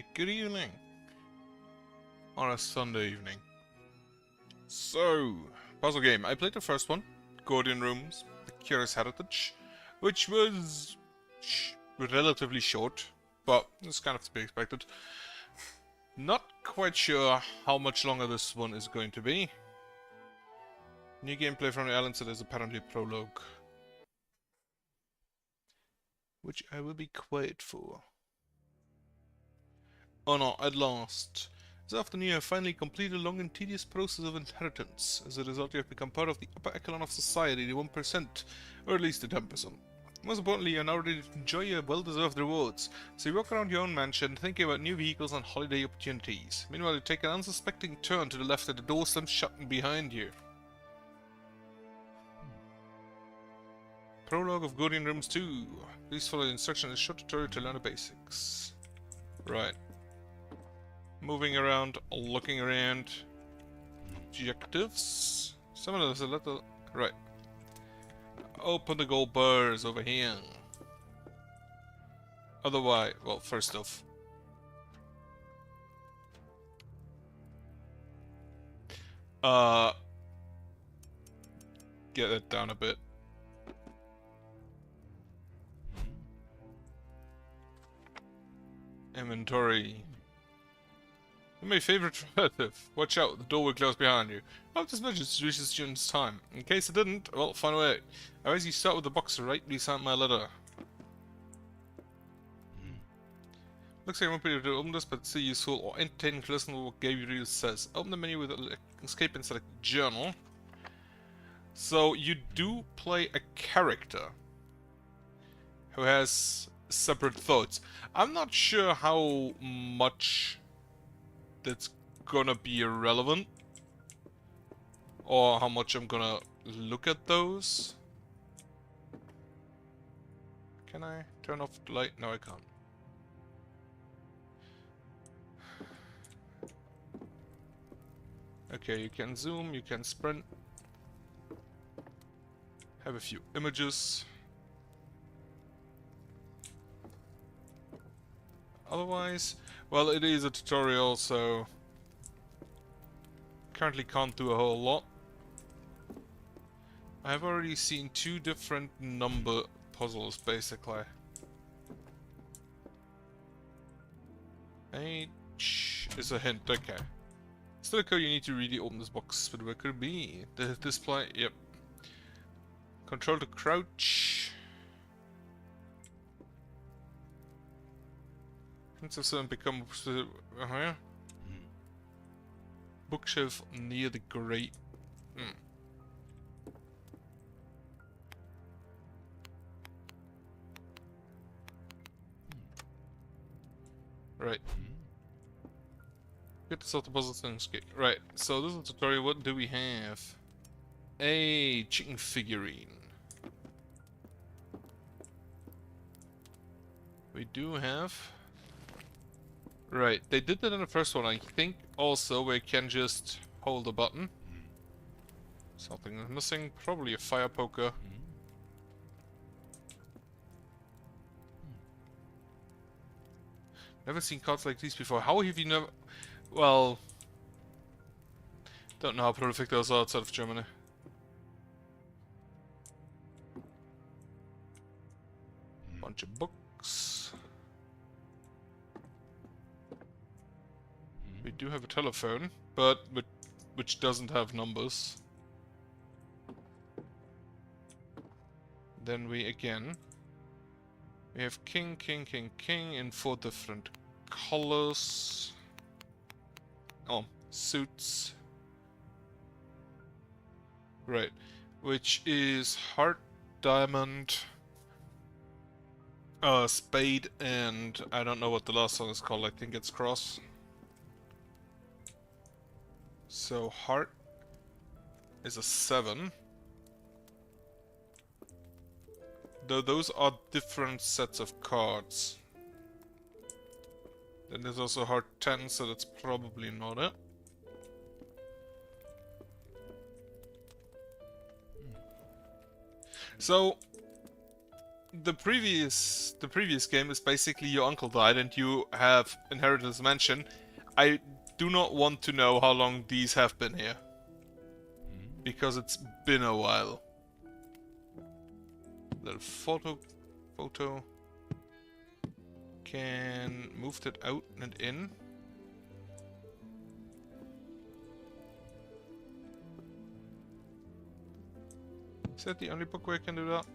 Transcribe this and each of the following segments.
Hi, good evening. On a Sunday evening. So, puzzle game. I played the first one, Gordian Rooms, The Curious Heritage, which was relatively short, but it's kind of to be expected. Not quite sure how much longer this one is going to be. New gameplay from the island, so there's apparently a prologue, which I will be quiet for. Oh no, at last. This afternoon you have finally completed a long and tedious process of inheritance. As a result, you have become part of the upper echelon of society, the 1%, or at least the 10%. Most importantly, you are now ready to enjoy your well-deserved rewards. So you walk around your own mansion, thinking about new vehicles and holiday opportunities. Meanwhile, you take an unsuspecting turn to the left and the door slams shut behind you. Prologue of Gordian Rooms 2. Please follow the instructions in a short tutorial to learn the basics. Right. Moving around, looking around. Objectives. Some of those a little... Right. Open the gold bars over here. Otherwise... Well, first off. Get it down a bit. Inventory. My favorite relative. Watch out, the door will close behind you. I hope this message reaches you in time. In case it didn't, well, find a way. I always you start with the box right beside my letter. Looks like I won't be able to open this, but it's useful or entertaining to listen to what Gabriel says. Open the menu with escape and select journal. So you do play a character who has separate thoughts. I'm not sure how much that's gonna be irrelevant, or how much I'm gonna look at those. Can I turn off the light? No, I can't. Okay, you can zoom, you can sprint. Have a few images. Otherwise, well, it is a tutorial, so currently can't do a whole lot. I have already seen 2 different number puzzles, basically. H is a hint, okay. Still a code you need to really open this box, but where could it be? The display, yep. Control to crouch. Princess and become bookshelf near the grate. Right. Get this out the puzzle things. Right. So this is a tutorial. What do we have? A chicken figurine. We do have. Right, they did that in the first one, I think. Also, we can just hold a button. Something is missing, probably a fire poker. Never seen cards like these before. How have you never... Well... Don't know how prolific those are outside of Germany. Bunch of books. We do have a telephone, but which doesn't have numbers. Then we have king, king, king, king in 4 different colors. Oh, suits. Right, which is heart, diamond, spade, and I don't know what the last one is called. I think it's cross. So heart is a 7. Though those are different sets of cards. Then there's also heart 10, so that's probably not it. So the previous game is basically your uncle died and you have inherited his mansion. I do not want to know how long these have been here. Because it's been a while. Little photo. Can move that out and in. Is that the only book where I can do that?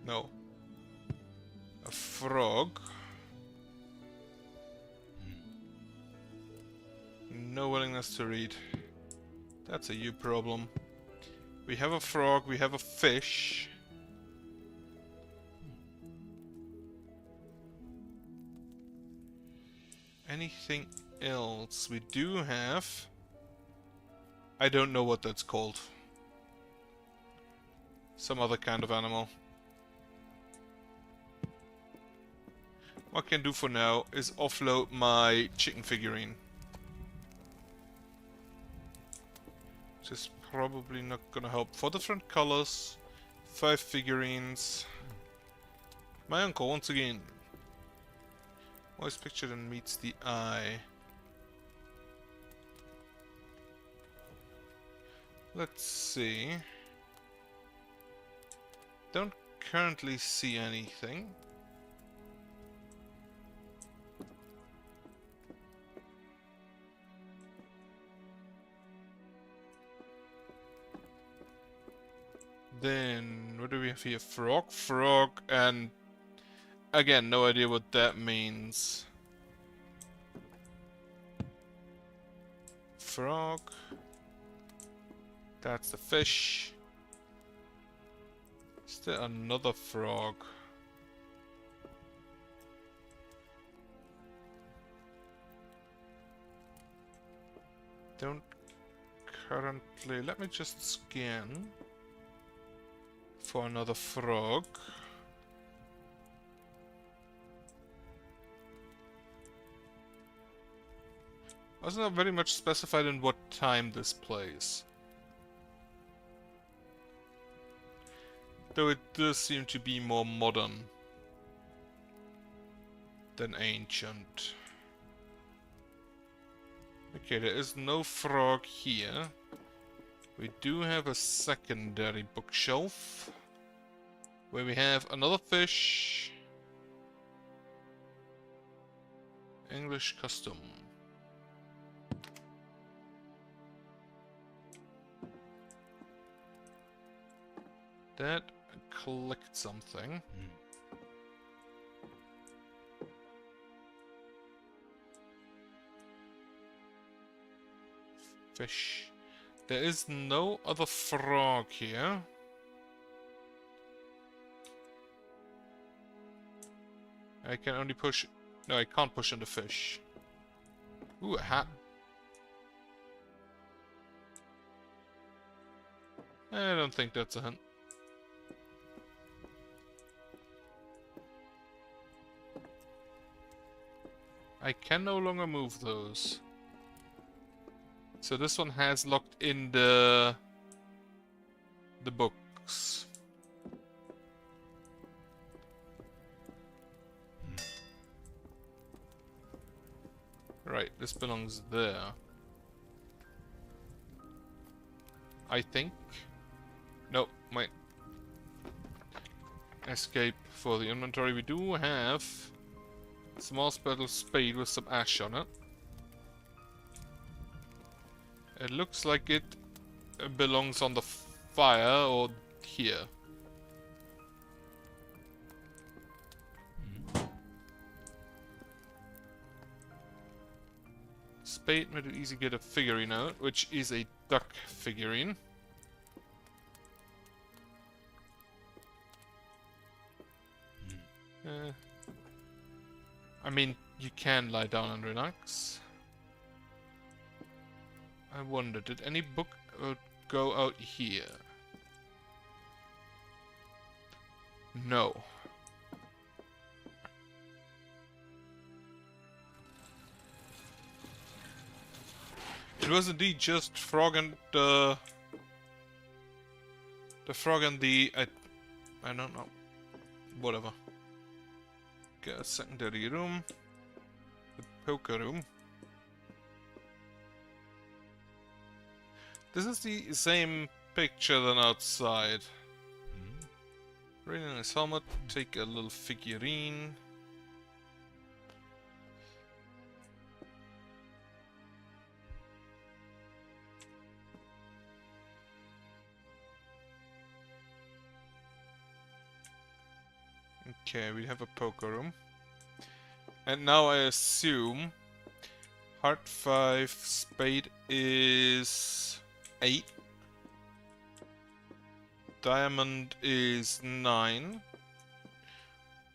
No. A frog. No willingness to read. That's a you problem. We have a frog, we have a fish. Anything else? We do have... I don't know what that's called. Some other kind of animal. What I can do for now is offload my chicken figurine. Which is probably not gonna help. 4 different colors, 5 figurines. My uncle, once again. Always pictured and meets the eye. Let's see. Don't currently see anything. Then, what do we have here? Frog, and again, no idea what that means. Frog. That's the fish. Is there another frog? Don't currently... Let me just scan for another frog. Also not very much specified in what time this plays. Though it does seem to be more modern than ancient. Okay, there is no frog here. We do have a secondary bookshelf where we have another fish. English custom. That collect something. Fish. There is no other frog here. I can only push... No, I can't push on the fish. Ooh, a hat. I don't think that's a hint. I can no longer move those. So this one has locked in the books. Right, this belongs there. I think. No, wait. Escape for the inventory. We do have a small metal spade with some ash on it. It looks like it belongs on the fire or here. Spade made it easy to get a figurine out, which is a duck figurine. I mean, you can lie down and relax. I wonder, did any book go out here? No. It was indeed just Frog and The frog and the... I don't know. Whatever. Get a secondary room. The poker room. This is the same picture than outside. Really nice helmet. Take a little figurine. Okay, we have a poker room. And now I assume heart 5, spade is 8, diamond is 9,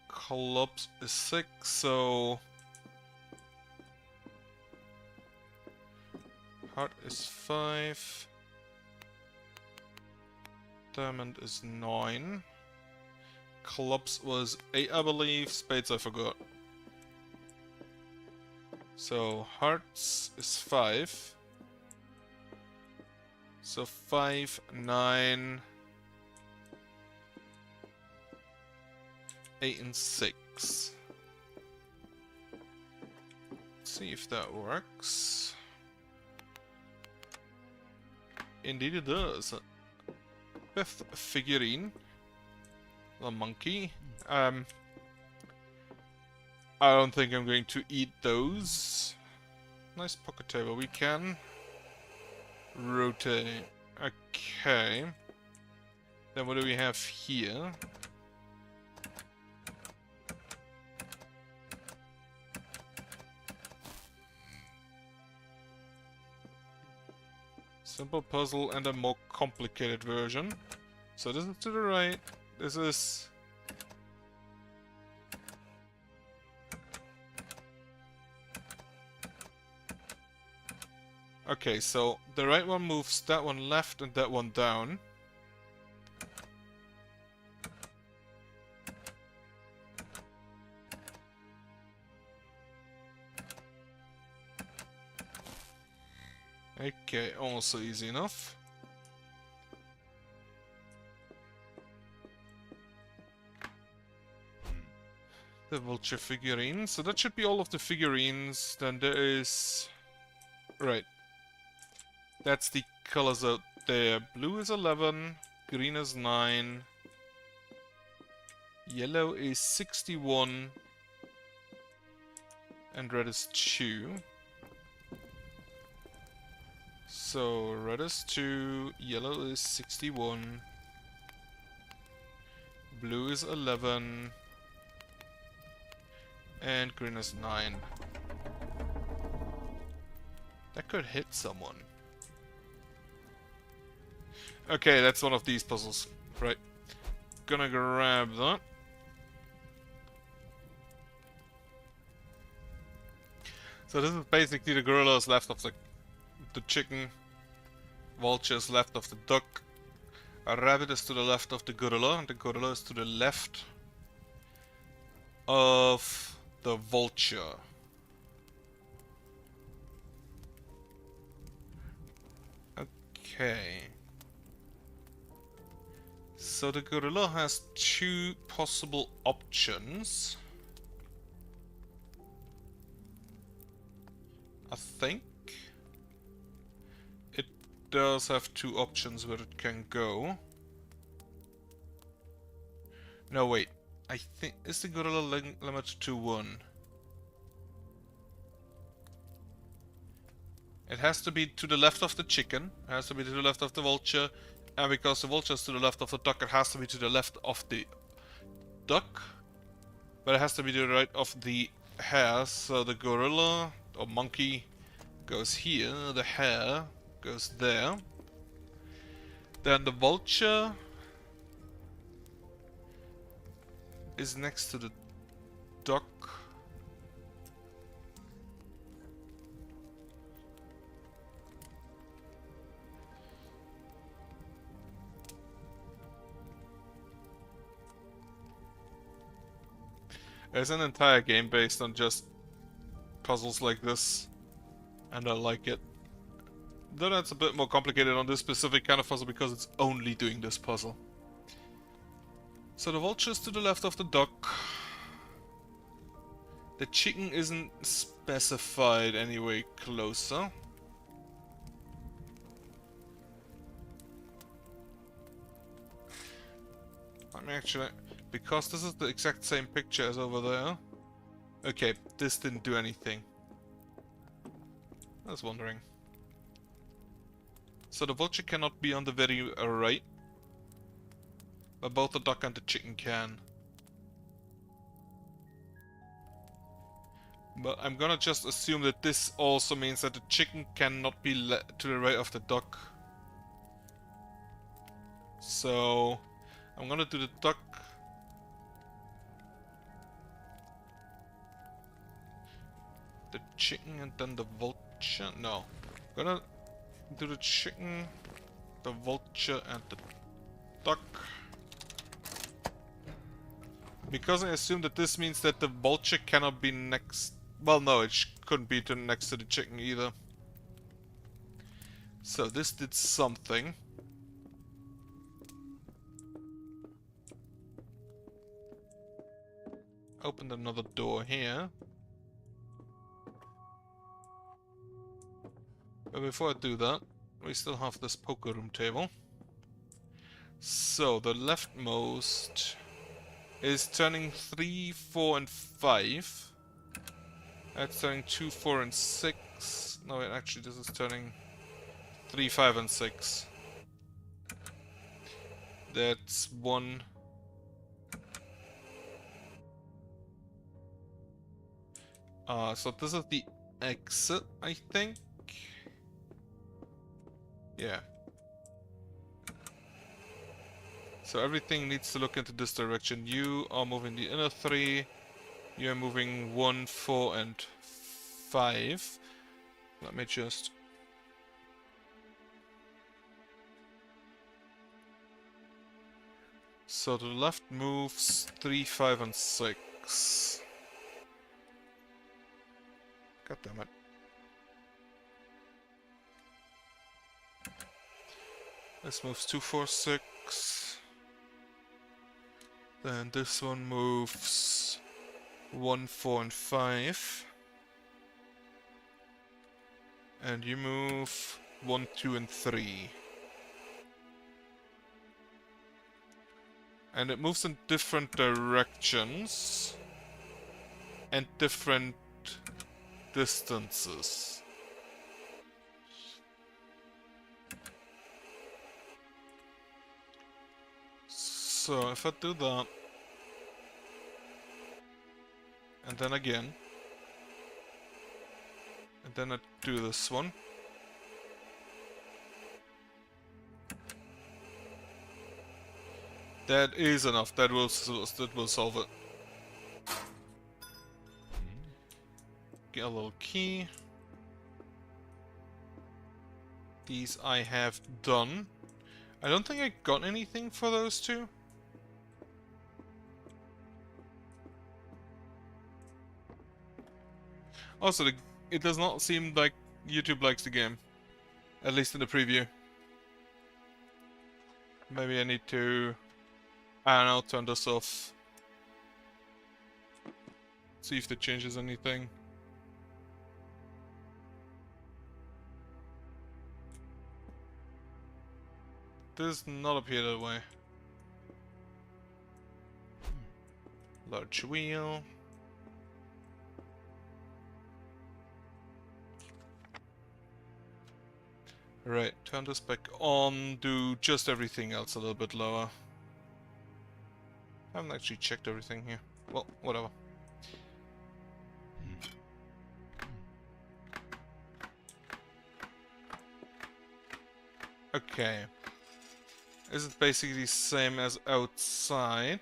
clubs is 6, so heart is 5, diamond is 9. Clubs was 8, I believe. Spades, I forgot. So, hearts is 5. So, 5, 9, 8, and 6. Let's see if that works. Indeed it does. Fifth figurine. The monkey. I don't think I'm going to eat those. Nice pocket table. We can rotate. Okay. Then what do we have here? Simple puzzle and a more complicated version. So this is to the right. This is... Okay, so the right one moves that one left and that one down. Okay, also easy enough. The vulture figurine. So that should be all of the figurines. Then there is... Right. That's the colors out there. Blue is 11. Green is 9. Yellow is 61. And red is 2. So red is 2. Yellow is 61. Blue is 11. And green is 9. That could hit someone. Okay, that's one of these puzzles. Right. Gonna grab that. So this is basically the gorillas left of the chicken. Vultures left of the duck. A rabbit is to the left of the gorilla, and the gorilla is to the left of the vulture. Okay. So the gorilla has 2 possible options. I think it does have 2 options where it can go. No, wait. I think... Is the gorilla limited to 1? It has to be to the left of the chicken. It has to be to the left of the vulture. And because the vulture is to the left of the duck, it has to be to the left of the duck. But it has to be to the right of the hare. So the gorilla or monkey goes here. The hare goes there. Then the vulture is next to the duck. There's an entire game based on just puzzles like this, and I like it. Though that's a bit more complicated on this specific kind of puzzle because it's only doing this puzzle. So the vulture's to the left of the duck. The chicken isn't specified anyway closer. Let me actually... Because this is the exact same picture as over there. Okay, this didn't do anything. I was wondering. So the vulture cannot be on the very right. But both the duck and the chicken can. But I'm gonna just assume that this also means that the chicken cannot be to the right of the duck. So I'm gonna do the duck. The chicken and then the vulture. No. I'm gonna do the chicken, the vulture and the duck. Because I assume that this means that the vulture cannot be next... Well, no, it couldn't be next to the chicken either. So this did something. Opened another door here. But before I do that, we still have this poker room table. So the leftmost is turning 3, 4 and 5. That's turning 2, 4 and 6. No, wait, actually this is turning 3, 5 and 6. That's 1. So this is the exit, I think. Yeah. So everything needs to look into this direction. You are moving the inner 3. You're moving 1, 4 and 5. Let me just... So the left moves 3, 5 and 6. God damn it. This moves 2, 4, 6. Then this one moves 1, 4 and 5. And you move 1, 2 and 3. And it moves in different directions. And different distances. So if I do that, and then again, and then I do this one, that is enough. That will solve it. Get a little key. These I have done. I don't think I got anything for those two. Also, it does not seem like YouTube likes the game. At least in the preview. Maybe I need to... I don't know, turn this off. See if that changes anything. Does not appear that way. Large wheel. Right, turn this back on, do just everything else a little bit lower. I haven't actually checked everything here. Well, whatever. Okay. Is it basically the same as outside?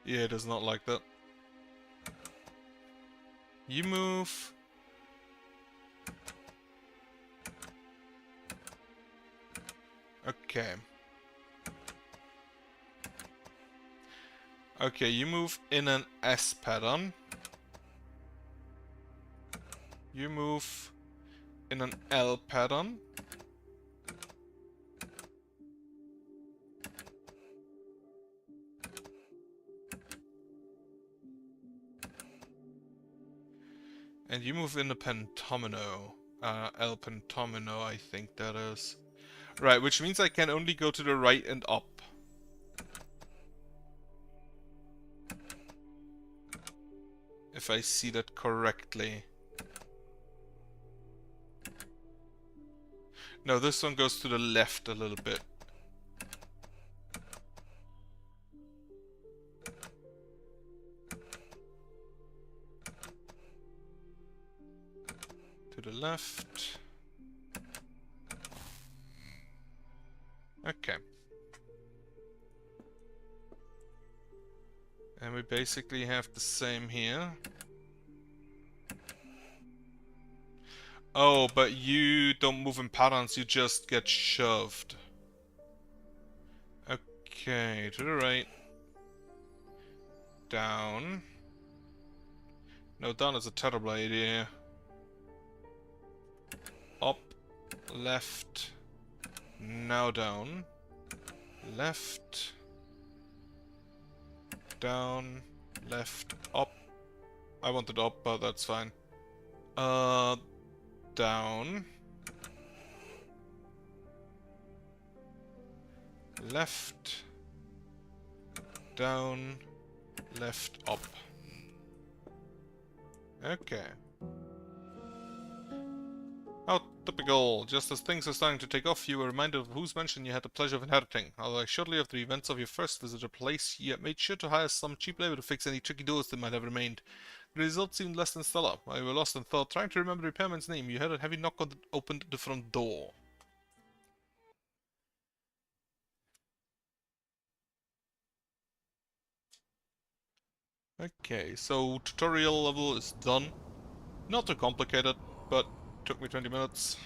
Yeah, it does not like that. You move. Okay. Okay, you move in an S pattern. You move in an L pattern. And you move in a pentomino. El pentomino, I think that is. Right, which means I can only go to the right and up. If I see that correctly. No, this one goes to the left a little bit. To the left. Okay. And we basically have the same here. Oh, but you don't move in patterns, you just get shoved. Okay, to the right. Down. No, down is a terrible idea. Up. Left. Now down. Left. Down. Left. Up. I wanted up, but that's fine. Down. Left. Down. Left. Up. Okay. How typical. Just as things are starting to take off, you were reminded of whose mansion you had the pleasure of inheriting. Although shortly after the events of your first visit to the place, you had made sure to hire some cheap labor to fix any tricky doors that might have remained. The result seemed less than stellar. While you were lost in thought, trying to remember the repairman's name, you heard a heavy knock on opened the front door. Okay, so tutorial level is done. Not too complicated, but took me 20 minutes.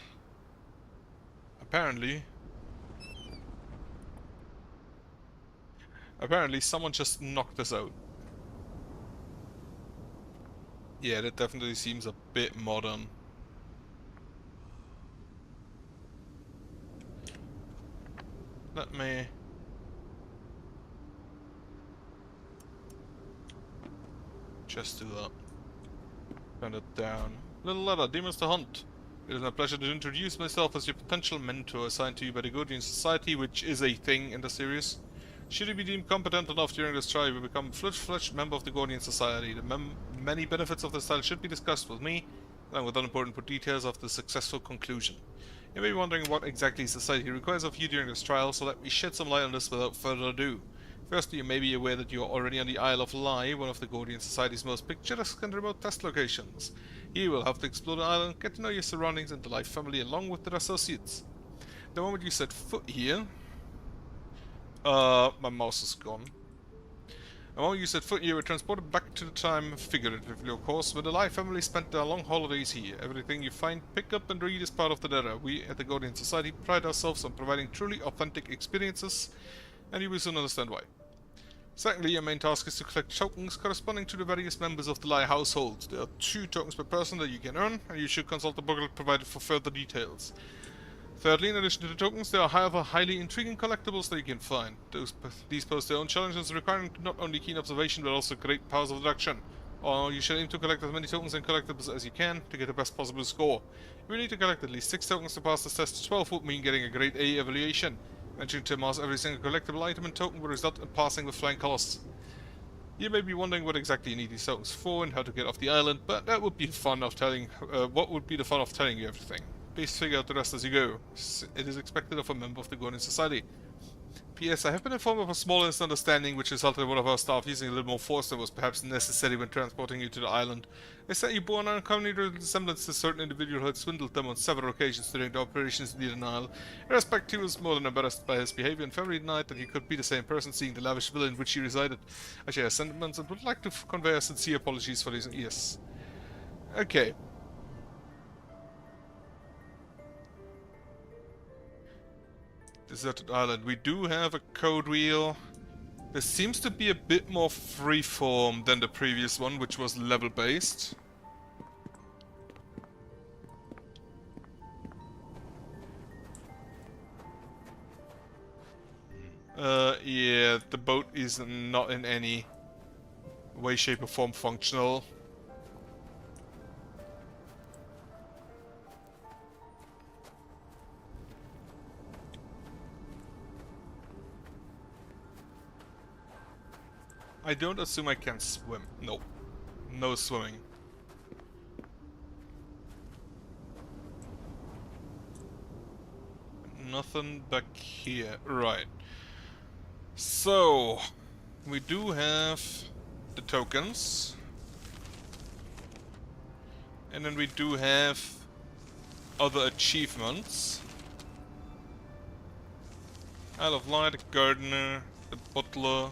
Apparently someone just knocked us out. Yeah, that definitely seems a bit modern. Let me... just do that. Turn it down. Little letter, dear Mr. Hunt. It is my pleasure to introduce myself as your potential mentor assigned to you by the Gordian Society, which is a thing in the series. Should you be deemed competent enough during this trial, you will become a full-fledged member of the Gordian Society. The many benefits of this title should be discussed with me, along with unimportant details of the successful conclusion. You may be wondering what exactly society requires of you during this trial, so let me shed some light on this without further ado. Firstly, you may be aware that you are already on the Isle of Lie, one of the Gordian Society's most picturesque and remote test locations. Here you will have to explore the island, get to know your surroundings and the Lie family along with their associates. The moment you set foot here... my mouse is gone. The moment you set foot here, we're transported back to the time, figuratively of course, where the Lie family spent their long holidays here. Everything you find, pick up and read is part of the data. We at the Gordian Society pride ourselves on providing truly authentic experiences, and you will soon understand why. Secondly, your main task is to collect tokens corresponding to the various members of the Lie household. There are 2 tokens per person that you can earn, and you should consult the booklet provided for further details. Thirdly, in addition to the tokens, there are however highly intriguing collectibles that you can find. These pose their own challenges, requiring not only keen observation but also great powers of deduction. Or you should aim to collect as many tokens and collectibles as you can to get the best possible score. You will need to collect at least 6 tokens to pass this test. 12 would mean getting a grade A evaluation. Managing to amass every single collectible item and token will result in passing with flying colors. You may be wondering what exactly you need these tokens for and how to get off the island, but that would be fun of telling. What would be the fun of telling you everything? Please figure out the rest as you go. It is expected of a member of the Gordian Society. P.S. I have been informed of a small misunderstanding which resulted in one of our staff using a little more force than was perhaps necessary when transporting you to the island. They said you bore an uncommon resemblance to a certain individual who had swindled them on several occasions during the operations in the Nile. In respect, he was more than embarrassed by his behavior and family denied that he could be the same person seeing the lavish villa in which he resided. I share his sentiments and would like to convey our sincere apologies for these. Yes. Okay. Deserted island. We do have a code wheel. There seems to be a bit more freeform than the previous one, which was level-based. Yeah, the boat is not in any way, shape, or form functional. I don't assume I can swim. No. No swimming. Nothing back here. Right. So, we do have the tokens. And then we do have other achievements. Isle of Light, the Gardener, the Butler.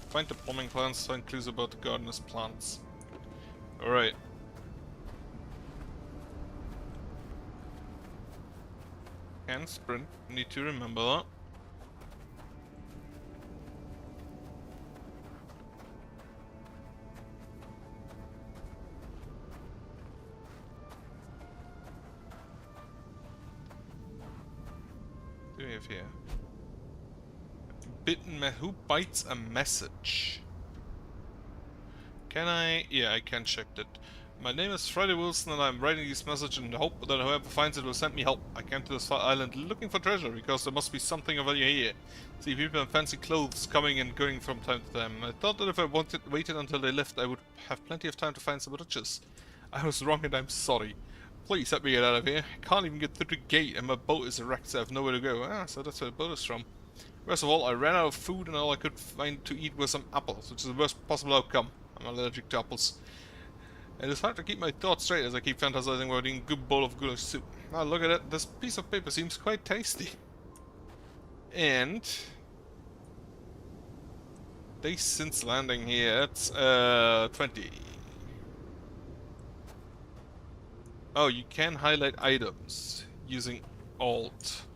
Find the plumbing plants, find clues about the gardener's plants. Alright. Can sprint, need to remember that. What do we have here? Who bites a message? Can I? Yeah, I can check that. My name is Friday Wilson and I'm writing this message in the hope that whoever finds it will send me help. I came to this island looking for treasure because there must be something of value here. See people in fancy clothes coming and going from time to time. I thought that if I waited until they left I would have plenty of time to find some riches. I was wrong and I'm sorry. Please let me get out of here. I can't even get through the gate and my boat is wrecked so I have nowhere to go. Ah, so that's where the boat is from. First of all, I ran out of food and all I could find to eat was some apples, which is the worst possible outcome. I'm allergic to apples. And it's hard to keep my thoughts straight as I keep fantasizing about eating a good bowl of goulash soup. Now look at it, this piece of paper seems quite tasty. And days since landing here, it's 20. Oh, you can highlight items using Alt,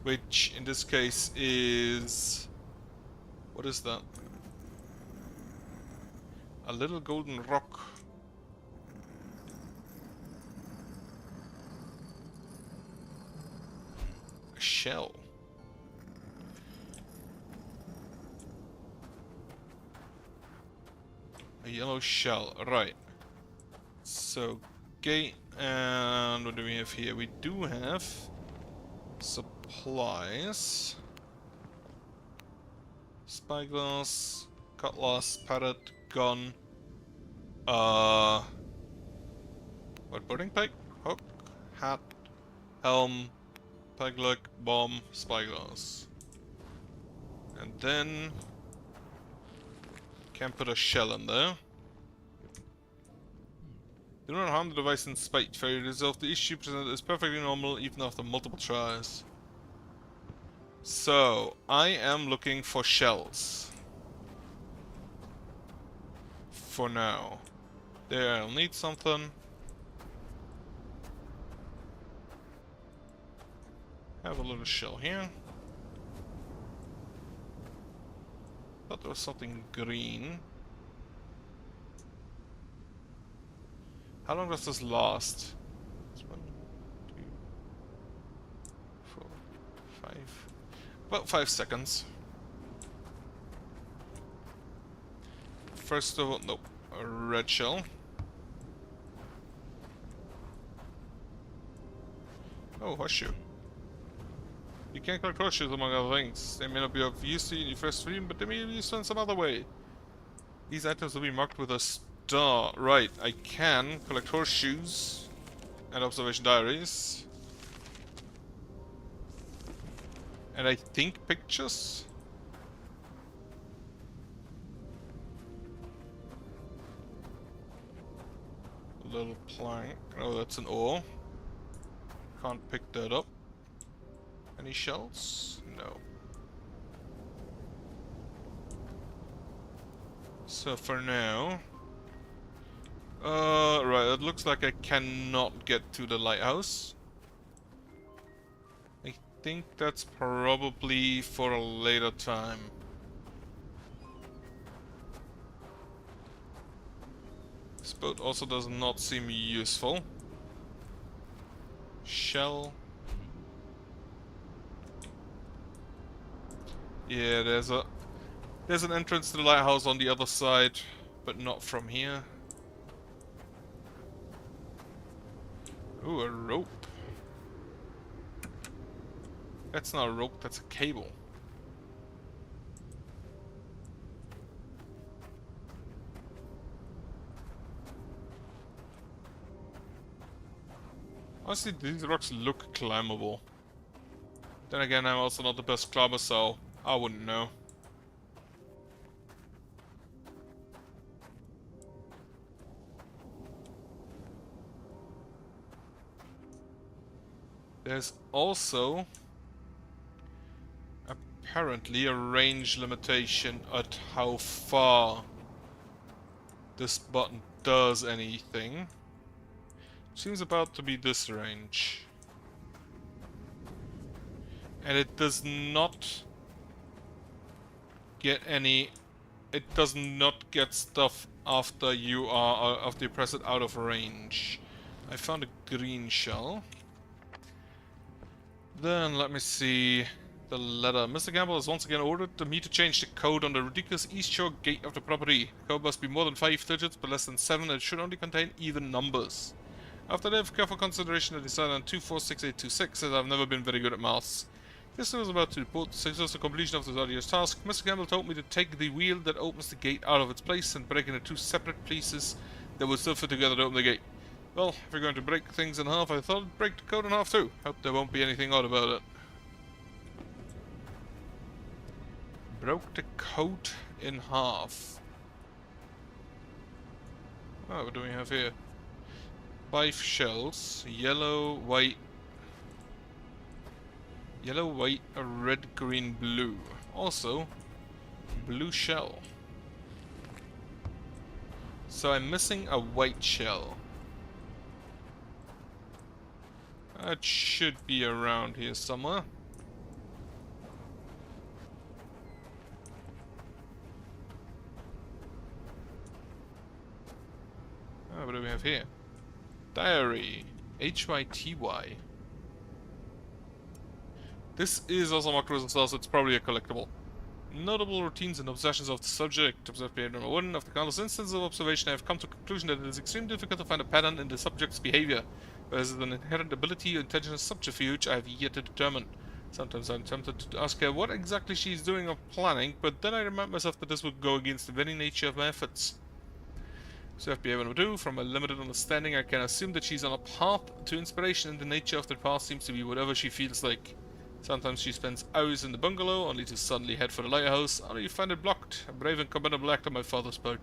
which in this case is... what is that? A little golden rock. A shell. A yellow shell, right. So, gate, and what do we have here? We do have supplies. Spyglass, cutlass, parrot, gun. What, boarding pike? Hook, hat, helm, pegleg, bomb, spyglass. And then can put a shell in there. Do not harm the device in spite. Failure to resolve the issue presented is perfectly normal even after multiple tries. So, I am looking for shells. For now. There, I'll need something. Have a little shell here. Thought there was something green. How long does this last? 1, 2, 4, 5. About 5 seconds. First of all, nope. A red shell. Oh, horseshoe. You can collect horseshoes among other things. They may not be of use to you in your first stream, but they may be used in some other way. These items will be marked with a star. Right, I can collect horseshoes and observation diaries. And I think pictures? A little plank. Oh, that's an ore. Can't pick that up. Any shells? No. So for now... right, it looks like I cannot get to the lighthouse. I think that's probably for a later time. This boat also does not seem useful. Shell. Yeah, there's an entrance to the lighthouse on the other side, but not from here. Ooh, a rope. That's not a rope, that's a cable. Honestly, these rocks look climbable. Then again, I'm also not the best climber, so I wouldn't know. There's also apparently a range limitation at how far this button does anything. Seems about to be this range. And it does not get any... It does not get stuff after you press it out of range. I found a green shell. Then let me see the letter. Mr. Gamble has once again ordered me to change the code on the ridiculous East Shore gate of the property. The code must be more than 5 digits but less than 7 and it should only contain even numbers. After that, careful consideration, I decided on 246826 as I've never been very good at maths. This was about to report the successful completion of this arduous task. Mr. Gamble told me to take the wheel that opens the gate out of its place and break it into 2 separate pieces that would still fit together to open the gate. Well, if we're going to break things in half, I thought I'd break the code in half too. Hope there won't be anything odd about it. Broke the code in half. Oh, what do we have here? 5 shells. Yellow, white, red, green, blue. Also, blue shell. So I'm missing a white shell. That should be around here somewhere. Oh, what do we have here? Diary. HYTY. This is also marked as well, so it's probably a collectible. Notable routines and obsessions of the subject. Observed behavior number 1. After countless instances of observation, I have come to the conclusion that it is extremely difficult to find a pattern in the subject's behavior. Whereas an inherent ability or intentional subterfuge I have yet to determine. Sometimes I'm tempted to ask her what exactly she is doing or planning, but then I remind myself that this would go against the very nature of my efforts. So behavior number 2. From my limited understanding, I can assume that she's on a path to inspiration, and the nature of that path seems to be whatever she feels like. Sometimes she spends hours in the bungalow, only to suddenly head for the lighthouse, only to find it blocked. A brave and commendable act on my father's part.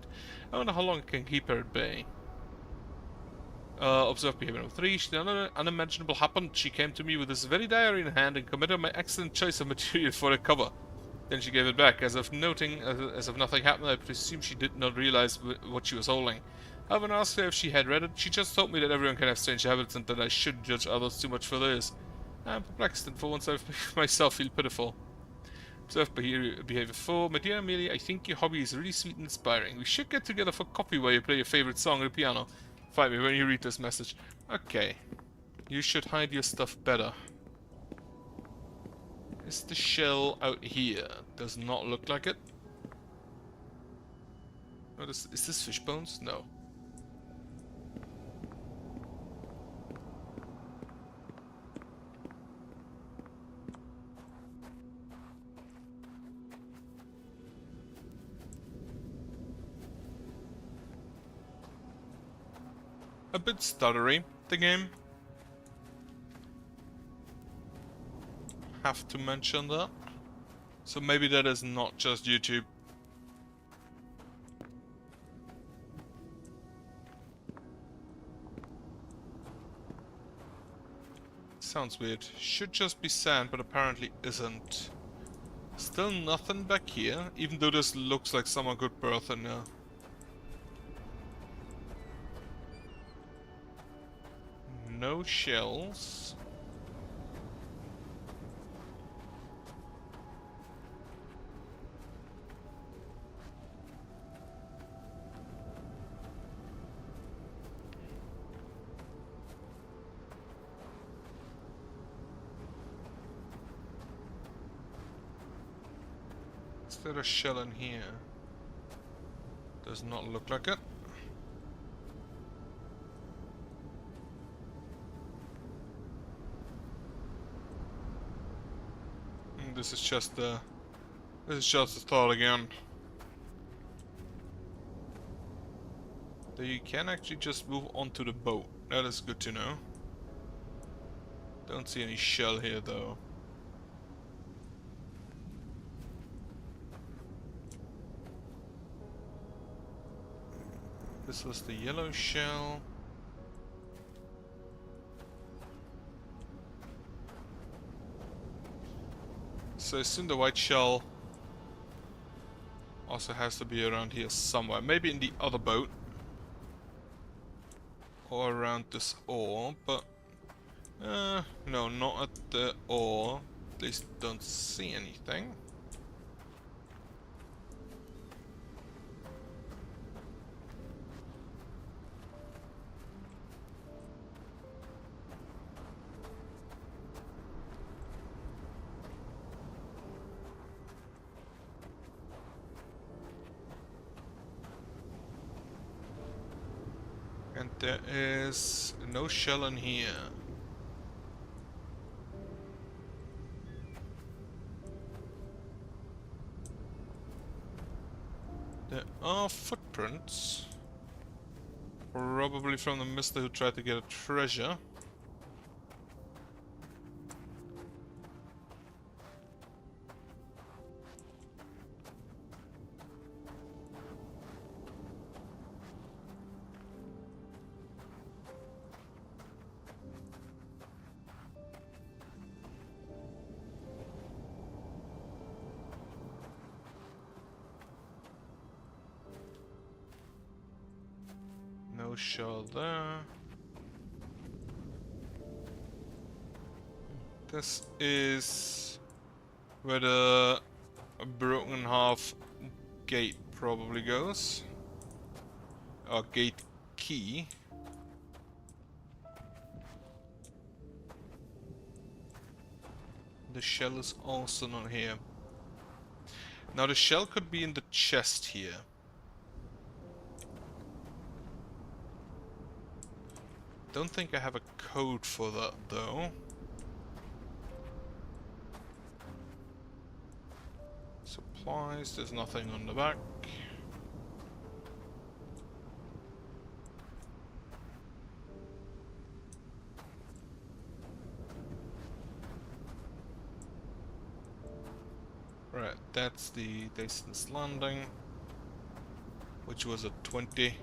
I wonder how long I can keep her at bay. Observe behavior number 3. Another unimaginable happened. She came to me with this very diary in hand and commended my excellent choice of material for the cover. Then she gave it back, as if noting, as if nothing happened. I presume she did not realize what she was holding. I haven't asked her if she had read it. She just told me that everyone can have strange habits and that I shouldn't judge others too much for theirs. I'm perplexed, and for once I myself feel pitiful. Observe behavior 4. My dear Amelia, I think your hobby is really sweet and inspiring. We should get together for coffee while you play your favorite song on the piano. Fight me when you read this message. Okay. You should hide your stuff better. Is the shell out here? Does not look like it. What is this fish bones? No. A bit stuttery, the game. Have to mention that. So maybe that is not just YouTube. Sounds weird. Should just be sand, but apparently isn't. Still nothing back here, even though this looks like someone could berth in there. No shells. there a shell in here? Does not look like it. This is just a thought again. That you can actually just move onto the boat. That is good to know. Don't see any shell here though. This was the yellow shell. So I assume the white shell also has to be around here somewhere. Maybe in the other boat. Or around this ore, but... no, not at the ore. At least don't see anything. And there is no shell in here. There are footprints. Probably from the mister who tried to get a treasure. No shell there. This is where the broken half gate probably goes. Or gate key. The shell is also not here. Now the shell could be in the chest here. Don't think I have a code for that though. Supplies, there's nothing on the back. Right, that's the distance landing, which was at 20.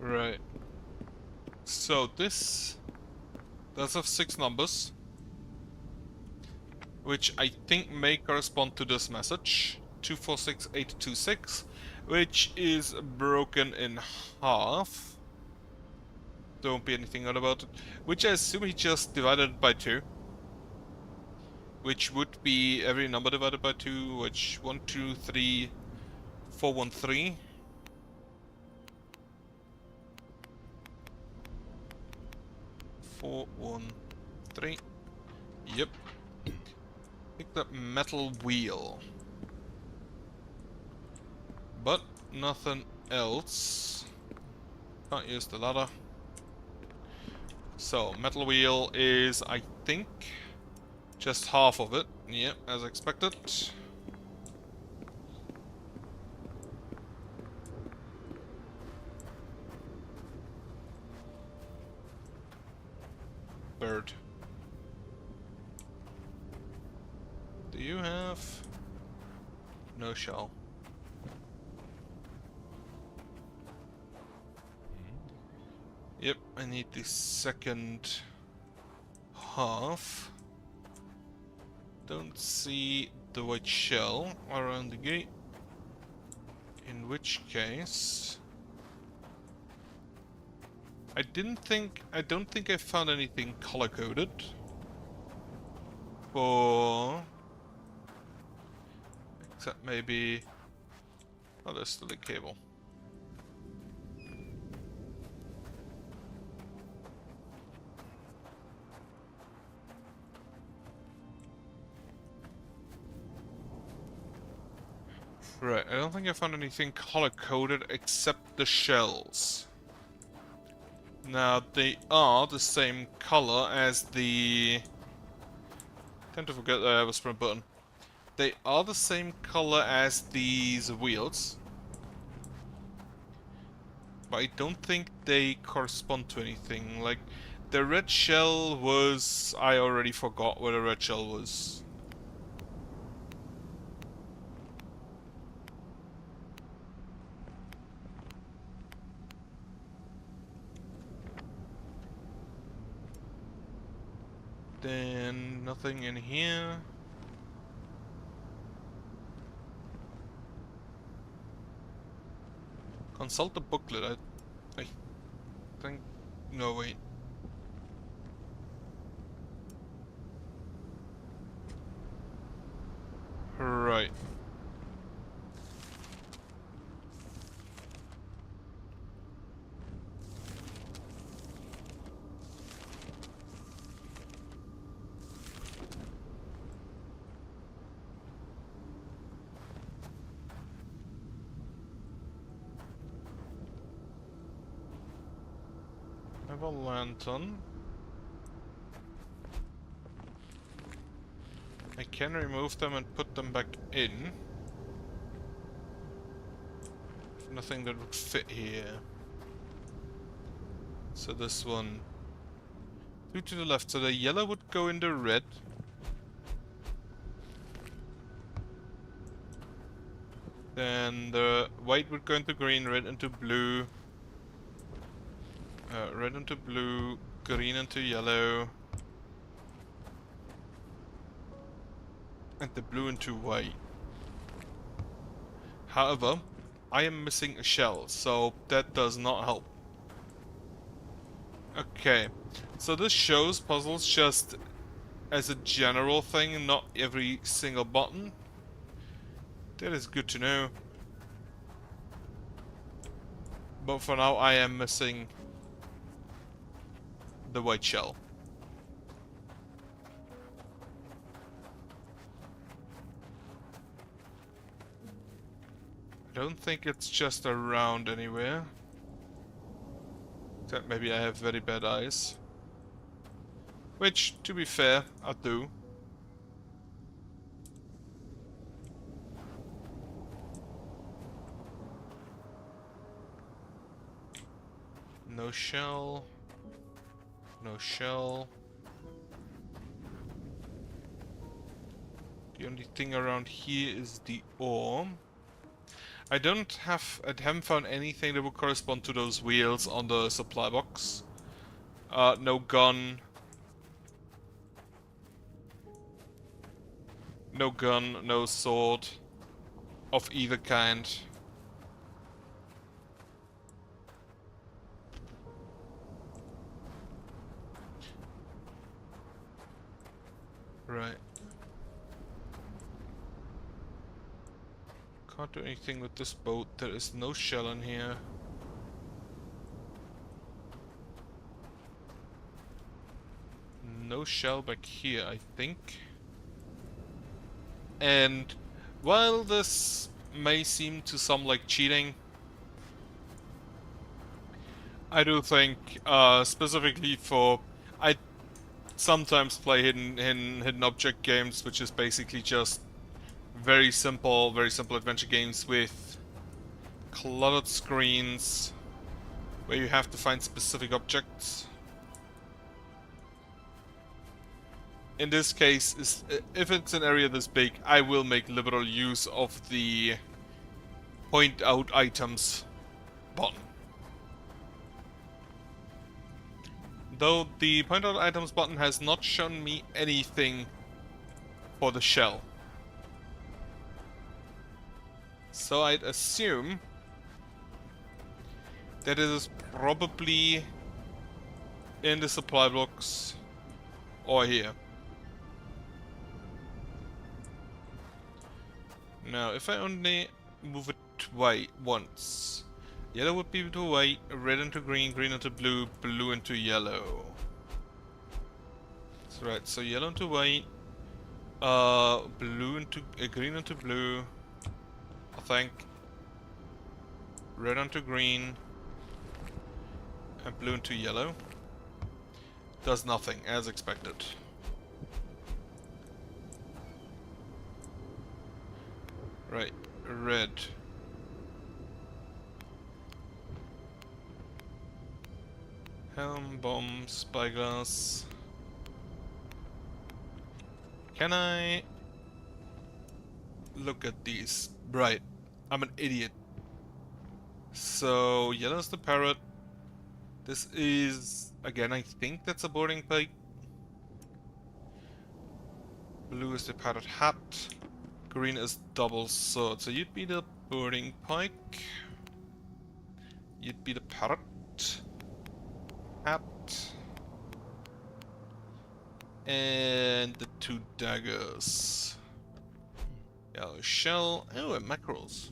Right. So this does have 6 numbers, which I think may correspond to this message, 246826, which is broken in half. Don't be anything odd about it. Which I assume he just divided by 2. Which would be every number divided by 2, which 1, 2, 3, 4, 1, 3. 4, 1, 3. Yep. Pick that metal wheel. But nothing else. Can't use the ladder. So, metal wheel is, I think, just half of it. Yep, as expected. Bird. Do you have... No shell. Yep, I need the second half. Don't see the white shell around the gate. In which case... I don't think I found anything color-coded for... Except maybe... Oh, there's still a cable. Right, I don't think I found anything color-coded except the shells. Now, they are the same color as the... I tend to forget that I have a sprint button. They are the same color as these wheels. But I don't think they correspond to anything. Like, the red shell was... I already forgot what a red shell was. Then nothing in here. Consult the booklet. I think... No, wait. Right. I have a lantern. I can remove them and put them back in. Nothing that would fit here. So this one. Two to the left. So the yellow would go in the red. Then the white would go into green, red into blue. Red into blue, green into yellow. And the blue into white. However, I am missing a shell, so that does not help. Okay, so this shows puzzles just as a general thing, not every single button. That is good to know. But for now, I am missing the white shell. I don't think it's just around anywhere. Except maybe I have very bad eyes. Which, to be fair, I do. No shell. No shell. The only thing around here is the ore. I haven't found anything that would correspond to those wheels on the supply box. No gun. No gun, no sword. Of either kind. Right. Can't do anything with this boat. There is no shell in here. No shell back here, I think. And while this may seem to some like cheating, I do think, specifically for... I sometimes play hidden object games, which is basically just very simple adventure games with cluttered screens where you have to find specific objects. In this case, if it's an area this big, I will make liberal use of the point out items button. Though the point out items button has not shown me anything for the shell. So I'd assume that it is probably in the supply blocks or here. Now, if I only move it once, yellow would be to white, red into green, green into blue, blue into yellow. That's right, so yellow into white, blue into green into blue, I think, red into green, and blue into yellow. Does nothing, as expected. Right, red. Helm, bomb, spyglass. Can I look at these? Right, I'm an idiot. So, yellow's the parrot. This is, again, I think that's a boarding pike. Blue is the parrot hat. Green is double sword. So you'd be the boarding pike. You'd be the parrot. Hat. And the two daggers. Yellow shell. Oh, and mackerels.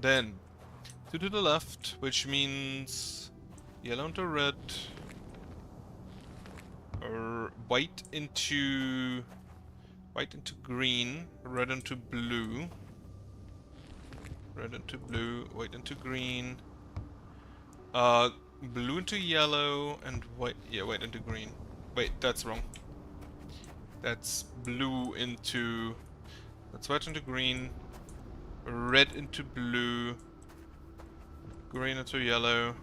Then, two to the left, which means yellow into red. White into green, red into blue. Red into blue, white into green. Blue into yellow, and white, yeah, white into green. Wait, that's wrong. That's blue into, that's white into green, red into blue, green into yellow,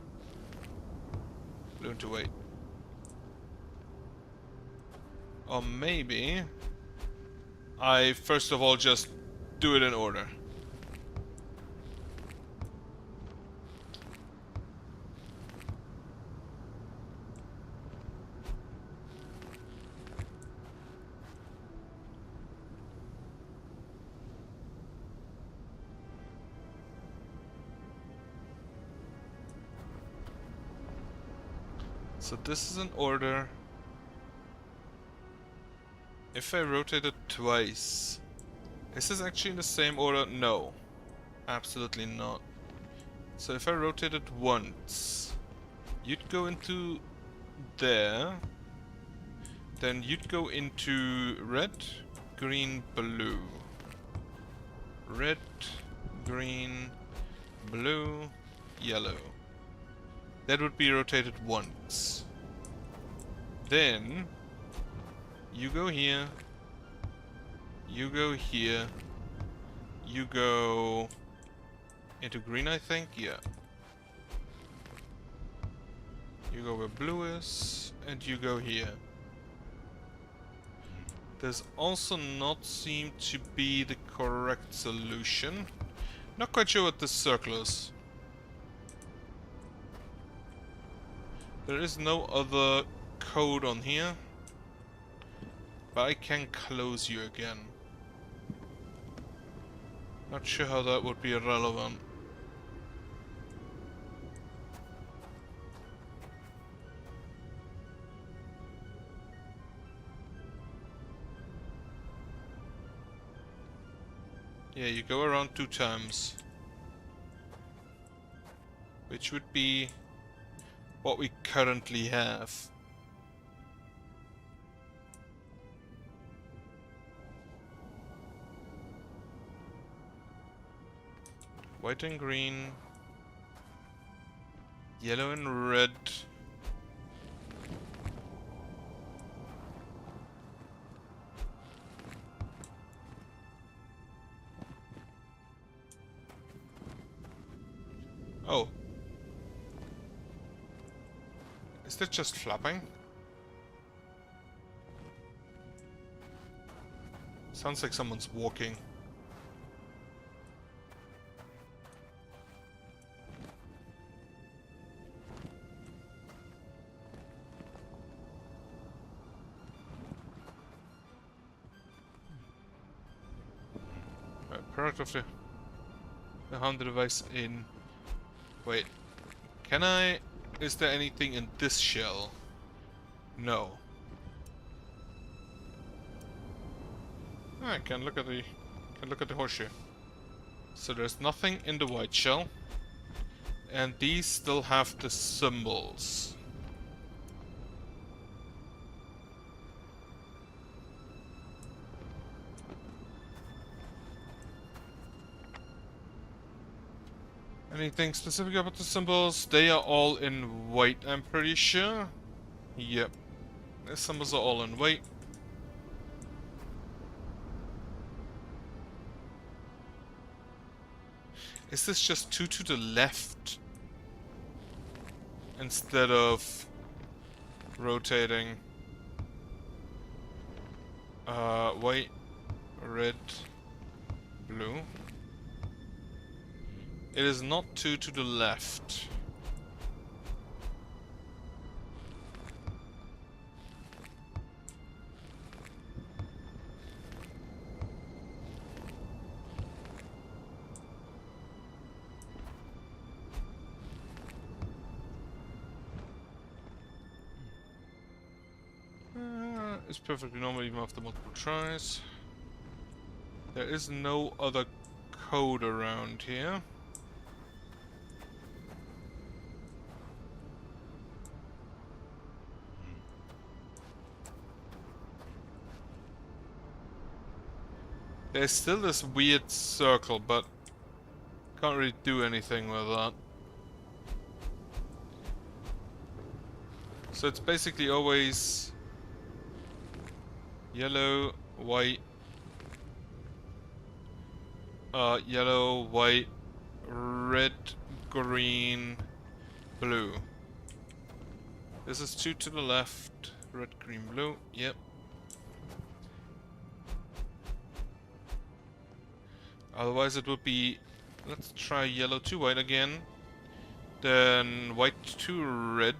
blue into white. Or maybe I first of all just do it in order. So this is in order. If I rotate it twice, is this actually in the same order? No, absolutely not. So if I rotate it once, you'd go into there, then you'd go into red, green, blue. Red, green, blue, yellow. That would be rotated once. Then you go here, you go here, you go into green, I think, yeah. You go where blue is, and you go here. Does also not seem to be the correct solution. Not quite sure what this circle is. There is no other code on here. But I can close you again. Not sure how that would be relevant. Yeah, you go around 2 times. Which would be what we currently have. White and green. Yellow and red. Oh. Is that just flapping? Sounds like someone's walking. Product of the home device in Wait. Can I... Is there anything in this shell? No. I can look at the horseshoe. So there's nothing in the white shell. And these still have the symbols. Anything specific about the symbols? They are all in white, I'm pretty sure. Yep. The symbols are all in white. Is this just 2 to the left? Instead of rotating. White, red, blue. It is not 2 to the left. It's perfectly normal even after multiple tries. There is no other code around here. There's still this weird circle, but can't really do anything with that. So it's basically always yellow, white, yellow, white, red, green, blue. This is 2 to the left, red, green, blue, yep. Otherwise it would be, let's try yellow to white again, then white to red,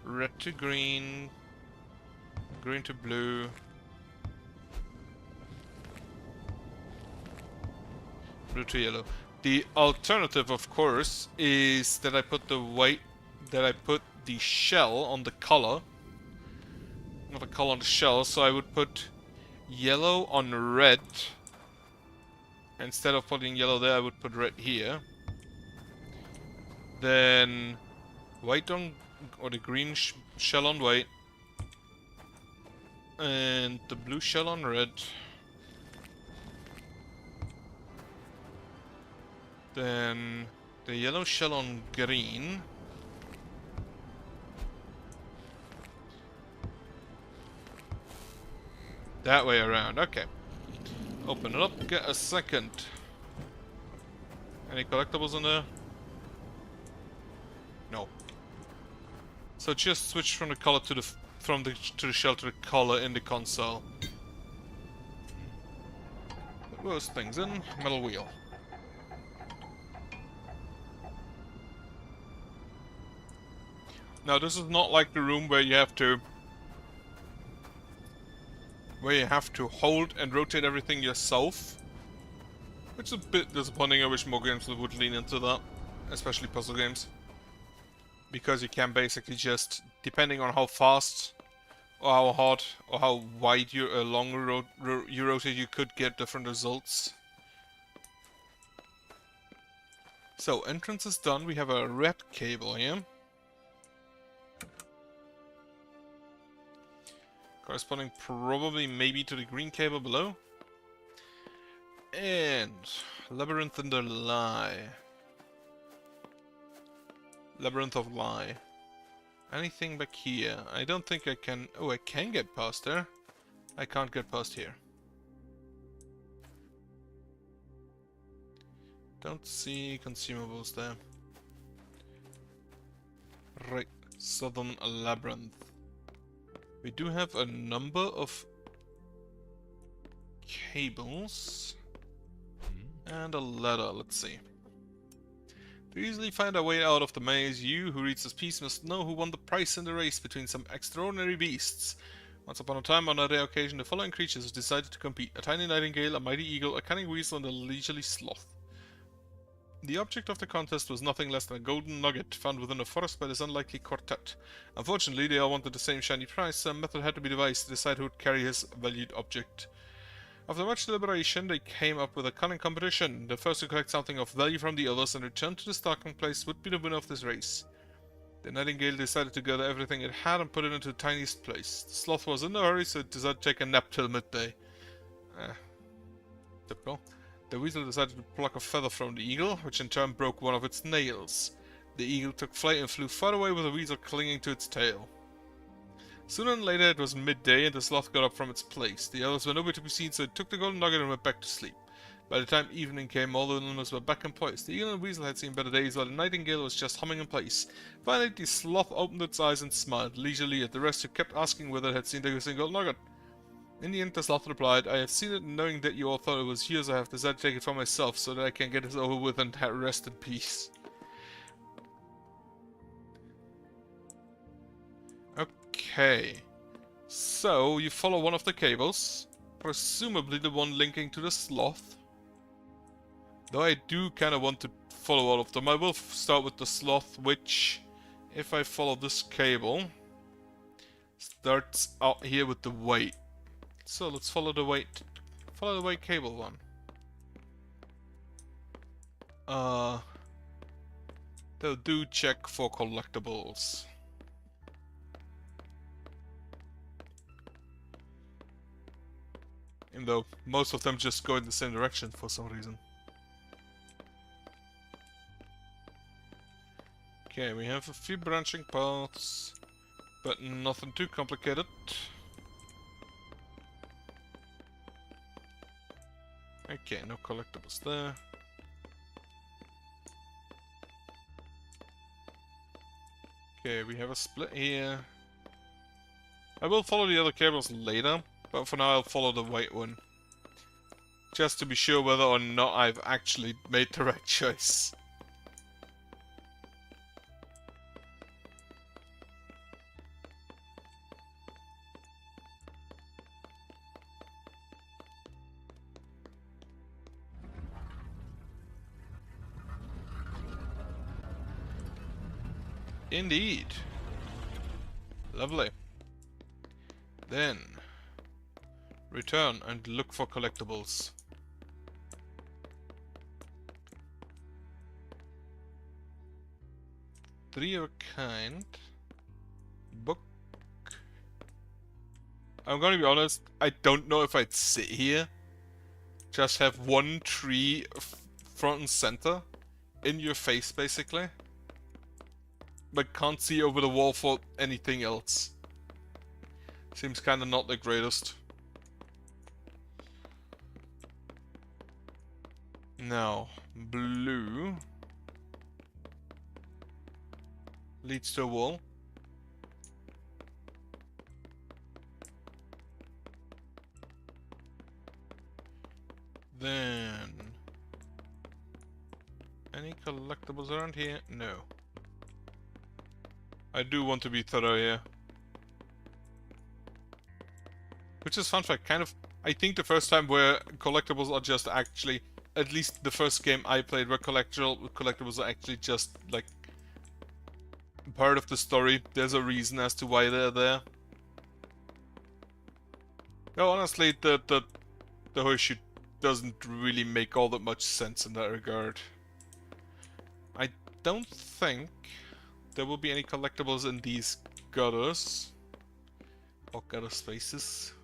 red to green, green to blue, blue to yellow. The alternative, of course, is that I put the shell on the color, not the color on the shell, so I would put yellow on red. Instead of putting yellow there, I would put red here. Then white on, or the green shell on white. And the blue shell on red. Then the yellow shell on green. That way around, okay. Open it up, get a second. Any collectibles in there? No. So just switch from the color to the shell to the color in the console. Put those things in. Metal wheel. Now this is not like the room where you have to hold and rotate everything yourself. Which is a bit disappointing. I wish more games would lean into that. Especially puzzle games. Because you can basically just, depending on how fast, or how hard, or how wide you you rotate, you could get different results. So, entrance is done. We have a red cable here. Corresponding probably maybe to the green cable below. And Labyrinth in the Lie. Labyrinth of Lie. Anything back here? I don't think I can... Oh, I can get past there. I can't get past here. Don't see consumables there. Right. Southern Labyrinth. We do have a number of cables and a ladder. Let's see. To easily find our way out of the maze, you who reads this piece must know who won the prize in the race between some extraordinary beasts. Once upon a time, on a rare occasion, the following creatures decided to compete: a tiny nightingale, a mighty eagle, a cunning weasel, and a leisurely sloth. The object of the contest was nothing less than a golden nugget found within a forest by this unlikely quartet. Unfortunately, they all wanted the same shiny prize, so a method had to be devised to decide who would carry his valued object. After much deliberation, they came up with a cunning competition. The first to collect something of value from the others and return to the starting place would be the winner of this race. The Nightingale decided to gather everything it had and put it into the tiniest place. The Sloth was in a hurry, so it decided to take a nap till midday. Typical. The Weasel decided to pluck a feather from the Eagle, which in turn broke one of its nails. The Eagle took flight and flew far away with the Weasel clinging to its tail. Sooner than later it was midday and the Sloth got up from its place. The others were nowhere to be seen, so it took the golden nugget and went back to sleep. By the time evening came, all the animals were back in place. The Eagle and Weasel had seen better days, while the Nightingale was just humming in place. Finally, the Sloth opened its eyes and smiled leisurely at the rest, who kept asking whether it had seen the missing golden nugget. In the end, the Sloth replied, "I have seen it, and knowing that you all thought it was yours, I have decided to take it for myself, so that I can get this over with and rest in peace." Okay. So, you follow one of the cables, presumably the one linking to the Sloth. Though I do kind of want to follow all of them. I will start with the Sloth, which, if I follow this cable, starts out here with the weight. So let's follow the weight cable one. They'll do check for collectibles. Even though most of them just go in the same direction for some reason. Okay, we have a few branching paths, but nothing too complicated. Okay, no collectibles there. Okay, we have a split here. I will follow the other cables later, but for now I'll follow the white one. Just to be sure whether or not I've actually made the right choice. Indeed. Lovely. Then, return and look for collectibles. Three of a kind. Book. I'm gonna be honest, I don't know if I'd sit here. Just have one tree front and center. In your face, basically. But can't see over the wall for anything else. Seems kinda not the greatest. Now, blue leads to a wall. Then, any collectibles around here? No. I do want to be thorough here. Which is fun fact, kind of, I think the first time where collectibles are just actually, at least the first game I played where collectibles are actually just, like, part of the story. There's a reason as to why they're there. No, honestly, the horseshoe doesn't really make all that much sense in that regard. I don't think there will be any collectibles in these gutters. Or gutter spaces.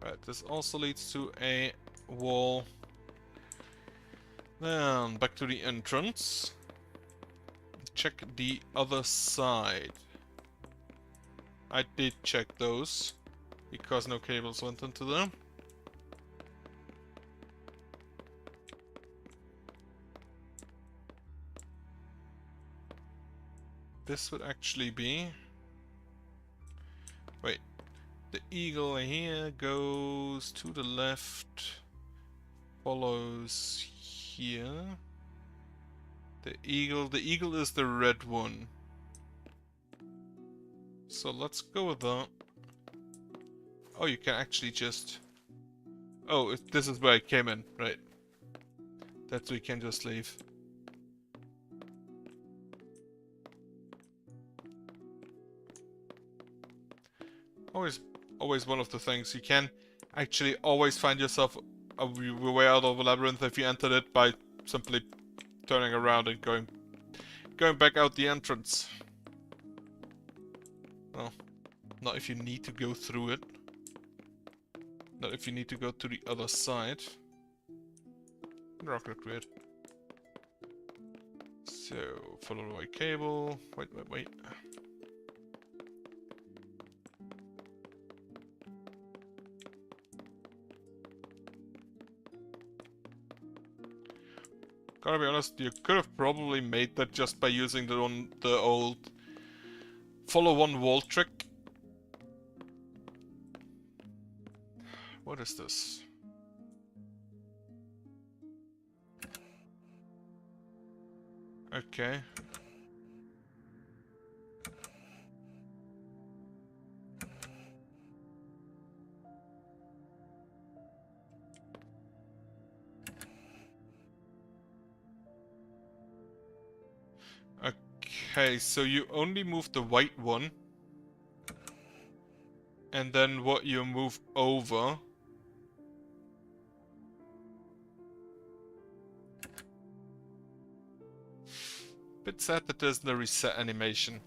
Right, this also leads to a wall. Then back to the entrance. Check the other side. I did check those, because no cables went into them. This would actually be... Wait. The eagle here goes to the left, follows here. The eagle is the red one. So let's go with that. Oh, you can actually just... Oh, this is where I came in, right. That's where you can just leave. Always one of the things. You can actually always find yourself a way out of a labyrinth if you entered it by simply turning around and going back out the entrance. Well, not if you need to go through it. Not if you need to go to the other side. Rock looked weird. So, follow the white cable. Wait. Gotta be honest, you could have probably made that just by using the old follow one wall trick. What is this? Okay. Okay, so you only move the white one. And then what you move over. Bit sad that there's no reset animation.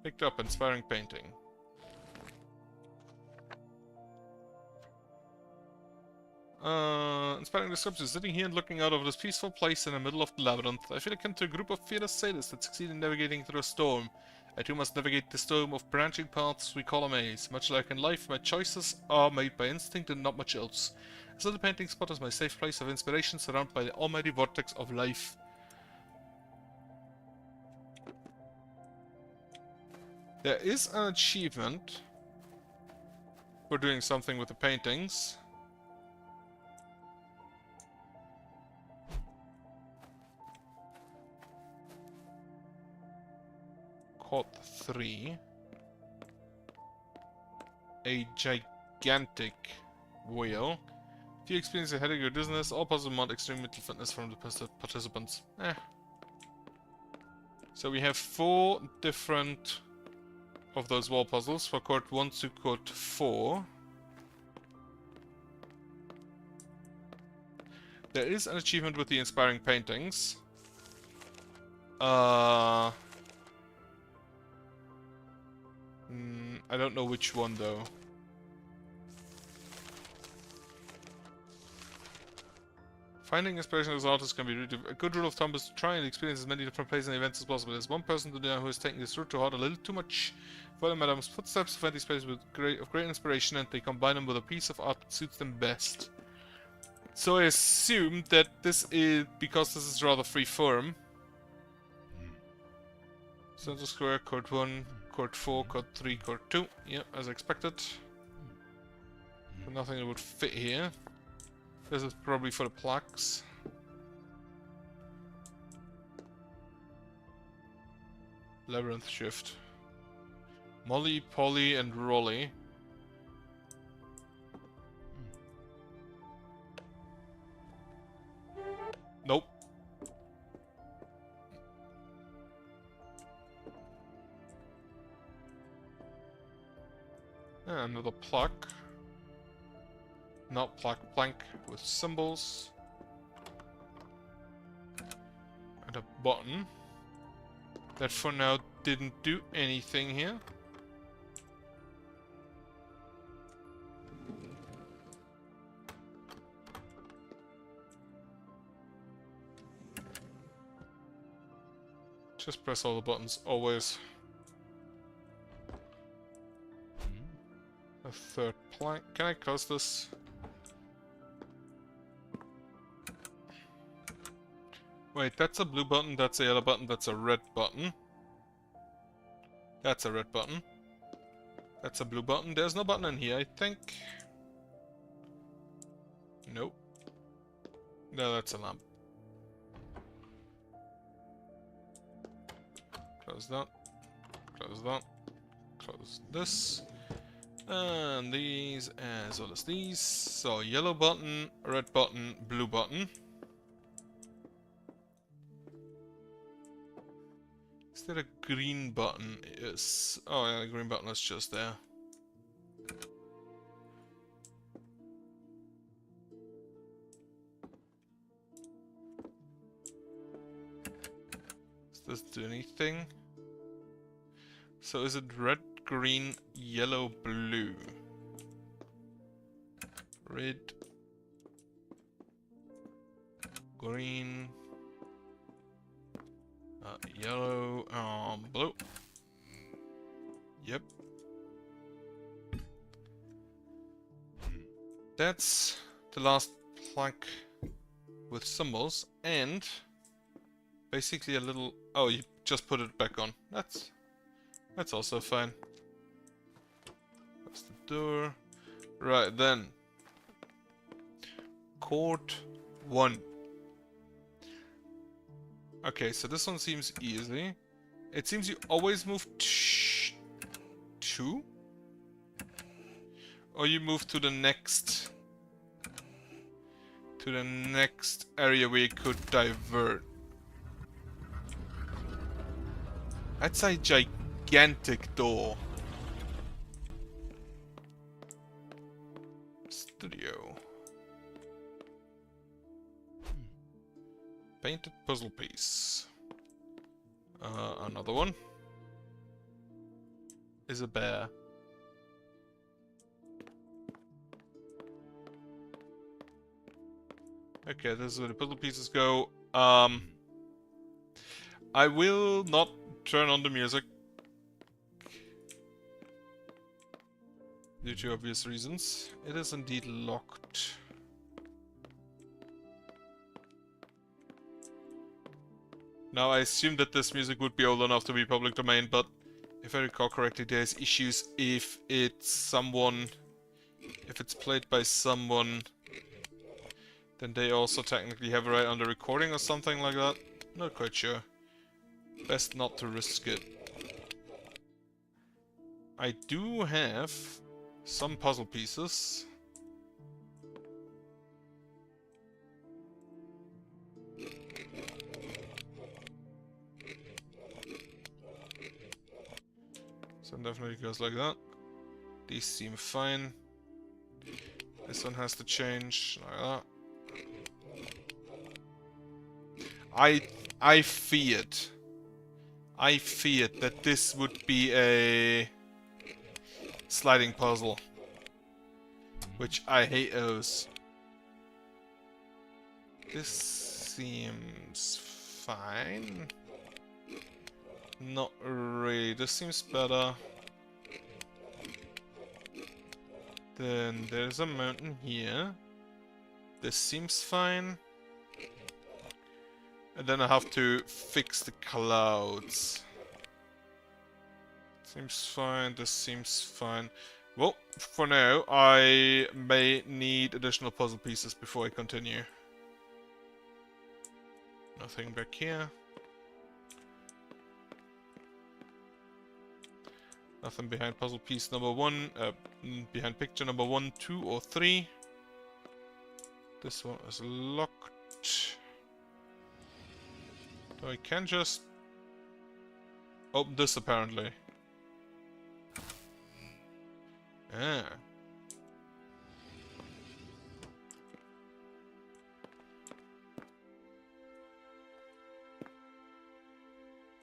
Picked up inspiring painting. Inspiring description. Sitting here and looking out over this peaceful place in the middle of the labyrinth, I feel akin to a group of fearless sailors that succeed in navigating through a storm. I too must navigate the storm of branching paths we call a maze. Much like in life, my choices are made by instinct and not much else. So the painting spot is my safe place of inspiration, surrounded by the almighty vortex of life. There is an achievement for doing something with the paintings. Caught 3. A gigantic whale. If you experience a headache or dizziness, all possible mod extreme mental fitness from the participants. So we have 4 different of those wall puzzles for court 1 to court 4. There is an achievement with the inspiring paintings. I don't know which one though. Finding inspiration as artists can be really a good rule of thumb is to try and experience as many different places and events as possible. There's one person today who is taking this route to heart a little too much. Follow Madame's footsteps to find these places of great inspiration, and they combine them with a piece of art that suits them best. So I assume that this is, because this is rather free form. Center Square, Court 1, Court 4, Court 3, Court 2. Yep, as expected. But nothing that would fit here. This is probably for the plaques. Labyrinth shift. Molly, Polly, and Rolly. Nope. Another plaque. Not plaque, plank with symbols. And a button. That for now didn't do anything here. Just press all the buttons, always. A third plank. Can I close this? Wait, that's a blue button, that's a yellow button, that's a red button. That's a red button. That's a blue button. There's no button in here, I think. Nope. No, that's a lamp. Close that. Close that. Close this. And these as well as these. So yellow button, red button, blue button. Is there a green button? Yes. Oh yeah, the green button is just there. Does this do anything? So is it red, green, yellow, blue? Red, green, yellow, blue. Yep. That's the last plank with symbols and basically a little... Oh, you just put it back on. That's also fine. That's the door. Right, then. Court 1. Okay, so this one seems easy. It seems you always move 2? Or you move to the next... to the next area where you could divert. That's a gigantic door. Studio. Painted puzzle piece. Another one. Is a bear. Okay, this is where the puzzle pieces go. I will not turn on the music. Due to obvious reasons. It is indeed locked. Now I assume that this music would be old enough to be public domain, but if I recall correctly, there's issues if it's played by someone, then they also technically have a right on the recording or something like that. Not quite sure. Best not to risk it. I do have some puzzle pieces. So it definitely goes like that. These seem fine. This one has to change like that. I feared that this would be a sliding puzzle, which I hate those. This seems fine. Not really. This seems better. Then there's a mountain here. This seems fine. And then I have to fix the clouds. Seems fine, this seems fine. Well, for now, I may need additional puzzle pieces before I continue. Nothing back here. Nothing behind puzzle piece number 1, behind picture number 1, 2, or 3. This one is locked. So I can just open this apparently. Ah.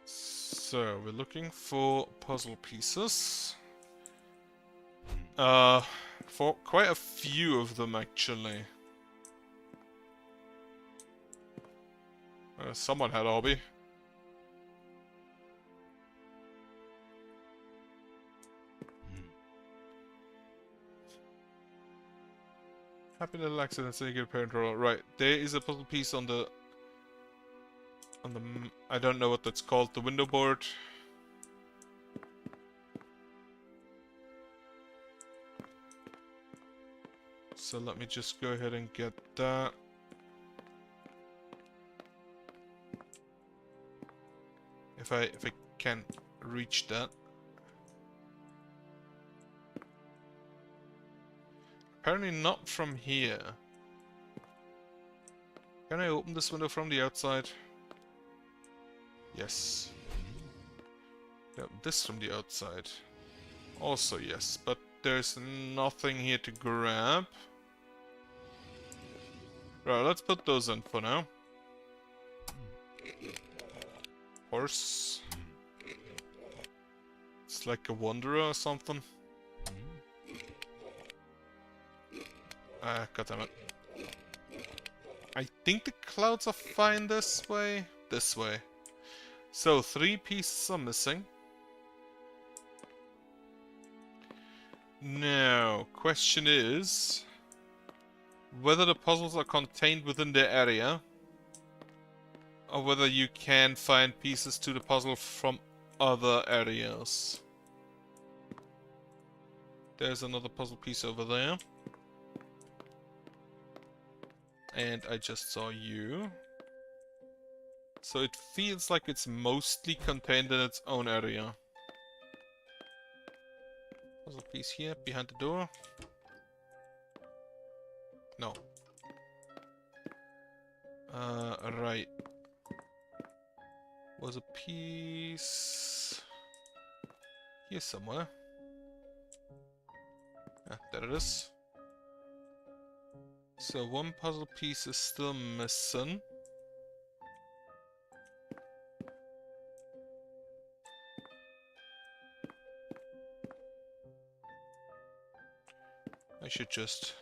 So we're looking for puzzle pieces. For quite a few of them actually. Someone had a hobby. Happy little accidents and you get a parent roll. Right, there is a puzzle piece on the I don't know what that's called, the window board. So let me just go ahead and get that. If I can reach that. apparently not from here. Can I open this window from the outside? Yes. No, this from the outside. Also yes, but there's nothing here to grab. Right, let's put those in for now. Horse. It's like a wanderer or something. Ah, goddammit. I think the clouds are fine this way. This way. So, 3 pieces are missing. Now, question is whether the puzzles are contained within their area, or whether you can find pieces to the puzzle from other areas. There's another puzzle piece over there. And I just saw you. So it feels like it's mostly contained in its own area. Puzzle piece here, behind the door. No. Right. Was a piece here somewhere. Ah, there it is. So one puzzle piece is still missing. I should just...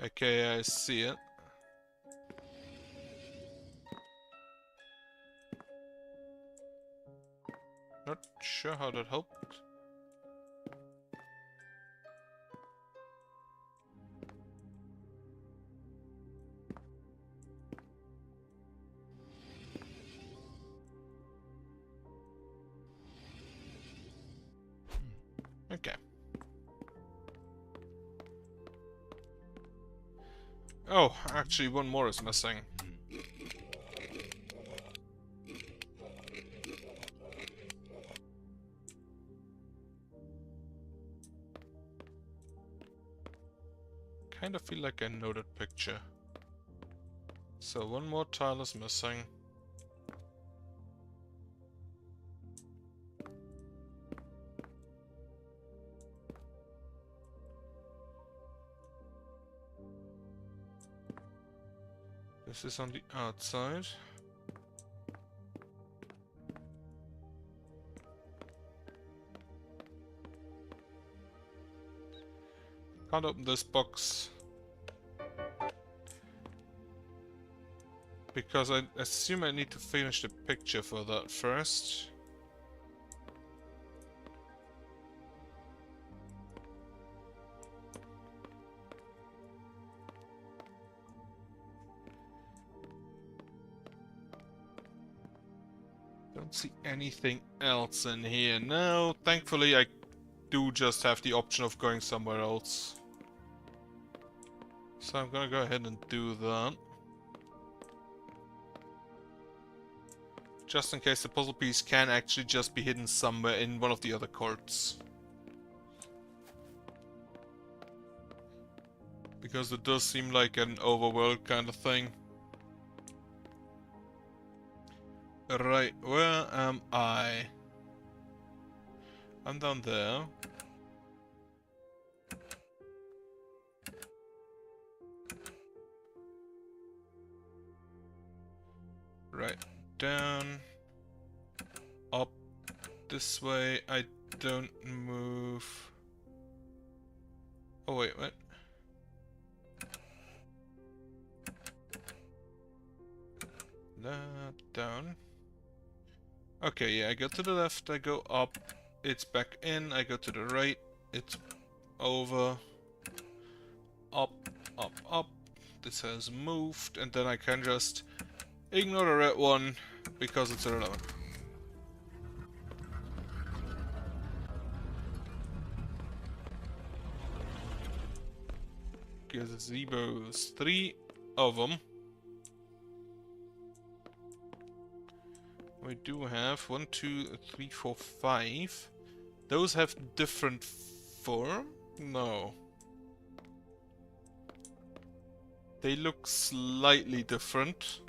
Okay, I see it. Not sure how that helped. Okay. Oh, actually one more is missing. Kind of feel like I know that picture. So one more tile is missing. This is on the outside. Can't open this box because I assume I need to finish the picture for that first. Don't see anything else in here. No, thankfully I do just have the option of going somewhere else. So I'm gonna go ahead and do that. Just in case the puzzle piece can actually just be hidden somewhere in one of the other courts. Because it does seem like an overworld kind of thing. Right, where am I? I'm down there. Right, down. Up. This way. I don't move. Oh wait, what? That down. Okay, yeah, I go to the left, I go up, it's back in, I go to the right, it's over, up, up, up, this has moved, and then I can just ignore the red one, because it's irrelevant. Gazebos, 3 of them. We do have 1, 2, 3, 4, 5. Those have different form? No. They look slightly different.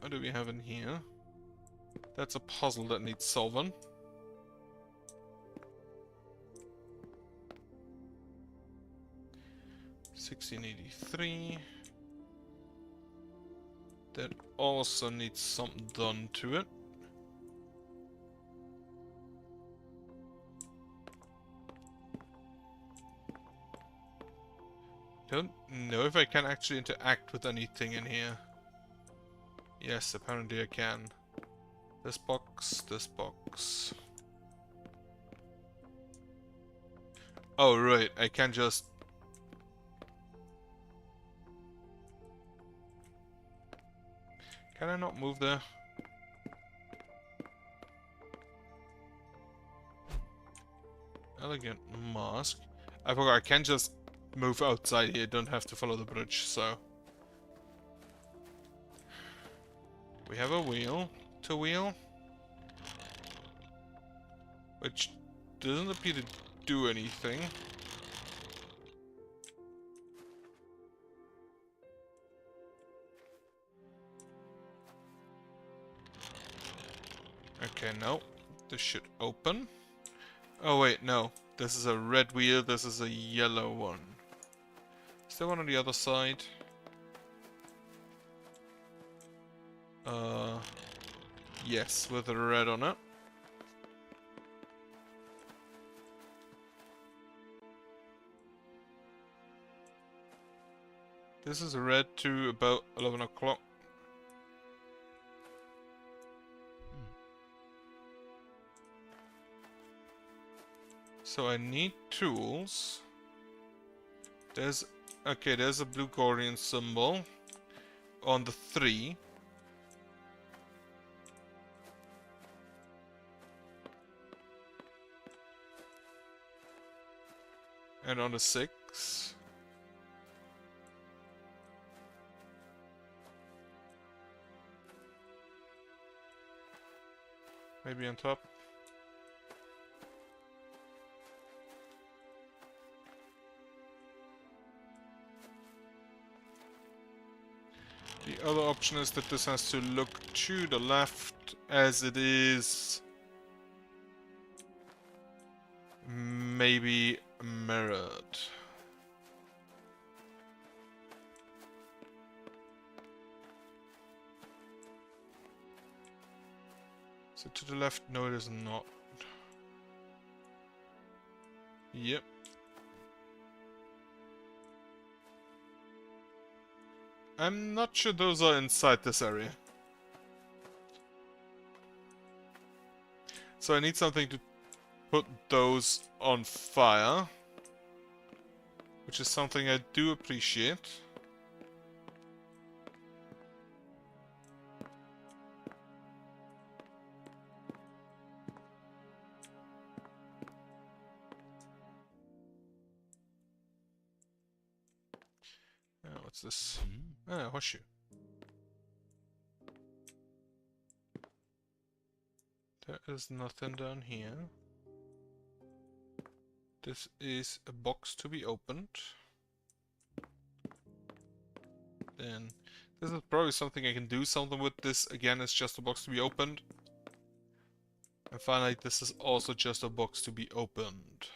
What do we have in here? That's a puzzle that needs solving. $16.83. That also needs something done to it. Don't know if I can actually interact with anything in here. Yes, apparently I can. This box, this box. Oh, right, I can just... Can I not move there? Elegant mask. I forgot, I can just move outside here, don't have to follow the bridge, so... We have a wheel to wheel. Which doesn't appear to do anything. Okay, no. This should open. Oh wait, no. This is a red wheel, this is a yellow one. Is there one on the other side? Yes, with a red on it. This is red to about 11 o'clock. So I need tools. There's a blue Gordian symbol on the 3. And on the 6. Maybe on top. The other option is that this has to look to the left as it is maybe mirrored. So to the left, no it is not. Yep. I'm not sure those are inside this area. So I need something to put those on fire. Which is something I do appreciate. What's this? Ah, horseshoe. There is nothing down here. This is a box to be opened. Then this is probably something I can do something with. This again is just a box to be opened. And finally, this is also just a box to be opened.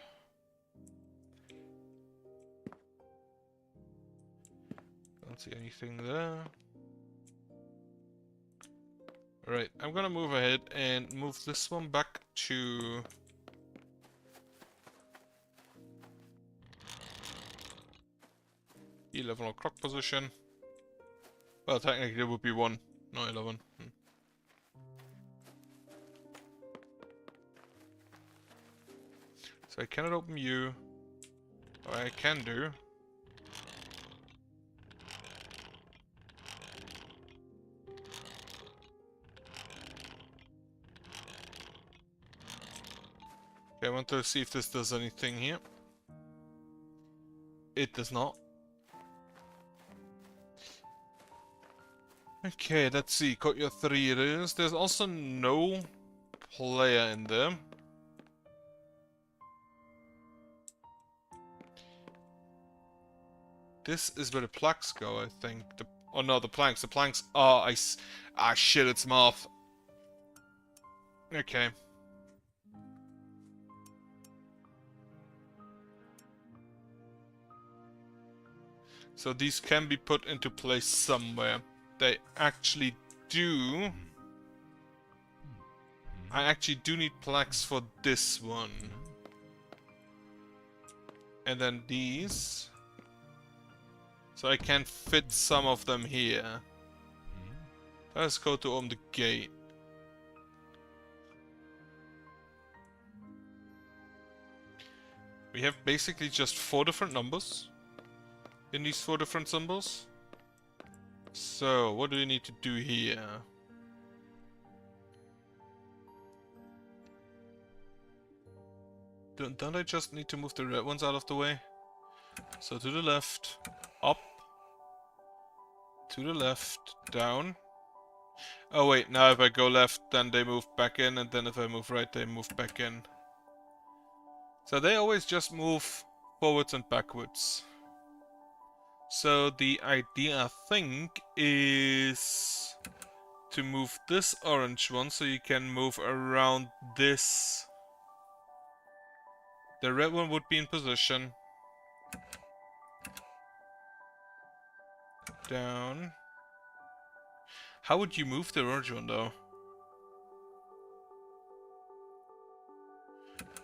Don't see anything there. Alright, I'm gonna move ahead and move this one back to... the 11 o'clock position. Well, technically it would be 1, not 11. So I cannot open you. What I can do... Okay, I want to see if this does anything here. It does not. Okay, let's see. Got your 3 it is. There's also no player in there. This is where the plugs go, I think. Oh no, the planks. The planks. Oh, ah, shit, it's moth. Okay. So these can be put into place somewhere. They actually do. I actually do need plaques for this one. And then these. So I can fit some of them here. Let's go to open the gate. We have basically just 4 different numbers in these 4 different symbols. So, what do we need to do here? Don't I just need to move the red ones out of the way? So to the left, up, to the left, down. Oh wait, now if I go left, then they move back in, and then if I move right, they move back in. So they always just move forwards and backwards. So the idea, I think, is to move this orange one so you can move around this. The red one would be in position. Down. How would you move the orange one though?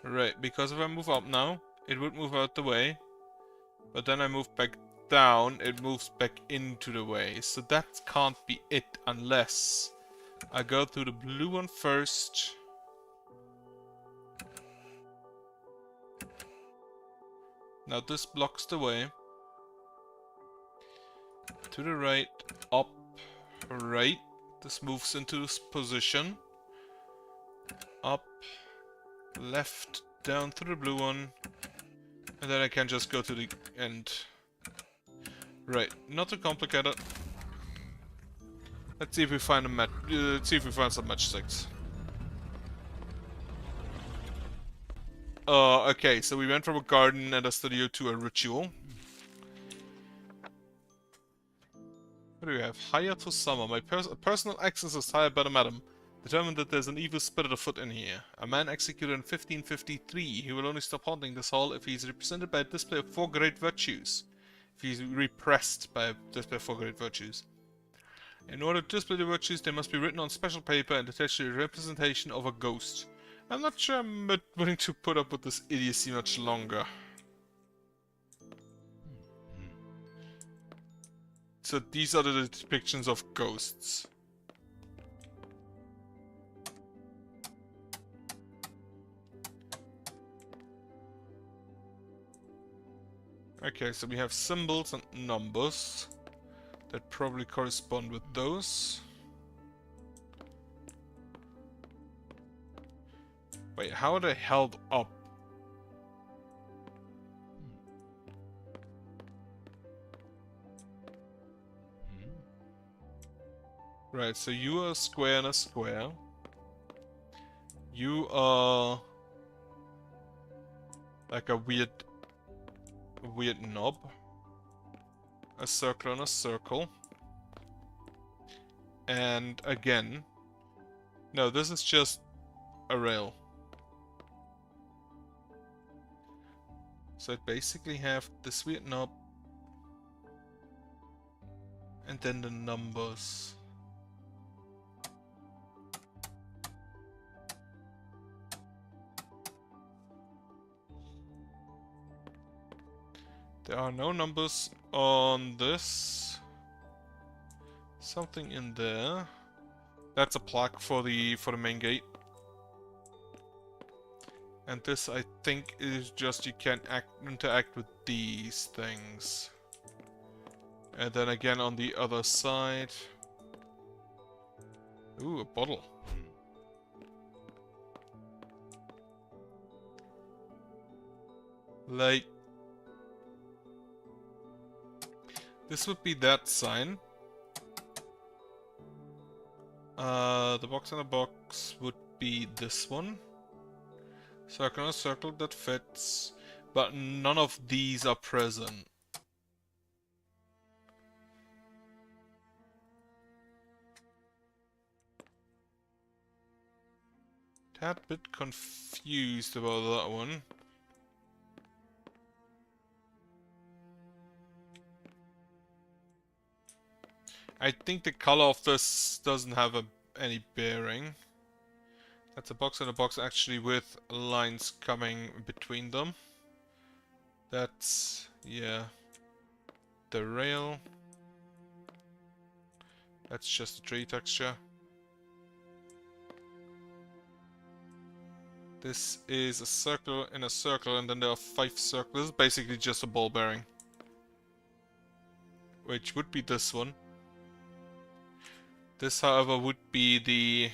Right, because if I move up now, it would move out the way. But then I move back down, it moves back into the way. So that can't be it unless I go through the blue one first. Now this blocks the way. To the right, up, right. This moves into this position. Up, left, down through the blue one. And then I can just go to the end. Right, not too complicated. Let's see if we find a let's see if we find some matchsticks. Okay, so we went from a garden and a studio to a ritual. What do we have? Higher to summer. My personal exorcist hired by the madam determined that there's an evil spirit afoot in here. A man executed in 1553. He will only stop haunting this hall if he is represented by a display of 4 great virtues. If he's repressed by a display of 4 great virtues. In order to display the virtues, they must be written on special paper and attached to a representation of a ghost. I'm not sure I'm willing to put up with this idiocy much longer. So these are the depictions of ghosts. Okay, so we have symbols and numbers that probably correspond with those. Wait, how are they held up? Right, so you are a square and a square. You are like a weird knob. A circle and a circle. And again, no, this is just a rail. So I basically have this weird knob and then the numbers. There are no numbers on this. Something in there. That's a plaque for the main gate. And this, I think, is just you can interact with these things. And then again on the other side. Ooh, a bottle. Like, this would be that sign. The box in the box would be this one. Circle on a circle, that fits. But none of these are present. Tad bit confused about that one. I think the color of this doesn't have any bearing. That's a box and a box actually with lines coming between them. That's, yeah, the rail. That's just a tree texture. This is a circle in a circle, and then there are 5 circles. This is basically just a ball bearing, which would be this one. This, however, would be the...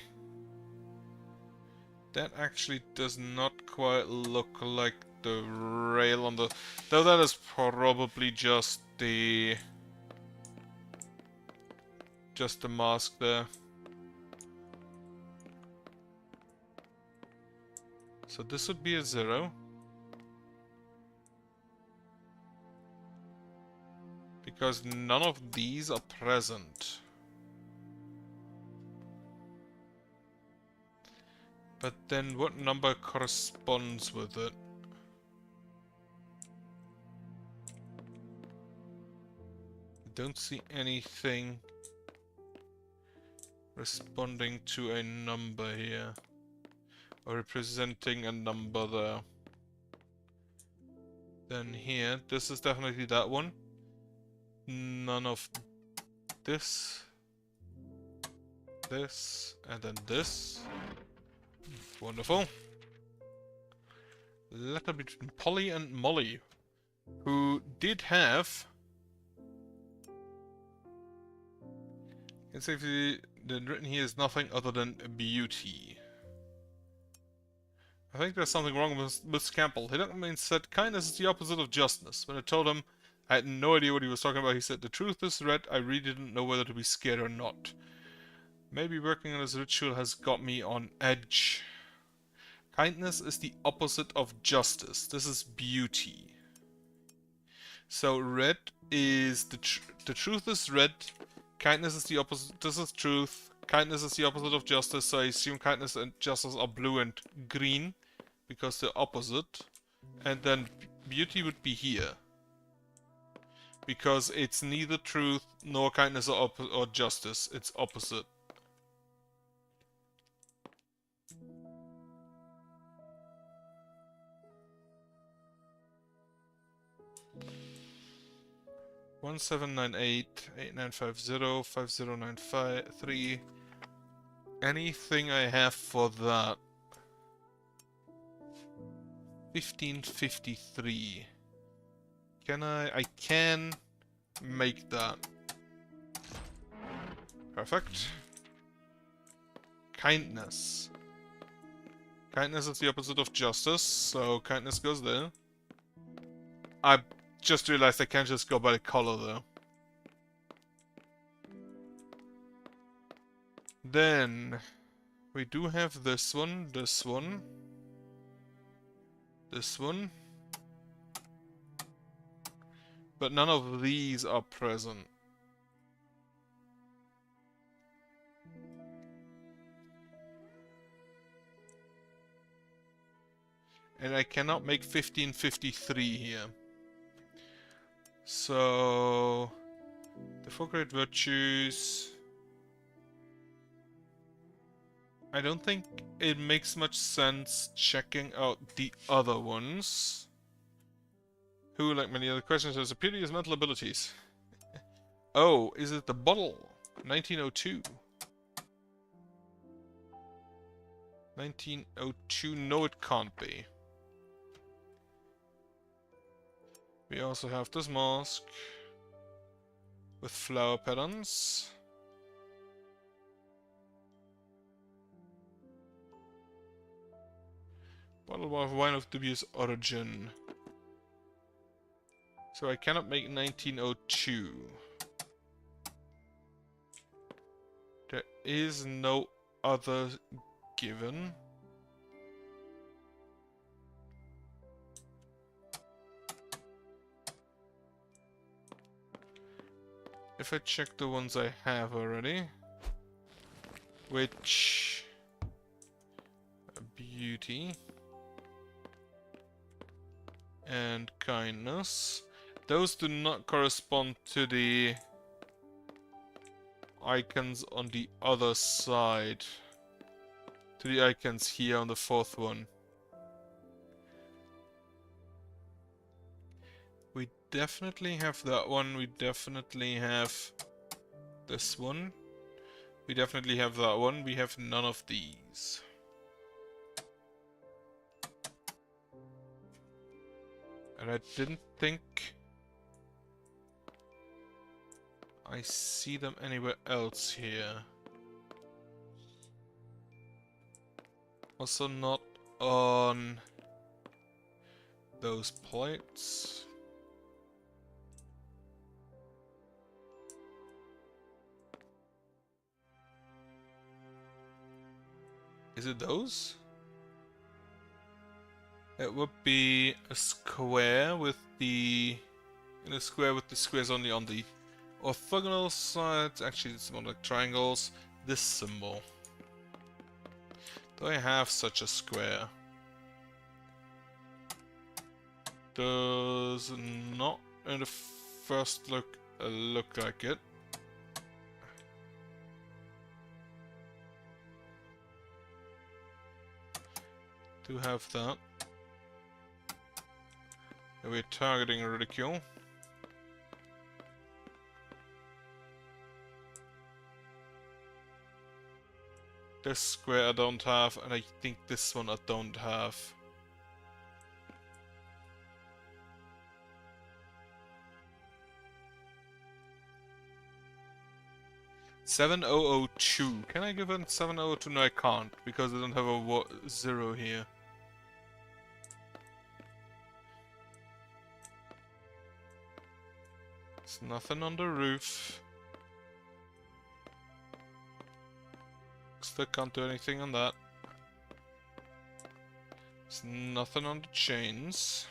That actually does not quite look like the rail on the... Though that is probably just the mask there. So this would be a 0. Because none of these are present. But then what number corresponds with it? I don't see anything responding to a number here. Or representing a number there. Then here, this is definitely that one. None of this. This, and then this. Wonderful. Letter between Polly and Molly, who did have... It's actually written here is nothing other than beauty. I think there's something wrong with Miss Campbell. He looked at me and said, kindness is the opposite of justness. When I told him I had no idea what he was talking about, he said, the truth is, Red, I really didn't know whether to be scared or not. Maybe working on this ritual has got me on edge. Kindness is the opposite of justice. This is beauty. So red is the truth is red. Kindness is the opposite. This is truth. Kindness is the opposite of justice. So I assume kindness and justice are blue and green because they're opposite. And then beauty would be here because it's neither truth nor kindness or justice. It's opposite. One 798-8950-5093. Anything I have for that? 1553. Can I can make that. Perfect. Kindness. Kindness is the opposite of justice, so kindness goes there. I just realized I can't just go by the color though. Then we do have this one, this one, this one. But none of these are present. And I cannot make 1553 here. So the 4 great virtues. I don't think it makes much sense checking out the other ones. Who, like many other questions, has superior mental abilities? Oh, is it the bottle? 1902. 1902, no it can't be. We also have this mask with flower patterns. Bottle of wine of dubious origin. So I cannot make 1902. There is no other given. If I check the ones I have already, which beauty and kindness, those do not correspond to the icons on the other side, to the icons here on the fourth one. We definitely have that one, we definitely have this one, we definitely have that one, we have none of these. And I didn't think I see them anywhere else here. Also not on those plates. Is it those? It would be a square with the... in a square with the squares only on the orthogonal sides. Actually, it's more like triangles. This symbol. Do I have such a square? Does not in the first look like it. Do have that. We're targeting ridicule. This square I don't have, and I think this one I don't have. $7,002. Can I give it 7,002? No, I can't, because I don't have a 0 here. There's nothing on the roof. Still can't do anything on that. There's nothing on the chains.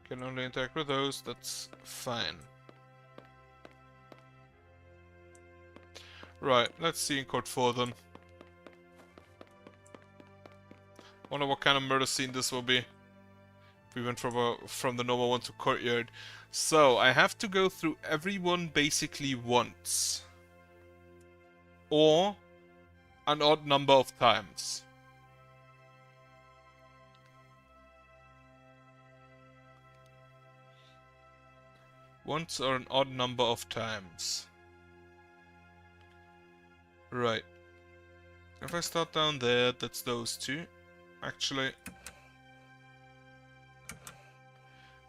Can only interact with those, that's fine. Right, let's see in Court 4 then. Wonder what kind of murder scene this will be. We went from the normal one to courtyard. So, I have to go through everyone basically once. Or an odd number of times. Once or an odd number of times. Right. If I start down there, that's those two. Actually...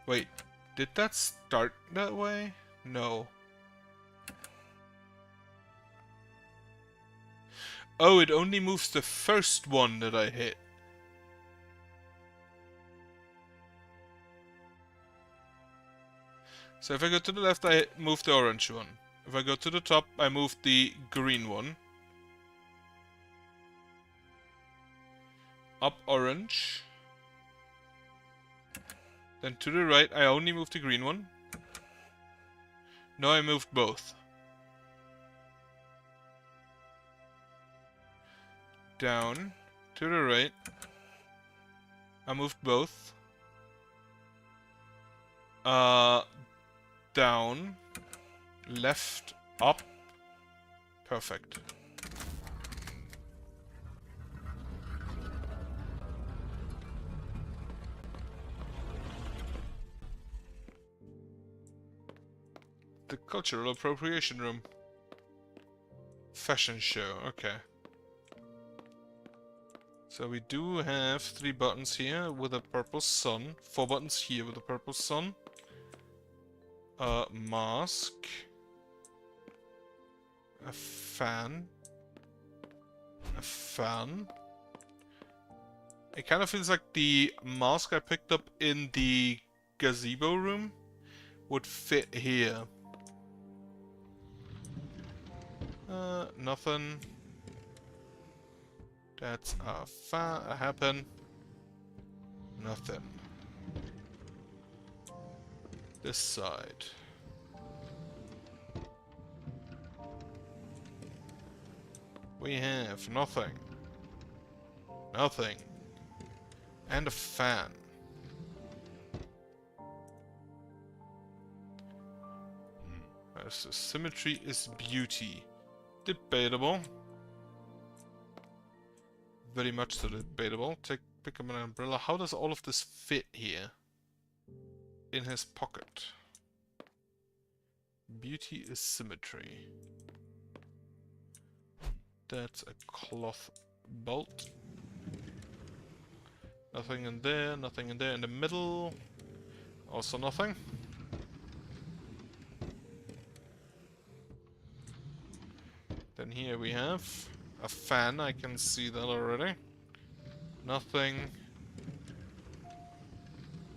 Wait, did that start that way? No. Oh, it only moves the first one that I hit. So if I go to the left, I move the orange one. If I go to the top, I move the green one. Up orange. Then to the right, I only moved the green one. No, I moved both. Down, to the right. I moved both. Down, left, up. Perfect. The cultural appropriation room. Fashion show, okay. So we do have 3 buttons here with a purple sun. 4 buttons here with a purple sun. Mask. A fan. A fan. It kind of feels like the mask I picked up in the gazebo room would fit here. Nothing. That's a happen. Nothing. This side. We have nothing. Nothing. And a fan. So symmetry is beauty. Debatable. Very much so debatable. Pick up an umbrella. How does all of this fit here? In his pocket. Beauty is symmetry. That's a cloth bolt. Nothing in there, nothing in there. In the middle, also nothing. Then here we have a fan, I can see that already. Nothing.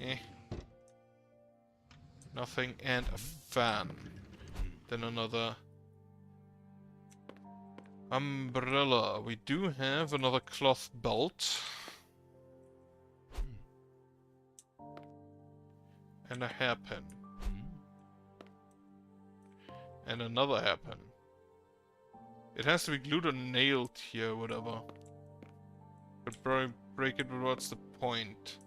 Eh. Nothing and a fan. Then another umbrella. We do have another cloth bolt. And a hairpin. And another hairpin. It has to be glued or nailed here, whatever. But break it, but what's the point?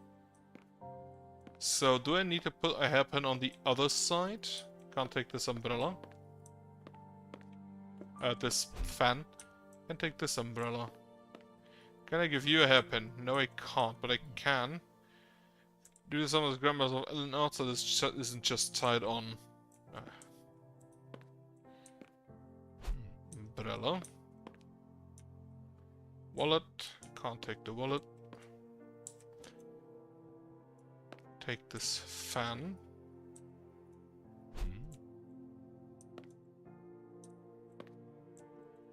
So, do I need to put a hairpin on the other side? Can't take this umbrella. This fan. Can take this umbrella. Can I give you a hairpin? No, I can't, but I can. Do the summer's grammars of Ellen out so this isn't just tied on. Umbrella. Wallet. Can't take the wallet. Take this fan.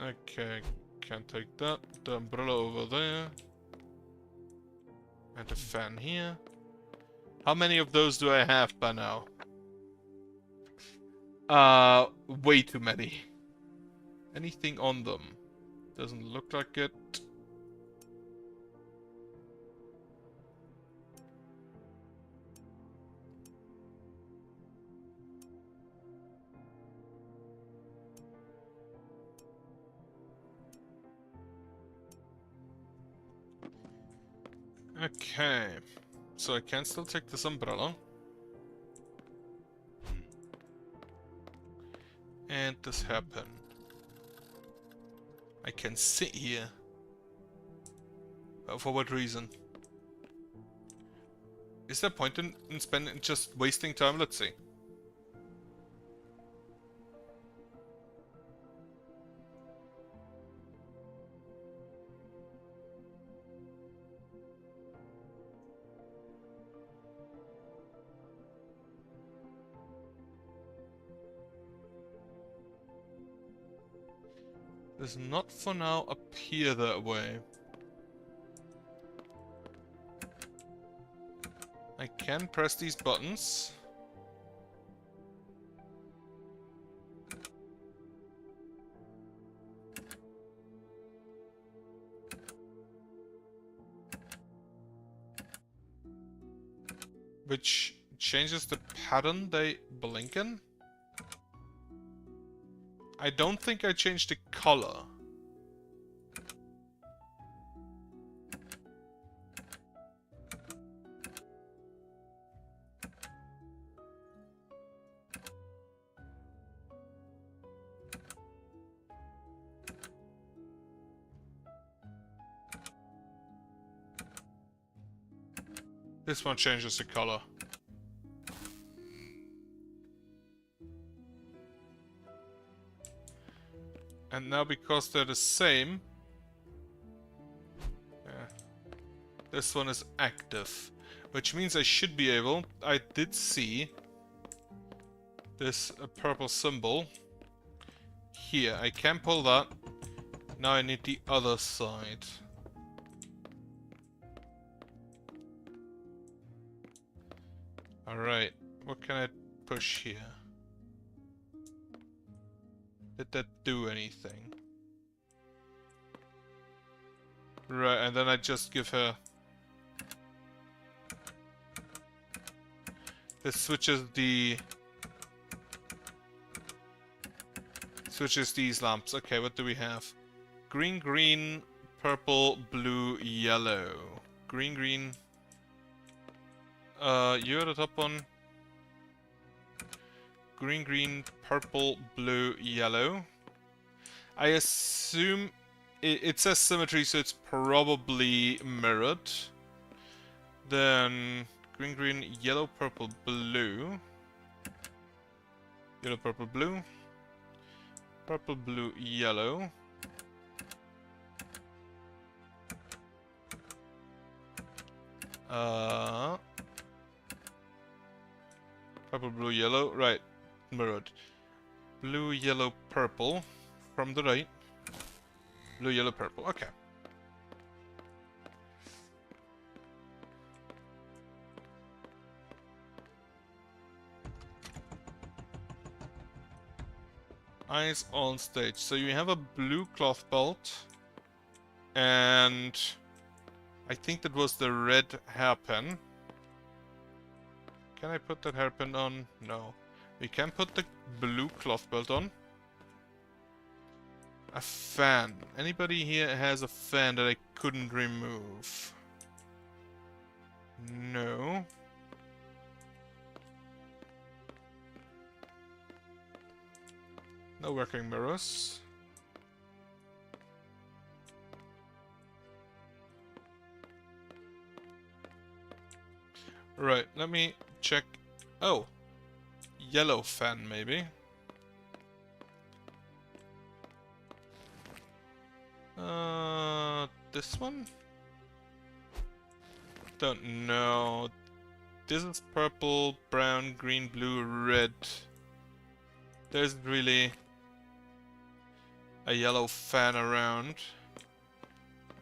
Okay, can't take that. The umbrella over there. And a fan here. How many of those do I have by now? Way too many. Anything on them? Doesn't look like it. Okay. So I can still take this umbrella. And this hairpin. I can sit here. For what reason? Is there a point in spending just wasting time? Let's see. Does not for now appear that way. I can press these buttons. Which changes the pattern they blink in. I don't think I changed the color. This one changes the color. And now because they're the same, this one is active, which means I should be able, I did see this purple symbol here. I can pull that. Now I need the other side. Alright, what can I push here? Did that do anything? Right, and then I just give her... This switches the... Switches these lamps. Okay, what do we have? Green, green, purple, blue, yellow. Green, green. You're the top one. Green, green, purple, blue, yellow. I assume it says symmetry, so it's probably mirrored. Then green, green, yellow, purple, blue. Yellow, purple, blue. Purple, blue, yellow. Purple, blue, yellow. Right. Mirrored. Blue, yellow, purple. From the right. Blue, yellow, purple. Okay. Eyes on stage. So you have a blue cloth belt. And I think that was the red hairpin. Can I put that hairpin on? No. We can put the blue cloth belt on. A fan. Anybody here has a fan that I couldn't remove? No. No working mirrors. Right, let me check. Oh, yellow fan maybe. This one? Don't know. This is purple, brown, green, blue, red. There isn't really a yellow fan around.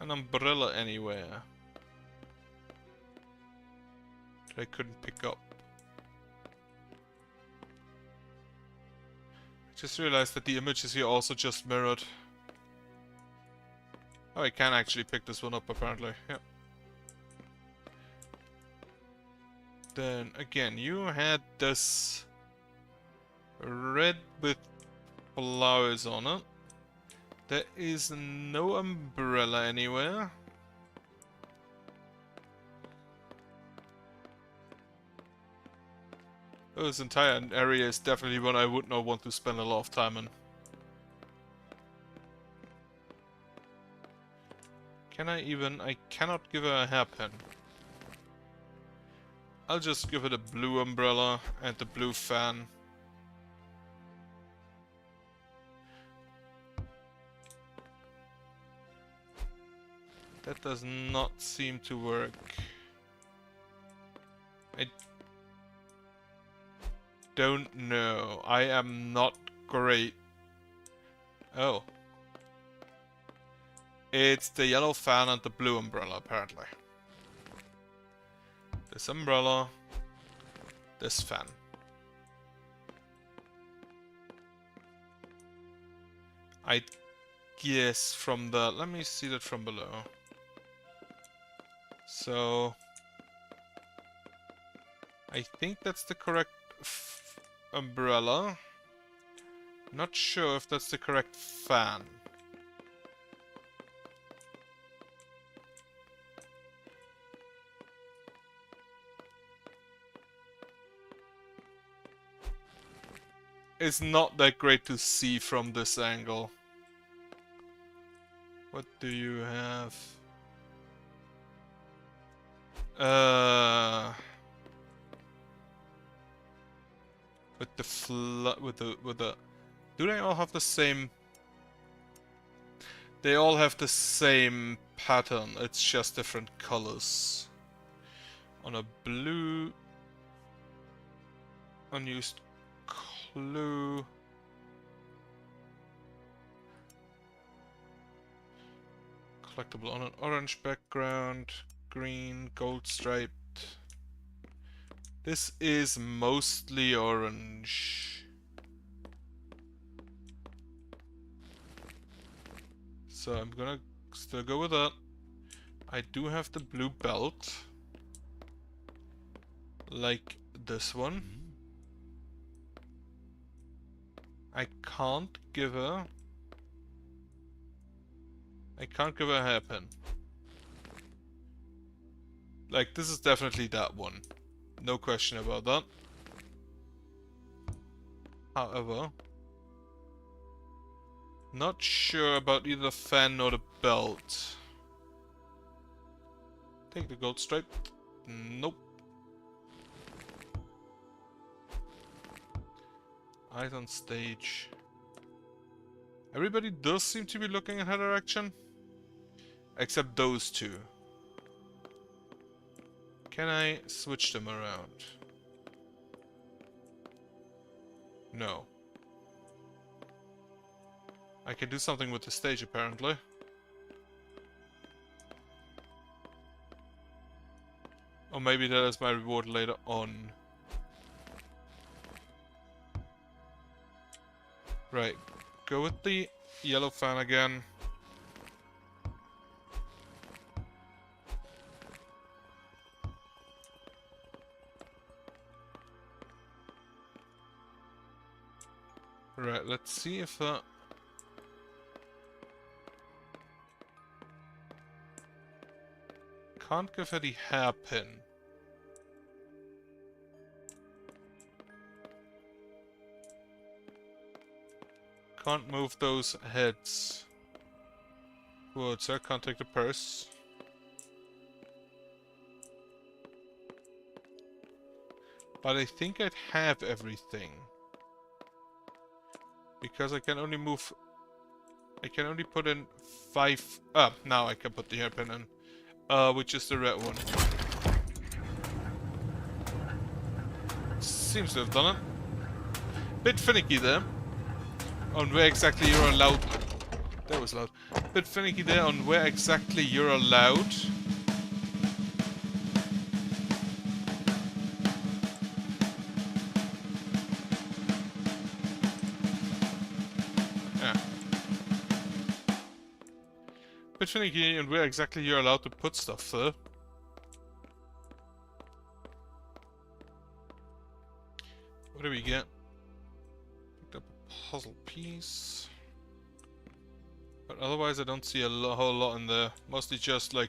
An umbrella anywhere that I couldn't pick up. I just realized that the images here also just mirrored. Oh, I can actually pick this one up apparently. Yeah. Then again, you had this red with flowers on it. There is no umbrella anywhere. Oh, this entire area is definitely one I would not want to spend a lot of time in. Can I even... I cannot give her a hairpin. I'll just give it a blue umbrella and the blue fan. That does not seem to work. I don't know. I am not great. Oh. It's the yellow fan and the blue umbrella, apparently. This umbrella. This fan. I guess from the... Let me see that from below. So... I think that's the correct umbrella. Not sure if that's the correct fan. It's not that great to see from this angle. What do you have? With the do they all have the same? They all have the same pattern. It's just different colors. On a blue unused clue. Collectible on an orange background, green, gold striped. This is mostly orange. So I'm gonna still go with that. I do have the blue belt. Like this one. I can't give her a hairpin. Like, this is definitely that one. No question about that. However, not sure about either the fan nor the belt. Take the gold stripe. Nope. Eyes on stage. Everybody does seem to be looking in her direction. Except those two. Can I switch them around? No. I can do something with the stage apparently. Or maybe that is my reward later on. Right. Go with the yellow fan again. Right, let's see if that... Can't give her the hairpin. Can't move those heads. Towards her, can't take the purse. But I think I'd have everything. Because I can only move... I can only put in 5... Ah, now I can put the hairpin in. Which is the red one. Seems to have done it. Bit finicky there. On where exactly you're allowed... That was loud. Bit finicky there on where exactly you're allowed. Bit finicky and where exactly you're allowed to put stuff there. What do we get? Picked up a puzzle piece. But otherwise I don't see a whole lot in there. Mostly just like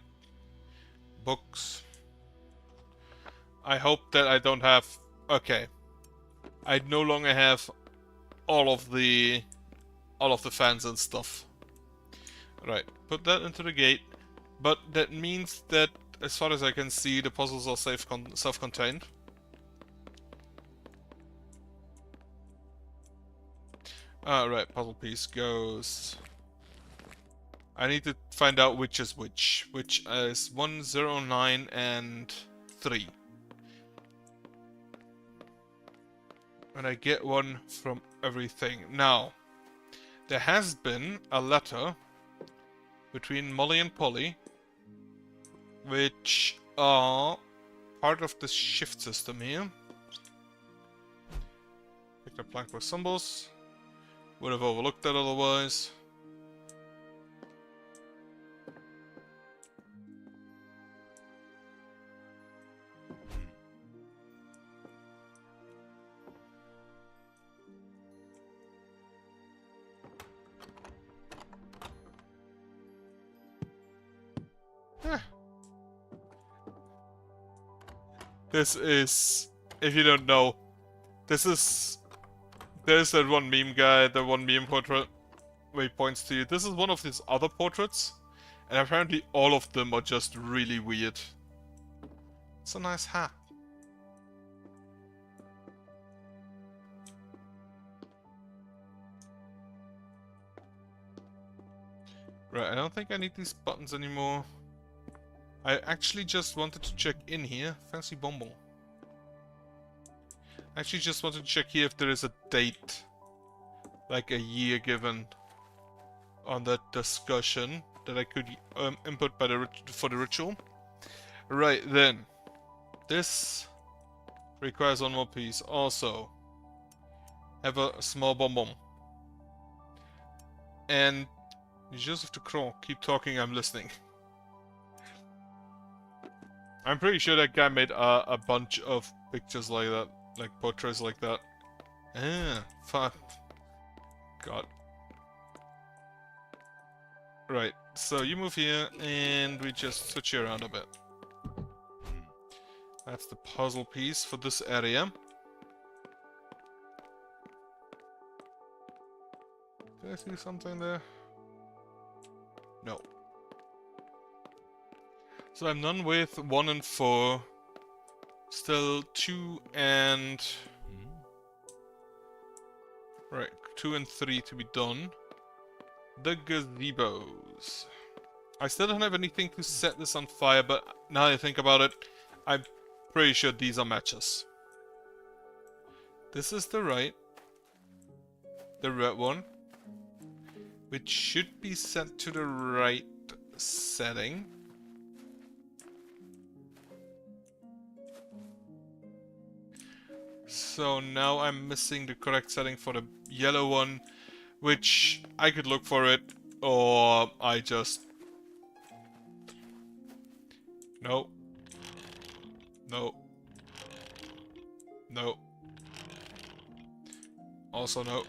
books. I hope that I don't have... Okay. I no longer have all of the fans and stuff. Right, put that into the gate, but that means that, as far as I can see, the puzzles are self-contained. Right, puzzle piece goes... I need to find out which is which is 1, 0, 9, and 3. And I get one from everything. Now, there has been a letter between Molly and Polly, which are part of the shift system here. Picked up blank with symbols. Would have overlooked that otherwise. This is, if you don't know, there's that one meme guy, the one meme portrait where he points to you. This is one of his other portraits, and apparently all of them are just really weird. It's a nice hat. Right, I don't think I need these buttons anymore. I actually just wanted to check in here. Fancy bonbon. I actually just wanted to check here if there is a date. Like a year given on that discussion that I could input by for the ritual. Right, then. This requires one more piece. Also, have a small bonbon. And You just have to crawl. Keep talking, I'm listening. I'm pretty sure that guy made a bunch of pictures like that. Like portraits like that. Ah, fuck. God. Right, so you move here, and we just switch you around a bit. That's the puzzle piece for this area. Did I see something there? No. So I'm done with 1 and 4. Still 2 and... Right, 2 and 3 to be done. The gazebos. I still don't have anything to set this on fire, but now I think about it, I'm pretty sure these are matches. This is the right. The red one. Which should be set to the right setting. So now I'm missing the correct setting for the yellow one, which I could look for it, or I just... No. No. No. Also no.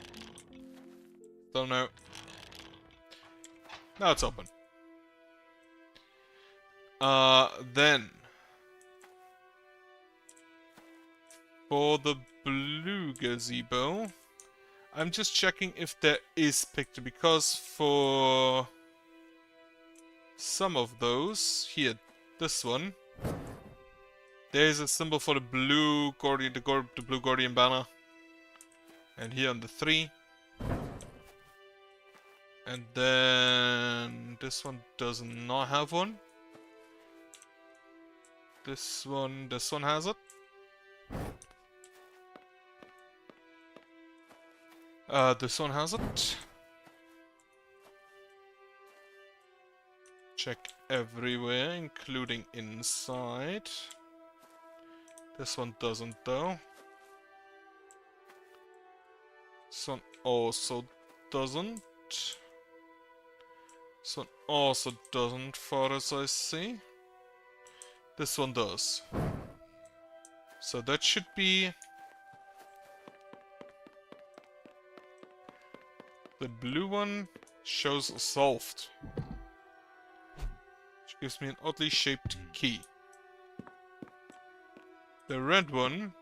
Still no. Now it's open. Then... For the blue gazebo, I'm just checking if there is picture, because for some of those, here, this one, there's a symbol for the blue Gordian, the blue Gordian banner, and here on the 3, and then this one does not have one. This one has it. This one has it. Check everywhere, including inside. This one doesn't though. This one also doesn't. This one also doesn't, far as I see. This one does. So that should be... The blue one shows solved, which gives me an oddly shaped key. The red one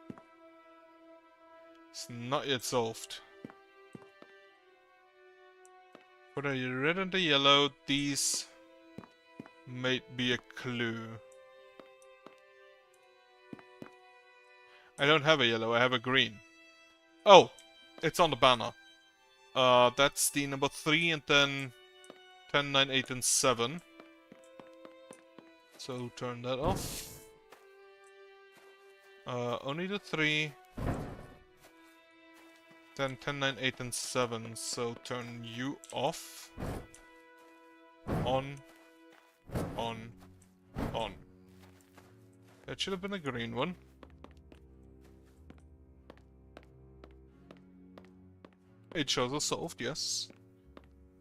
is not yet solved. For the red and the yellow, these may be a clue. I don't have a yellow, I have a green. Oh! It's on the banner. That's the number 3 and then 10, 9, 8 and 7. So turn that off. Only the 3. Then 10, 9, 8 and 7. So turn you off. On. On. On. That should have been a green one. It shows us solved, yes.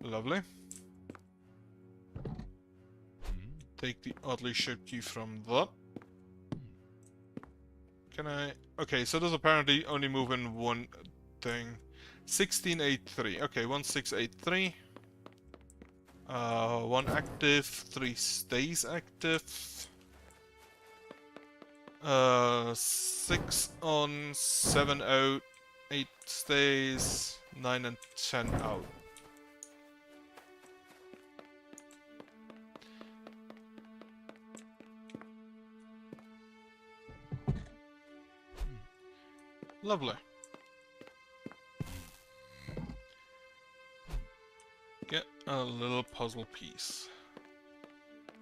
Lovely. Take the oddly shaped key from that. Can I... Okay, so there's apparently only move in one thing. 1683. Okay, 1683. 1 active, 3 stays active. 6 on, 7 out, 8 stays. 9 and 10 out. Lovely. Get a little puzzle piece.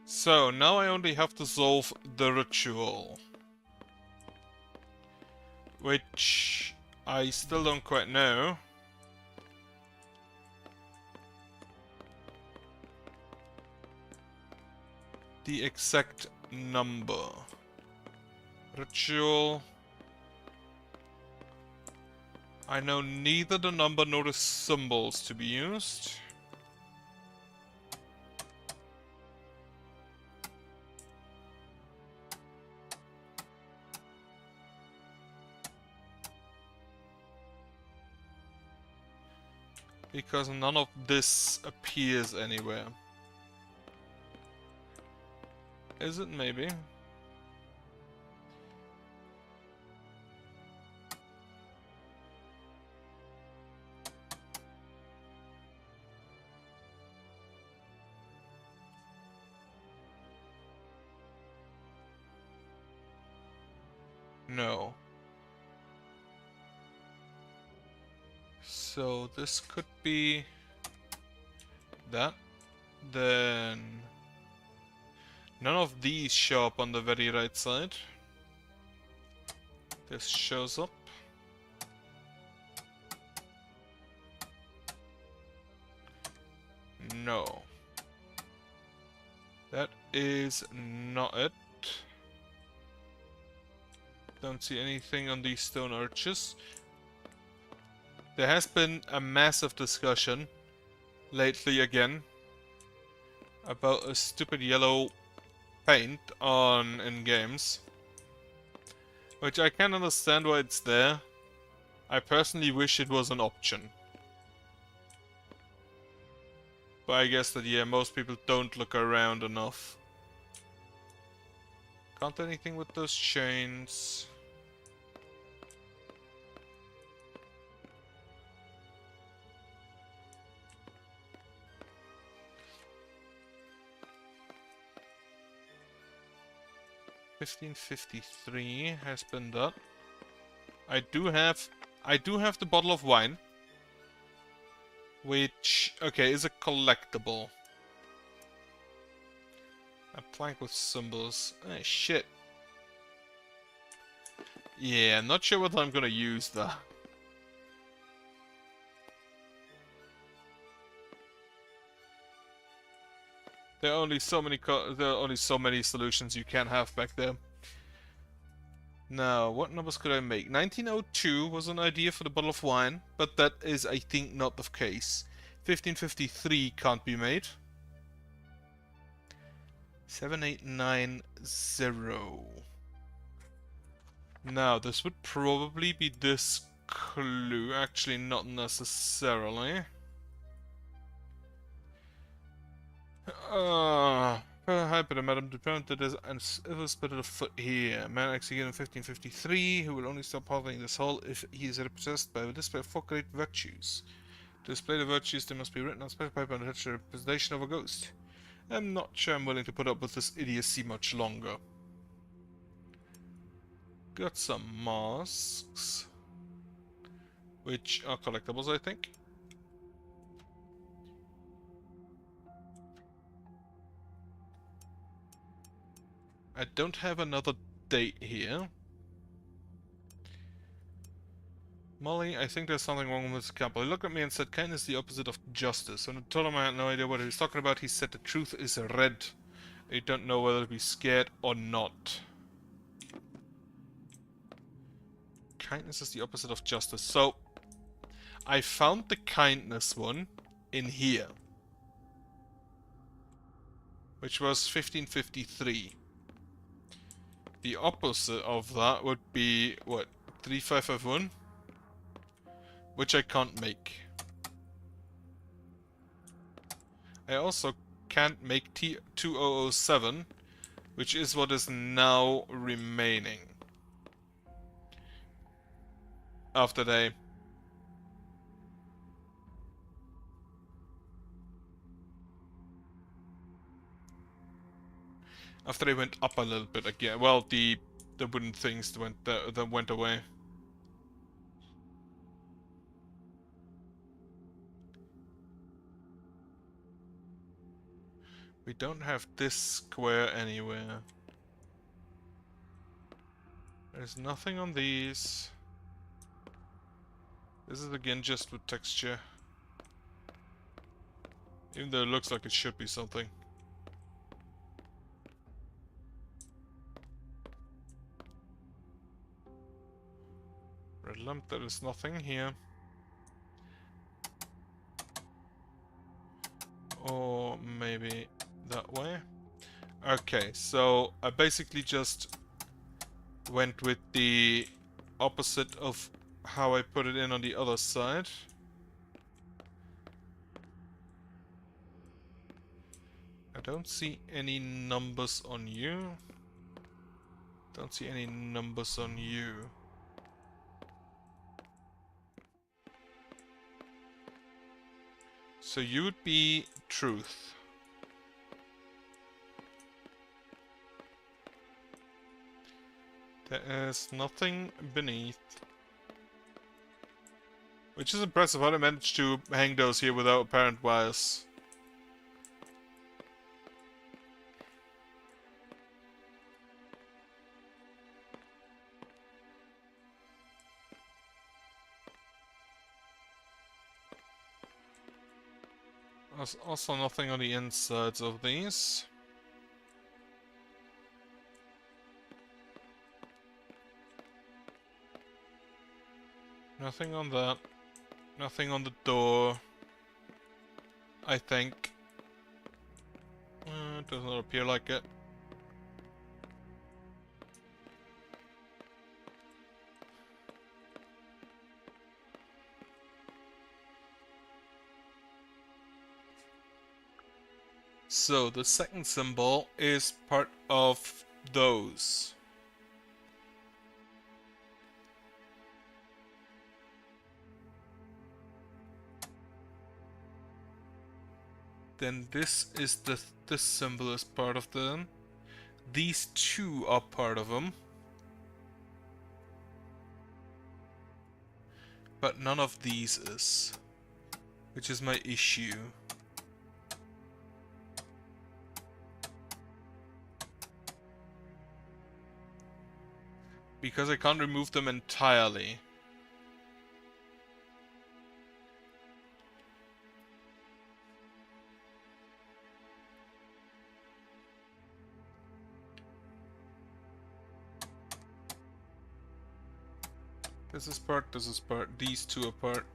So, now I only have to solve the ritual. Which I still don't quite know. The exact number. Ritual. I know neither the number nor the symbols to be used. Because none of this appears anywhere. Is it maybe? No. So this could be that. Then none of these show up on the very right side. This shows up. No. That is not it. Don't see anything on these stone arches. There has been a massive discussion lately again about a stupid yellow paint in games, which I can understand why it's there. I personally wish it was an option. But I guess that, yeah, most people don't look around enough. Can't do anything with those chains. $15.53 has been done. I do have the bottle of wine, which, okay, is a collectible. A plank with symbols. Ah, shit. Yeah, I'm not sure what I'm gonna use that. There are only so many solutions you can have back there. Now, what numbers could I make? 1902 was an idea for the bottle of wine, but that is, I think, not the case. 1553 can't be made. 7890. Now, this would probably be this clue. Actually, not necessarily. Hi, but madam, determined that there's an evil spirit afoot here. Man executed in 1553, who will only stop bothering this hall if he is repossessed by a display of 4 great virtues. To display the virtues, they must be written on special paper and attach a representation of a ghost. I'm not sure I'm willing to put up with this idiocy much longer. Got some masks, which are collectibles, I think. I don't have another date here. Molly, I think there's something wrong with this couple. He looked at me and said, kindness is the opposite of justice. When I told him I had no idea what he was talking about, he said the truth is red. I don't know whether to be scared or not. Kindness is the opposite of justice. So, I found the kindness one in here. Which was 1553. The opposite of that would be, what, 3551? Which I can't make. I also can't make T2007, which is what is now remaining. After they... After they went up a little bit again. Well, the wooden things that went away. We don't have this square anywhere. There's nothing on these. This is again just with texture. Even though it looks like it should be something. Red lamp, there is nothing here. Or maybe that way. Okay, so I basically just went with the opposite of how I put it in on the other side. I don't see any numbers on you. Don't see any numbers on you. So you would be truth. There is nothing beneath. Which is impressive how they managed to hang those here without apparent wires. There's also nothing on the insides of these. Nothing on that. Nothing on the door. I think. It does not appear like it. So, the second symbol is part of those. Then this symbol is part of them. These two are part of them. But none of these is. Which is my issue. Because I can't remove them entirely. This is part, these two are part.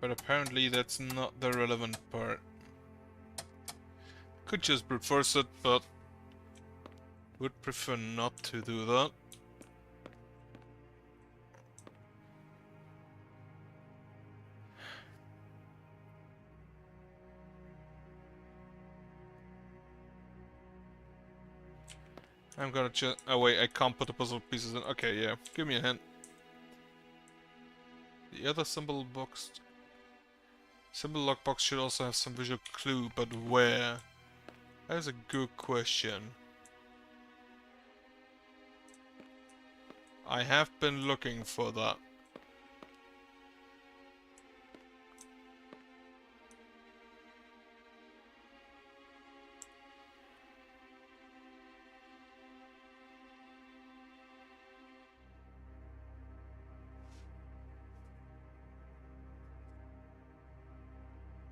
But apparently that's not the relevant part. Could just brute force it, but would prefer not to do that. I'm gonna just... Oh wait, I can't put the puzzle pieces in. Okay, yeah. Give me a hint. The other symbol box... Symbol lockbox should also have some visual clue, but where? That is a good question. I have been looking for that.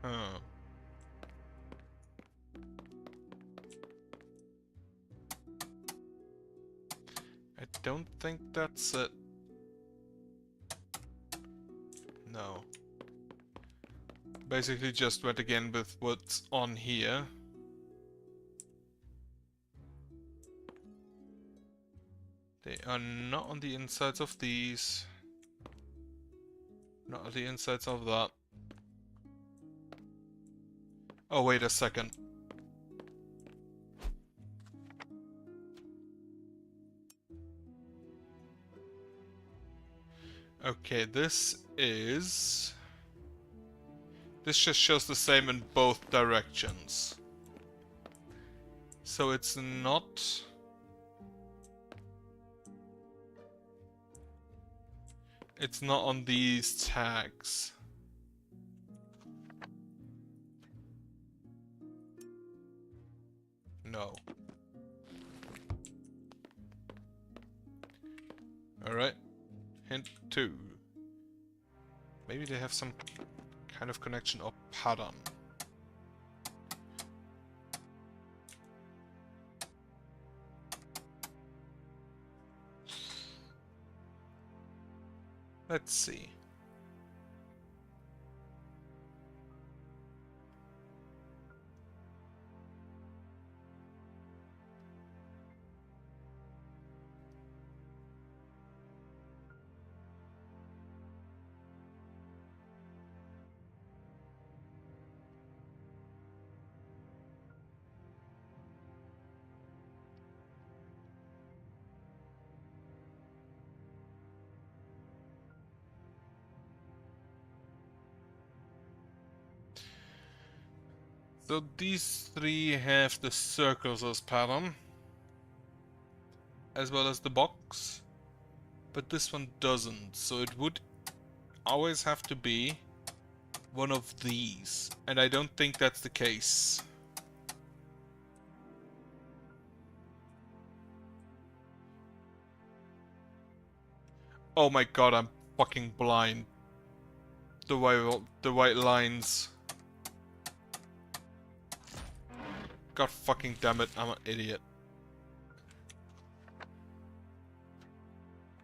Huh. I don't think that's it. No. Basically just went again with what's on here. They are not on the insides of these. Not on the insides of that. Oh, wait a second. Okay, this is... This just shows the same in both directions. So it's not... It's not on these tags. No. Alright. Hint 2. Maybe they have some kind of connection or pattern. Let's see. So these three have the circles as pattern, as well as the box, but this one doesn't, so it would always have to be one of these, and I don't think that's the case. Oh my god, I'm fucking blind. The white lines. God fucking damn it, I'm an idiot.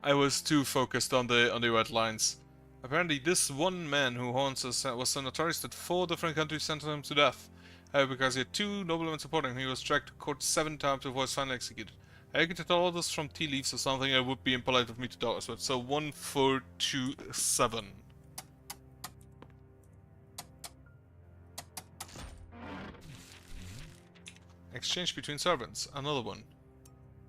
I was too focused on the red lines. Apparently this one man who haunts us was so notorious that 4 different countries sentenced him to death. However, because he had 2 noblemen supporting him, he was dragged to court 7 times before he was finally executed. I could tell all this from tea leaves or something. It would be impolite of me to doubt as well. So 1, 4, 2, 7. Exchange between servants. Another one.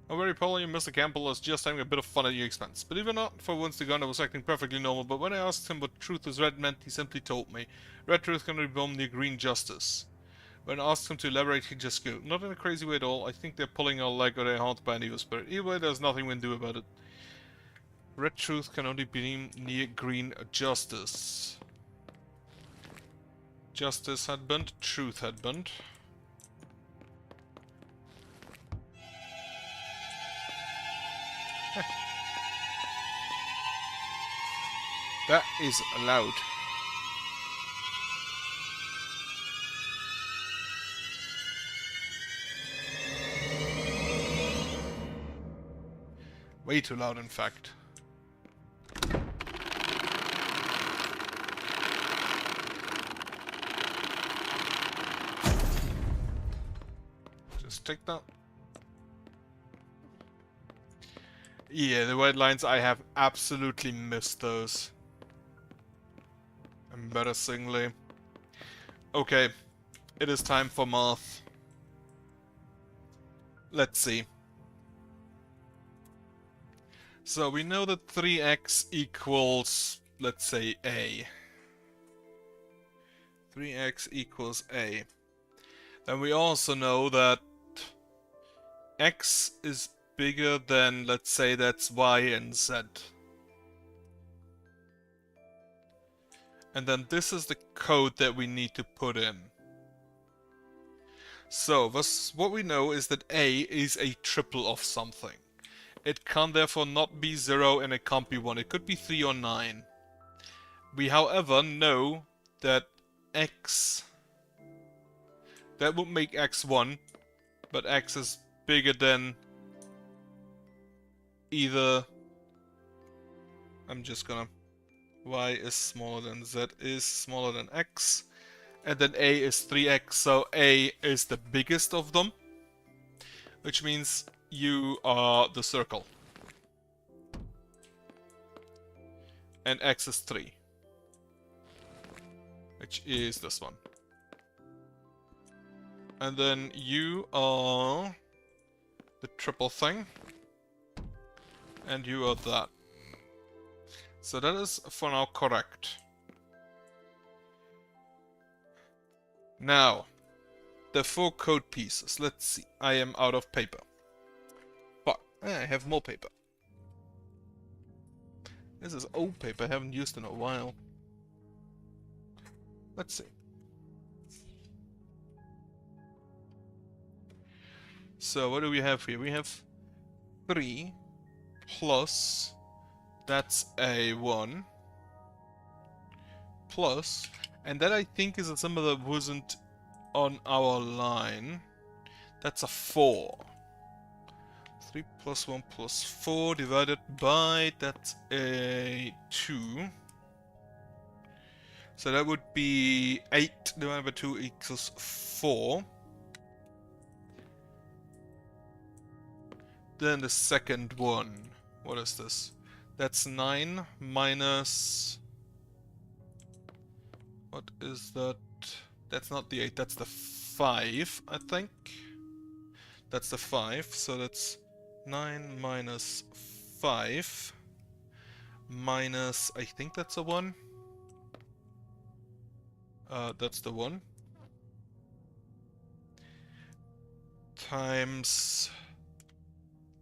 Oh, very polly, Mr. Campbell was just having a bit of fun at your expense. Believe it or not, for once the gunner was acting perfectly normal, but when I asked him what truth is red meant, he simply told me. Red truth can become near green justice. When I asked him to elaborate, he just go. Not in a crazy way at all. I think they're pulling our leg or they're haunted by an evil spirit. Either way, there's nothing we can do about it. Red truth can only be near green justice. Justice had burnt, truth had burnt. That is allowed. Way too loud, in fact. Just take that. Yeah, the white lines, I have absolutely missed those. Embarrassingly. Okay, it is time for math. Let's see. So we know that 3x equals, let's say, a. 3x equals a. Then we also know that x is bigger than, let's say, that's y and z. And then this is the code that we need to put in. So, what we know is that a is a triple of something. It can therefore not be 0 and it can't be 1. It could be 3 or 9. We, however, know that x... that would make x 1, but x is bigger than either... I'm just gonna... y is smaller than z is smaller than x. And then a is 3x, so a is the biggest of them. Which means you are the circle. And x is 3. Which is this one. And then you are the triple thing. And you are that. So that is for now correct. Now, the 4 code pieces. Let's see. I am out of paper. But I have more paper. This is old paper I haven't used in a while. Let's see. So what do we have here? We have 3 plus, that's a 1, plus, and that I think is a symbol that wasn't on our line. That's a 4. 3 plus 1 plus 4 divided by, that's a 2. So that would be 8 divided by 2 equals 4. Then the second one. What is this? That's 9 minus... What is that? That's not the 8, that's the 5, I think. That's the 5, so that's 9 minus 5 minus... I think that's a 1. That's the 1. times...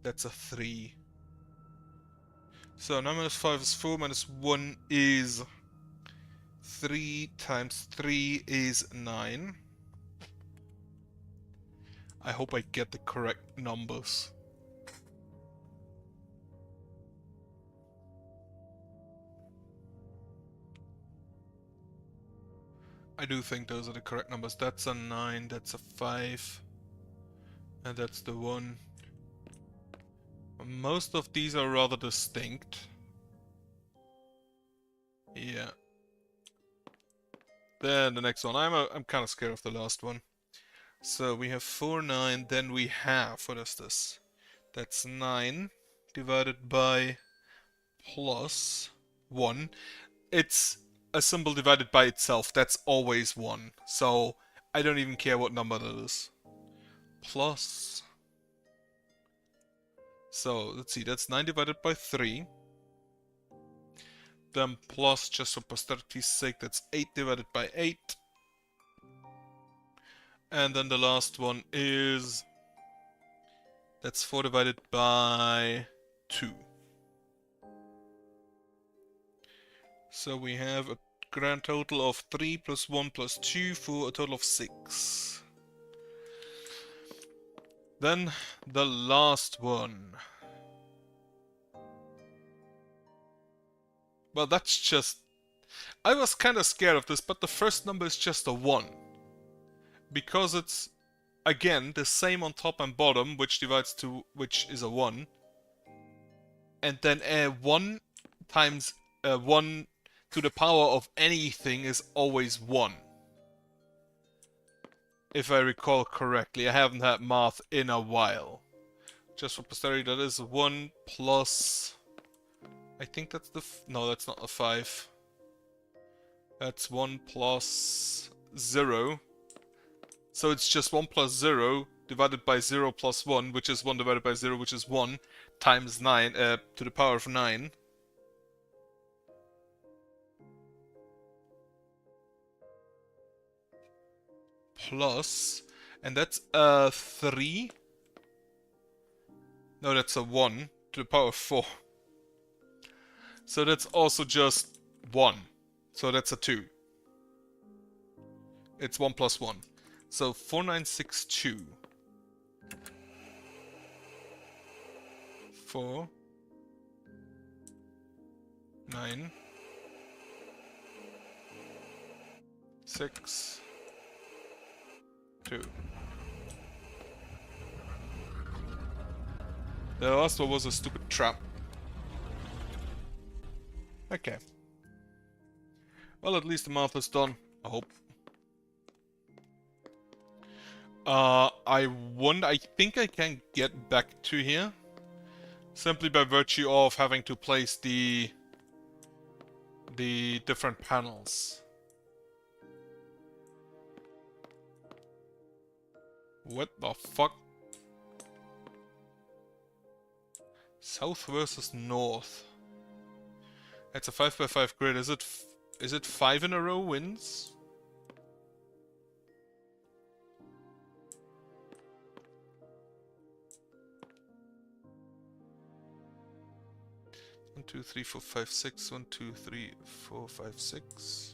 That's a 3. So 9 minus 5 is 4, minus 1 is 3, times 3 is 9. I hope I get the correct numbers. I do think those are the correct numbers. That's a 9, that's a 5, and that's the 1. Most of these are rather distinct. Yeah. Then the next one. I'm kind of scared of the last one. So we have 4, 9, then we have, what is this? That's 9 divided by plus 1. It's a symbol divided by itself. That's always 1. So I don't even care what number that is. Plus... So, let's see, that's 9 divided by 3. Then plus, just for posterity's sake, that's 8 divided by 8. And then the last one is... That's 4 divided by 2. So we have a grand total of 3 plus 1 plus 2 for a total of 6. Then the last one. Well, that's just... I was kind of scared of this, but the first number is just a 1. Because it's, again, the same on top and bottom, which divides to, which is a 1. And then a 1 times 1 to the power of anything is always 1. If I recall correctly, I haven't had math in a while. Just for posterity, that is 1 plus... I think that's the... no, that's not a 5. That's 1 plus 0. So it's just 1 plus 0 divided by 0 plus 1, which is 1 divided by 0, which is 1, times 9, to the power of 9. Plus... and that's a 3. No, that's a 1 to the power of 4. So that's also just 1. So that's a 2. It's 1 plus 1. So 4962. 4. 9. 6. 2. The last one was a stupid trap. Okay. Well, at least the math is done, I hope. I think I can get back to here. Simply by virtue of having to place the different panels. What the fuck? South versus north. It's a 5x5 grid. Is it 5 in a row wins? One, two, three, four, five, six. 1, 2, 3, 4, 5, 6.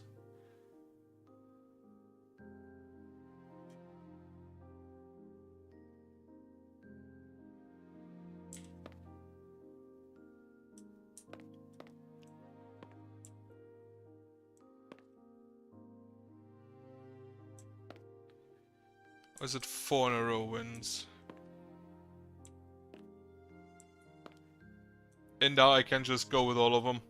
Or is it 4 in a row wins? And now I can just go with all of them.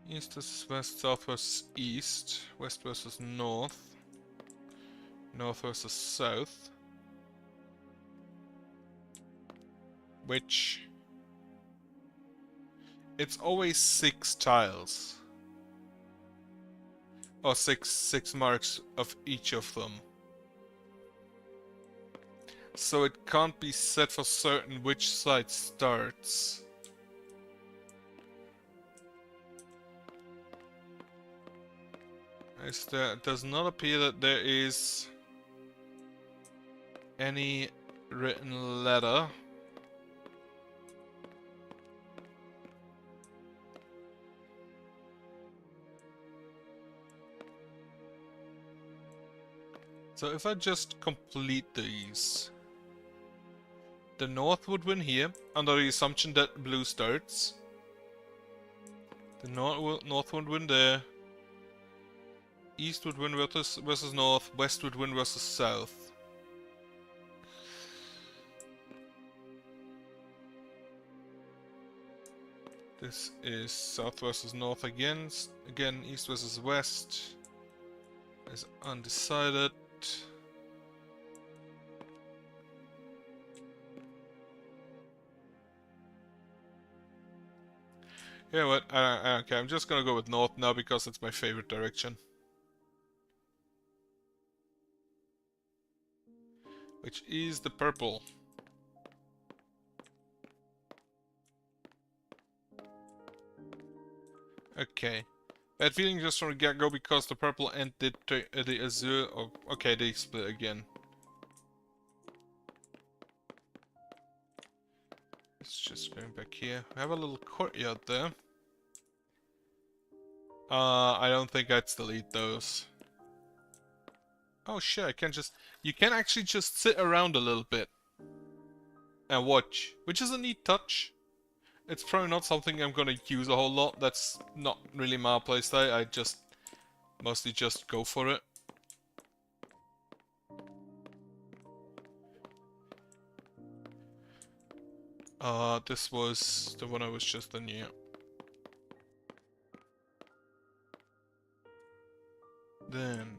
East versus west, south versus east, west versus north. North versus south. Which... it's always 6 tiles. Or six marks of each of them. So it can't be set for certain which side starts. It does not appear that there is any written letter. So if I just complete these, the north would win here, under the assumption that blue starts. The north would win there. East would win versus north, west would win versus south. This is south versus north again. Again, east versus west is undecided. You know what? Okay, I'm just gonna go with north now because it's my favorite direction. Which is the purple. Okay. Bad feeling just from the get-go because the purple and the azure... Oh, okay, they split again. It's just going back here. We have a little courtyard there. I don't think I'd delete those. Oh shit, I can just... You can actually just sit around a little bit. And watch. Which is a neat touch. It's probably not something I'm gonna use a whole lot. That's not really my playstyle. I just... mostly just go for it. This was the one I was just in, yeah. Then...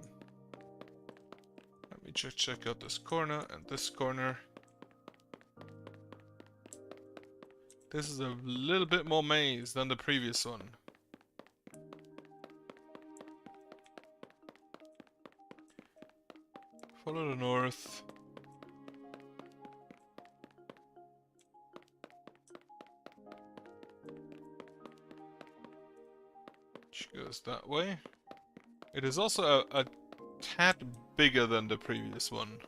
let me just check out this corner and this corner. This is a little bit more maze than the previous one. Follow the north. Which goes that way. It is also a tad bigger than the previous one.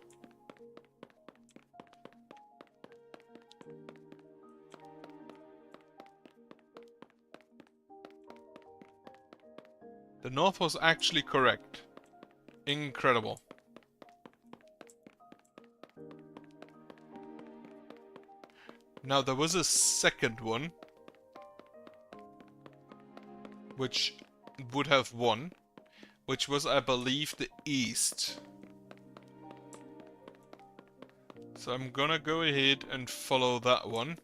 The north was actually correct. Incredible. Now there was a second one, which would have won, which was, I believe, the east. So I'm gonna go ahead and follow that one.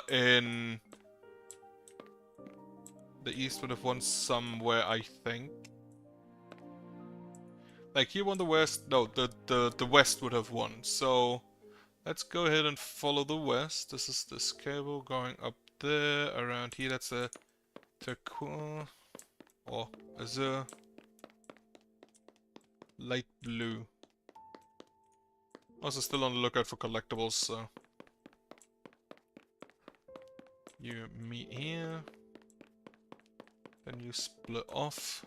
In the east would have won somewhere, I think. Like here won the west. No, the west would have won. So let's go ahead and follow the west. This is this cable going up there, around here. That's a turquoise or azure, light blue. Also still on the lookout for collectibles. So you meet here. Then you split off.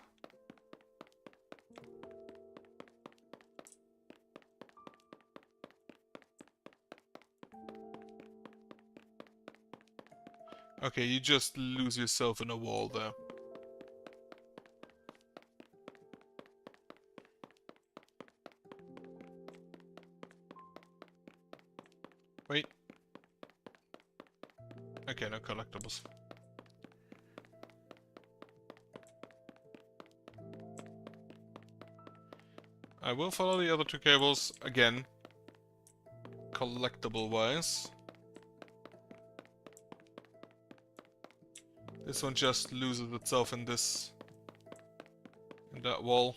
Okay, you just lose yourself in a wall there. Wait. Okay, no collectibles. I will follow the other two cables again, collectible wise. This one just loses itself in that wall.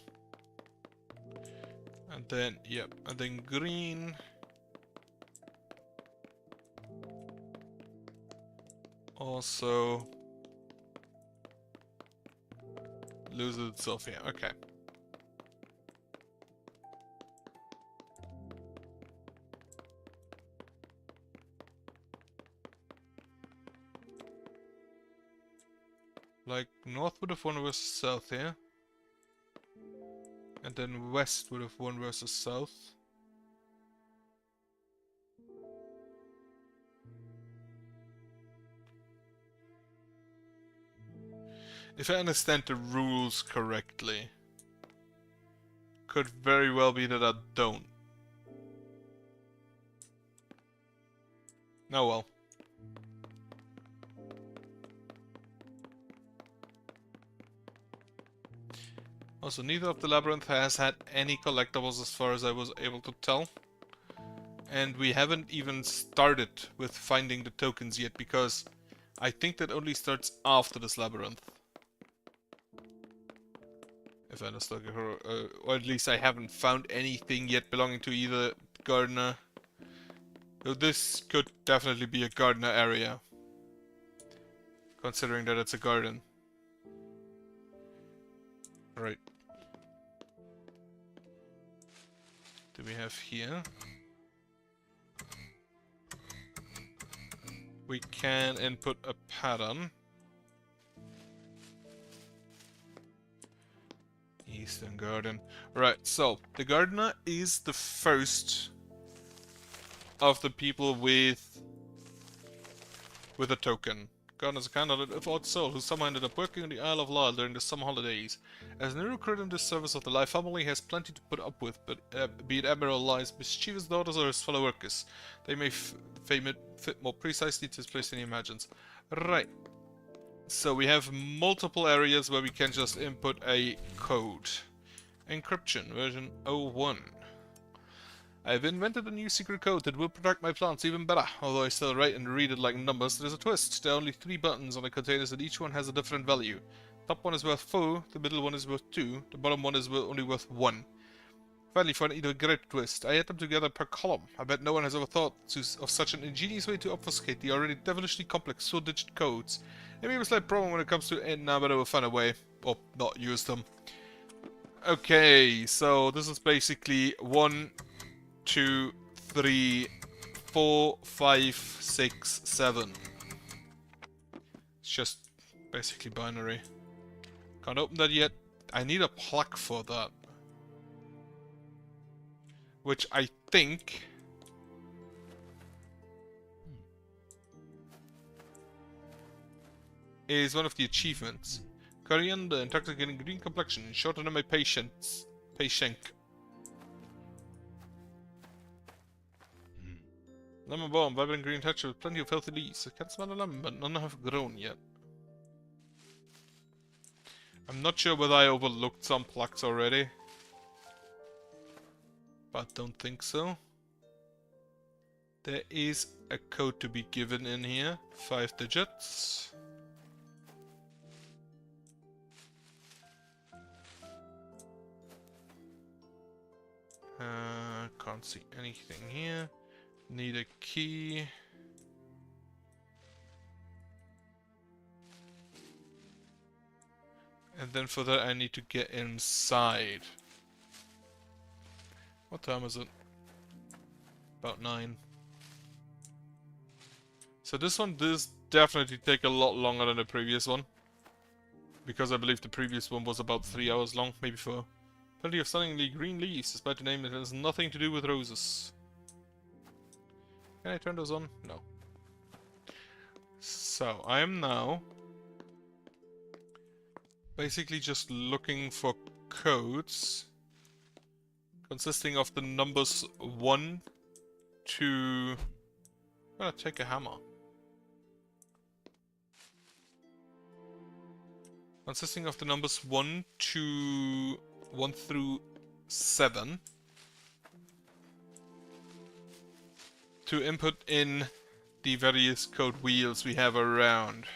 And then, yep, and then green. Also loses itself here, okay. north would have 1 versus south here. And then west would have 1 versus south. If I understand the rules correctly, could very well be that I don't. Oh well. Also, neither of the labyrinth has had any collectibles as far as I was able to tell. And we haven't even started with finding the tokens yet, because I think that only starts after this labyrinth. If I understand correctly, or at least I haven't found anything yet belonging to either gardener. So this could definitely be a gardener area, considering that it's a garden. Right. Do we have here? We can input a pattern. Eastern Garden. Right, so the gardener is the first of the people with a token. Gardener is a candidate of odd soul who somehow ended up working on the Isle of Lyle during the summer holidays. As a new recruit in this service of the Lyle family, he has plenty to put up with, but be it Admiral Lyle's mischievous daughters or his fellow workers, they may fit more precisely to his place than he imagines. Right. So we have multiple areas where we can just input a code. Encryption, version 01. I've invented a new secret code that will protect my plants even better. Although I still write and read it like numbers, there's a twist. There are only 3 buttons on the containers and each one has a different value. Top one is worth 4, the middle one is worth 2, the bottom one is only worth 1. Finally, for an even greater twist, I add them together per column. I bet no one has ever thought of such an ingenious way to obfuscate the already devilishly complex 4-digit codes. It may be a slight problem when it comes to it now, but I will find a way, or not use them. Okay, so this is basically 1, 2, 3, 4, 5, 6, 7. It's just basically binary. Can't open that yet. I need a plaque for that. Which I think is one of the achievements. Coriander, intoxicating green complexion, shorter than my patience. Lemon balm, vibrant green texture with plenty of healthy leaves. I can smell the lemon, but none have grown yet. I'm not sure whether I overlooked some plaques already. But don't think so. There is a code to be given in here. 5 digits. Can't see anything here. Need a key. And then for that I need to get inside. What time is it? About 9. So this one does definitely take a lot longer than the previous one. Because I believe the previous one was about 3 hours long, maybe 4. Plenty of stunningly green leaves, despite the name, it has nothing to do with roses. Can I turn those on? No. So, I am now basically just looking for codes consisting of the numbers 1 to... I'm gonna take a hammer. Consisting of the numbers 1 through 7 to input in the various code wheels we have around.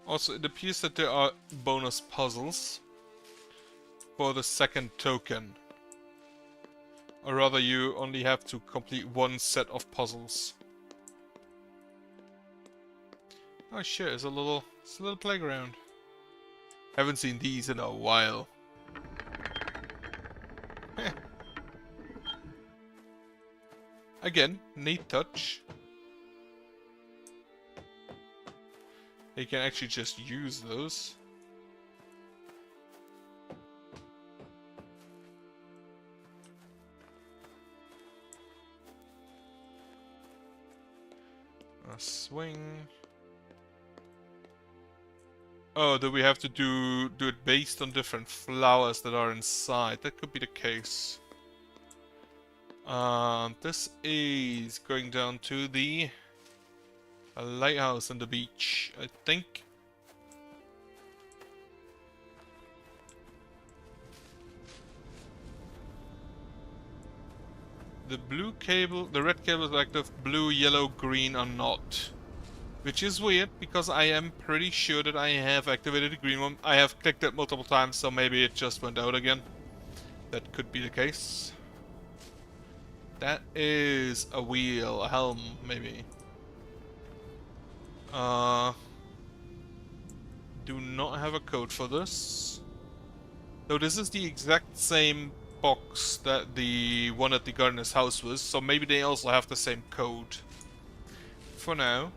Also, it appears that there are bonus puzzles for the second token. Or rather, you only have to complete 1 set of puzzles. Oh shit, it's a little playground. Haven't seen these in a while. Again, neat touch. You can actually just use those. A swing. Oh, do we have to do it based on different flowers that are inside? That could be the case. This is going down to the lighthouse on the beach, I think. The blue cable, the red cable is active, blue, yellow, green are not. Which is weird, because I am pretty sure that I have activated the green one. I have clicked it multiple times, so maybe it just went out again. That could be the case. That is a wheel, a helm, maybe. Do not have a code for this. So this is the exact same box that the one at the gardener's house was, so maybe they also have the same code. For now,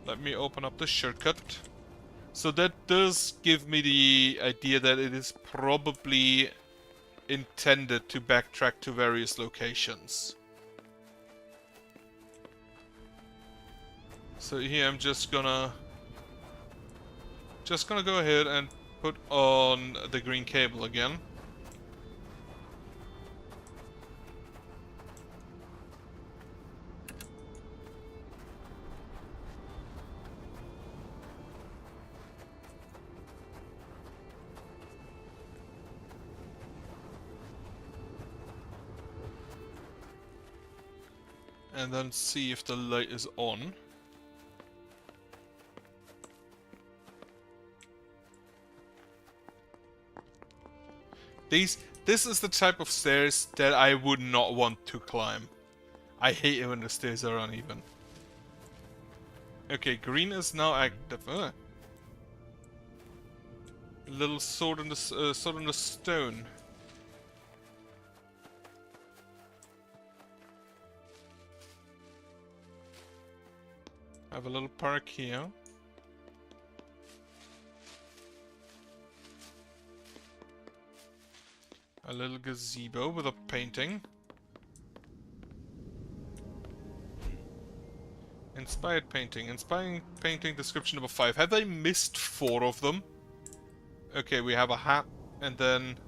let me open up the shortcut. So that does give me the idea that it is probably intended to backtrack to various locations. So here I'm just gonna go ahead and put on the green cable again. And then see if the light is on. This is the type of stairs that I would not want to climb. I hate it when the stairs are uneven. Okay, green is now active. A little sword on the stone. I have a little park here. A little gazebo with a painting. Inspired painting. Inspiring painting description number 5. Have I missed 4 of them? Okay, we have a hat and then...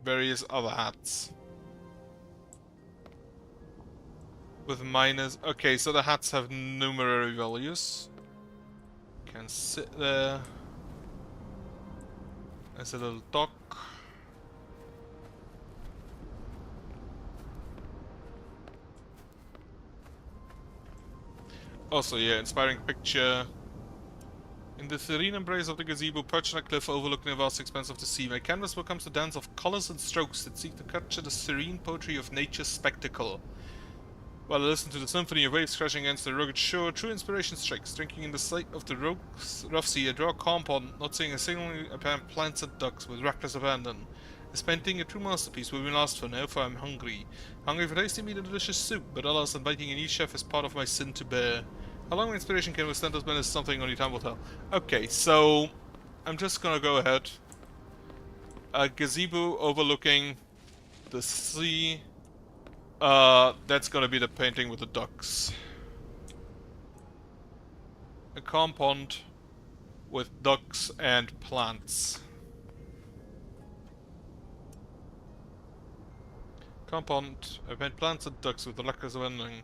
various other hats. With minus... Okay, so the hats have numerary values. Can sit there. There's a little dock. Also, yeah, inspiring picture. In the serene embrace of the gazebo, perched on a cliff overlooking the vast expanse of the sea, my canvas becomes the dance of colors and strokes that seek to capture the serene poetry of nature's spectacle. While I listen to the symphony of waves crashing against the rugged shore, true inspiration strikes. Drinking in the sight of the rough sea, I draw a compound, not seeing a single apparent plants and ducks with reckless abandon. This painting, a true masterpiece, will be last for now, for I am hungry. Hungry for tasty meat and delicious soup, but alas, inviting a new chef is part of my sin to bear. How long my inspiration can withstand those men is something only time will tell. Okay, so I'm just gonna go ahead. A gazebo overlooking the sea. That's gonna be the painting with the ducks. A compound with ducks and plants. Compound, I paint plants and ducks with the luckless ending.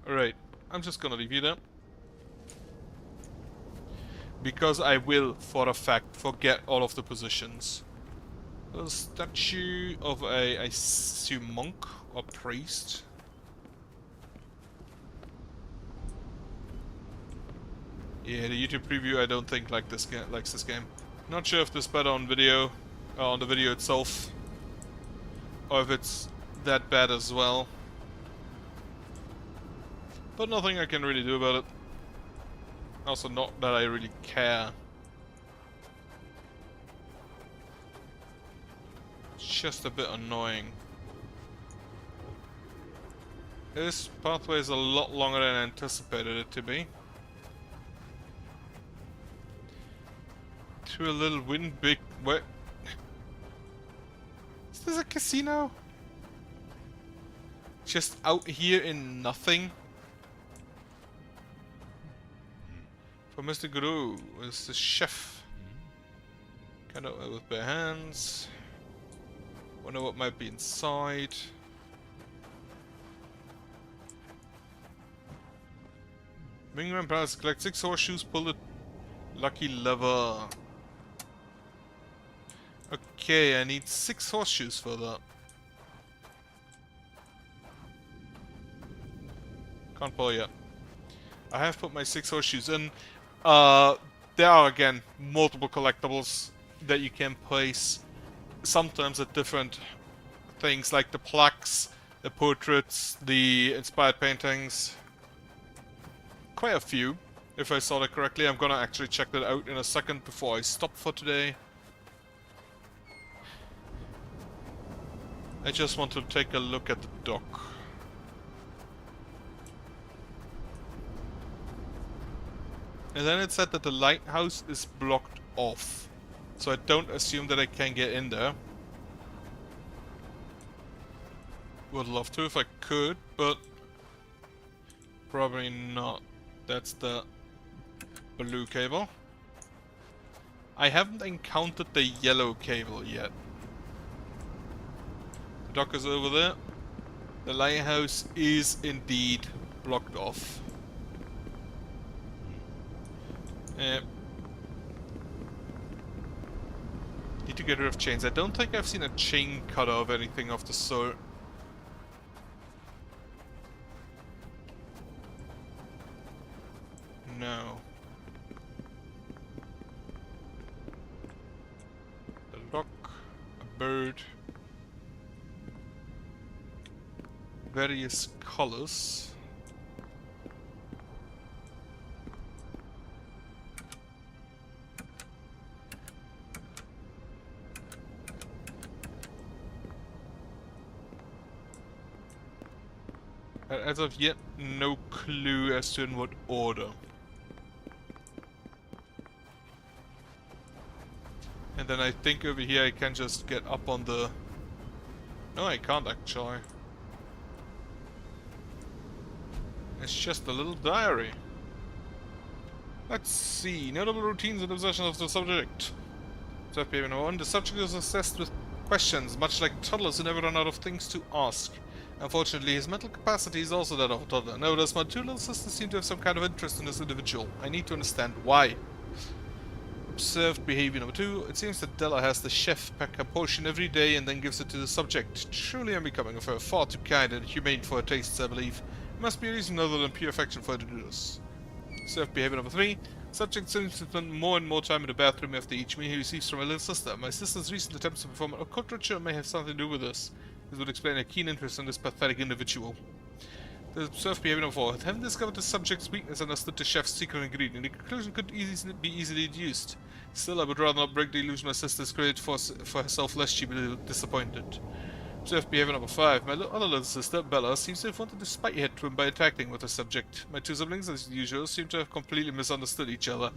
Alright, I'm just gonna leave you there. Because I will, for a fact, forget all of the positions. A statue of I assume, monk or priest. Yeah, the YouTube preview I don't think likes this game. Not sure if this better on video, on the video itself, or if it's that bad as well. But nothing I can really do about it. Also, not that I really care. just a bit annoying. This pathway is a lot longer than I anticipated it to be. To a little wind big... What? Is this a casino? Just out here in nothing? For Mr. Guru is the chef. Kind of with bare hands. Wonder what might be inside. Mingran Palace, collect 6 horseshoes, pull the lucky lever. Okay, I need 6 horseshoes for that. Can't pull yet. I have put my 6 horseshoes in. There are again multiple collectibles that you can place. Sometimes at different things like the plaques, the portraits, the inspired paintings. Quite a few, if I saw that correctly. I'm gonna actually check that out in a second before I stop for today. I just want to take a look at the dock. And then it said that the lighthouse is blocked off. So I don't assume that I can get in there. Would love to if I could, but probably not. That's the blue cable. I haven't encountered the yellow cable yet. The dock is over there. The lighthouse is indeed blocked off. Need to get rid of chains. I don't think I've seen a chain cutter of anything of the sort. No. A lock, a bird, various colors. As of yet, no clue as to in what order. And then I think over here I can just get up on the... No, I can't actually. It's just a little diary. Let's see. Notable routines and obsession of the subject. So behavior number 1. The subject is assessed with questions, much like toddlers who never run out of things to ask. Unfortunately, his mental capacity is also that of a toddler. Nevertheless, my 2 little sisters seem to have some kind of interest in this individual. I need to understand why. Observed behavior number 2. It seems that Della has the chef pack a portion every day and then gives it to the subject. Truly unbecoming of her. Far too kind and humane for her tastes, I believe. There must be a reason other than pure affection for her to do this. Observed behavior number 3. Subject seems to spend more and more time in the bathroom after each meal he receives from my little sister. My sister's recent attempts to perform an occult ritual may have something to do with this. This would explain a keen interest in this pathetic individual. The observed behavior number 4. Having discovered the subject's weakness and understood the chef's secret ingredient, the conclusion could be easily deduced. Still, I would rather not break the illusion my sister's created for herself, lest she be disappointed. Observed behavior number 5. My other little sister, Bella, seems to have wanted to spite her twin by attacking with the subject. My 2 siblings, as usual, seem to have completely misunderstood each other.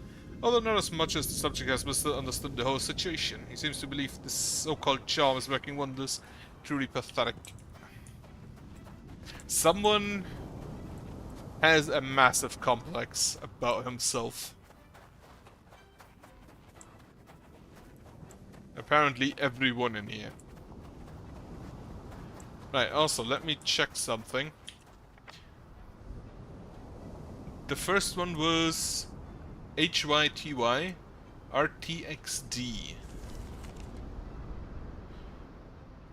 Although not as much as the subject has misunderstood the whole situation. He seems to believe this so-called charm is working wonders. Truly pathetic. Someone has a massive complex about himself. Apparently everyone in here. Right, also let me check something. The first one was HYTY RTXD.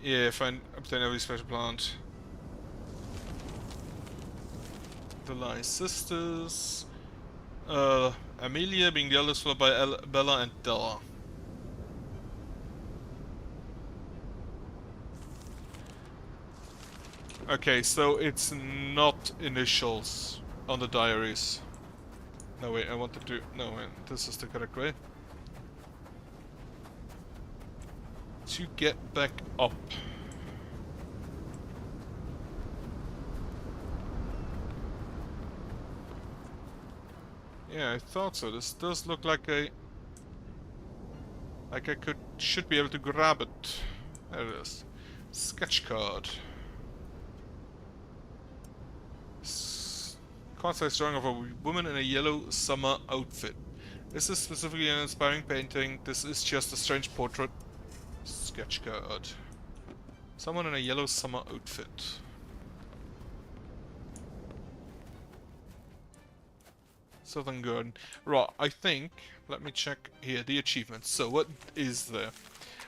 Yeah, find obtain every special plant. The Lie Sisters. Amelia being the eldest, followed by Bella and Della. Okay, so it's not initials on the diaries. No wait, I want to do... No wait, this is the correct way. to get back up. Yeah, I thought so. This does look like a... like I should be able to grab it. There it is. Sketch card. Card-size drawing of a woman in a yellow summer outfit. This is specifically an inspiring painting. This is just a strange portrait. Sketch card. Someone in a yellow summer outfit. Southern Garden. Right, I think... let me check here, the achievements. So, what is there?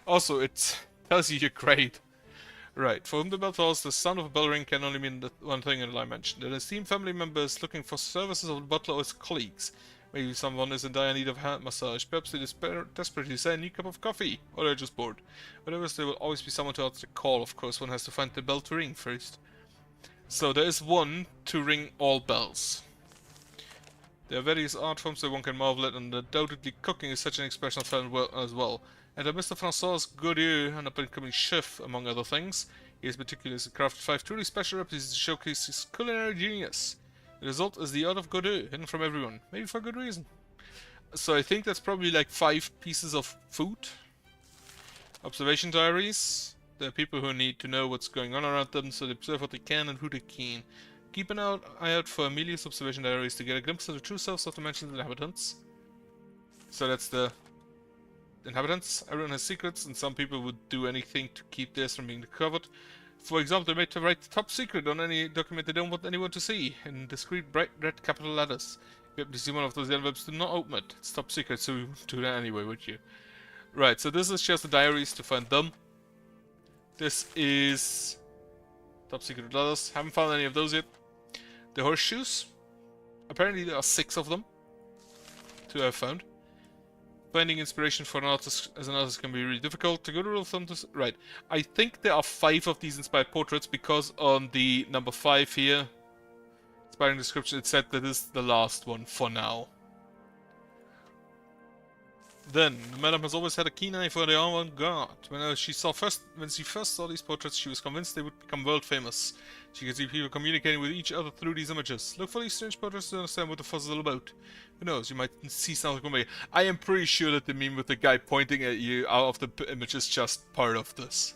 Also, it tells you your grade. Right, for whom the bell tolls, the sound of a bell ring can only mean the one thing in the line mentioned. An esteemed family member is looking for services of the butler or his colleagues. Maybe someone is in dire need of hand massage. Perhaps they desperately say a new cup of coffee. Or they're just bored. Whatever, there will always be someone to answer the call. Of course, one has to find the bell to ring first. So, there is one to ring all bells. There are various art forms that one can marvel at, and undoubtedly cooking is such an expression of talent as well. And Mr. Francois Gordian, an up-and-coming chef, among other things, he has meticulously crafted 5 truly special recipes to showcase his culinary genius. The result is the art of Gordian, hidden from everyone, maybe for good reason. So I think that's probably like 5 pieces of food. Observation diaries. There are people who need to know what's going on around them, so they observe what they can and who they can. Keep an eye out for Amelia's observation diaries to get a glimpse of the true selves of the mansion's inhabitants. So that's the inhabitants. Everyone has secrets, and some people would do anything to keep theirs from being discovered. For example, they may write top secret on any document they don't want anyone to see, in discreet bright red capital letters. If you happen to see one of those envelopes, do not open it. It's top secret, so you wouldn't do that anyway, would you? Right, so this is just the diaries to find them. This is top secret letters. Haven't found any of those yet. The horseshoes. Apparently there are 6 of them to have found. Finding inspiration for an artist as an artist can be really difficult. To go to rule of thumb to... right. I think there are 5 of these inspired portraits because on the number 5 here, inspiring description, it said that this is the last one for now. Then, the madam has always had a keen eye for the avant-garde. When she first saw these portraits, she was convinced they would become world famous. She could see people communicating with each other through these images. Look for these strange portraits to understand what the fuss is all about. Who knows, you might see something from me. I am pretty sure that the meme with the guy pointing at you out of the image is just part of this.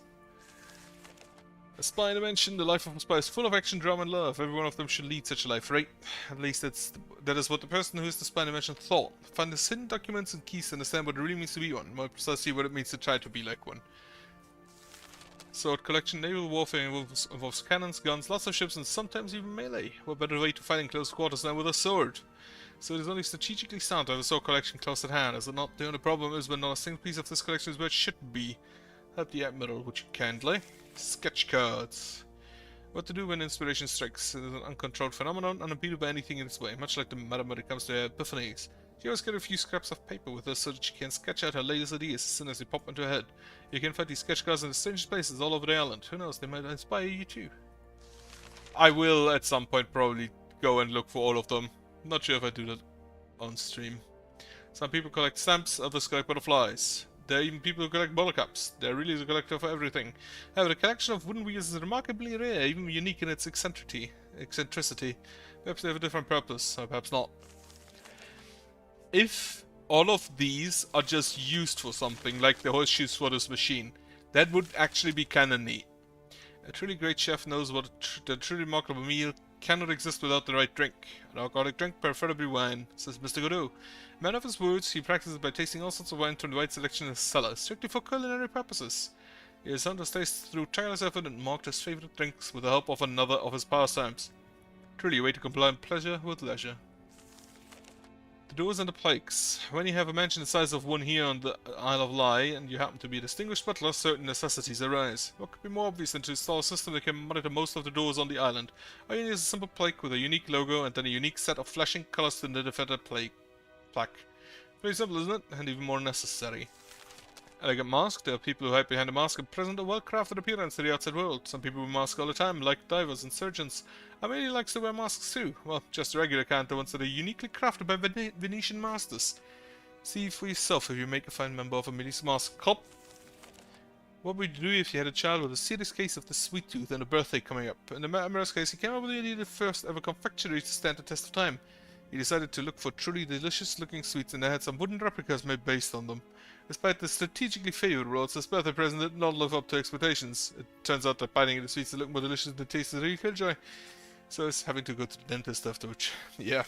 A spy dimension, the life of a spy is full of action, drama and love. Every one of them should lead such a life, right? At least that is what the person who is the spy dimension thought. Find the hidden documents and keys to understand what it really means to be one. More precisely what it means to try to be like one. Sword collection, naval warfare involves cannons, guns, lots of ships and sometimes even melee. What better way to fight in close quarters than with a sword? So it is only strategically sound to have a sword collection close at hand, is it not? The only problem is when not a single piece of this collection is where it should be. Help the Admiral, would you kindly? Sketch cards. What to do when inspiration strikes. It is an uncontrolled phenomenon, unimpeded by anything in its way, much like the madam when it comes to her epiphanies. She always carries a few scraps of paper with her so that she can sketch out her latest ideas as soon as they pop into her head. You can find these sketch cards in the strangest places all over the island. Who knows, they might inspire you too. I will at some point probably go and look for all of them. Not sure if I do that on stream. Some people collect stamps, others collect butterflies. There are even people who collect bottle caps. There really is a collector for everything. However, the collection of wooden wheels is remarkably rare, even unique in its eccentricity. Perhaps they have a different purpose, or perhaps not. If all of these are just used for something, like the horseshoes for this machine, that would actually be kinda neat. A truly great chef knows what a truly remarkable meal cannot exist without the right drink. An alcoholic drink, preferably wine, says Mr. Godot. Man of his words, he practices by tasting all sorts of wine from the wide selection in his cellar, strictly for culinary purposes. He has honed his taste through tireless effort and marked his favorite drinks with the help of another of his pastimes. Truly a way to combine pleasure with leisure. The doors and the pikes. When you have a mansion the size of one here on the Isle of Lie, and you happen to be a distinguished butler, certain necessities arise. What could be more obvious than to install a system that can monitor most of the doors on the island? All you need is a simple plaque with a unique logo and then a unique set of flashing colors to identify the plaque. Very simple, isn't it? And even more necessary. Elegant mask. There are people who hide behind a mask and present a well-crafted appearance to the outside world. Some people wear masks all the time, like divers and surgeons. Amelia likes to wear masks too. Well, just the regular kind, the ones that are uniquely crafted by Venetian masters. See for yourself if you make a fine member of Amelia's Mask Club. What would you do if you had a child with a serious case of the sweet tooth and a birthday coming up? In Amara's case, he came up with the idea of the first ever confectionery to stand the test of time. He decided to look for truly delicious looking sweets, and they had some wooden replicas made based on them. Despite the strategically favored roles, his birthday present did not live up to expectations. It turns out that biting into sweets that look more delicious than the taste is really killjoy. So it's having to go to the dentist afterwards. Yeah.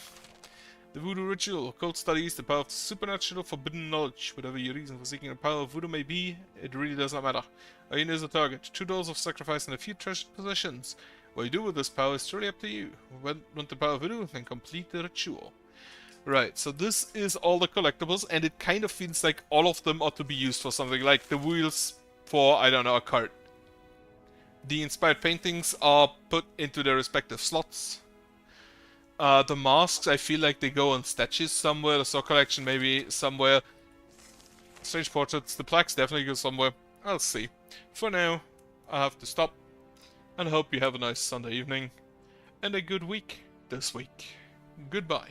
The voodoo ritual. Occult studies the power of supernatural forbidden knowledge. Whatever your reason for seeking the power of voodoo may be, it really does not matter. Aina is a target. 2 dolls of sacrifice and a few treasured possessions. What you do with this power is truly up to you. Want the power of voodoo? Then complete the ritual. Right, so this is all the collectibles, and it kind of feels like all of them ought to be used for something, like the wheels for, I don't know, a cart. The inspired paintings are put into their respective slots. The masks, I feel like they go on statues somewhere, the Saw collection maybe somewhere. Strange portraits, the plaques definitely go somewhere. I'll see. For now, I have to stop, and I hope you have a nice Sunday evening, and a good week this week. Goodbye.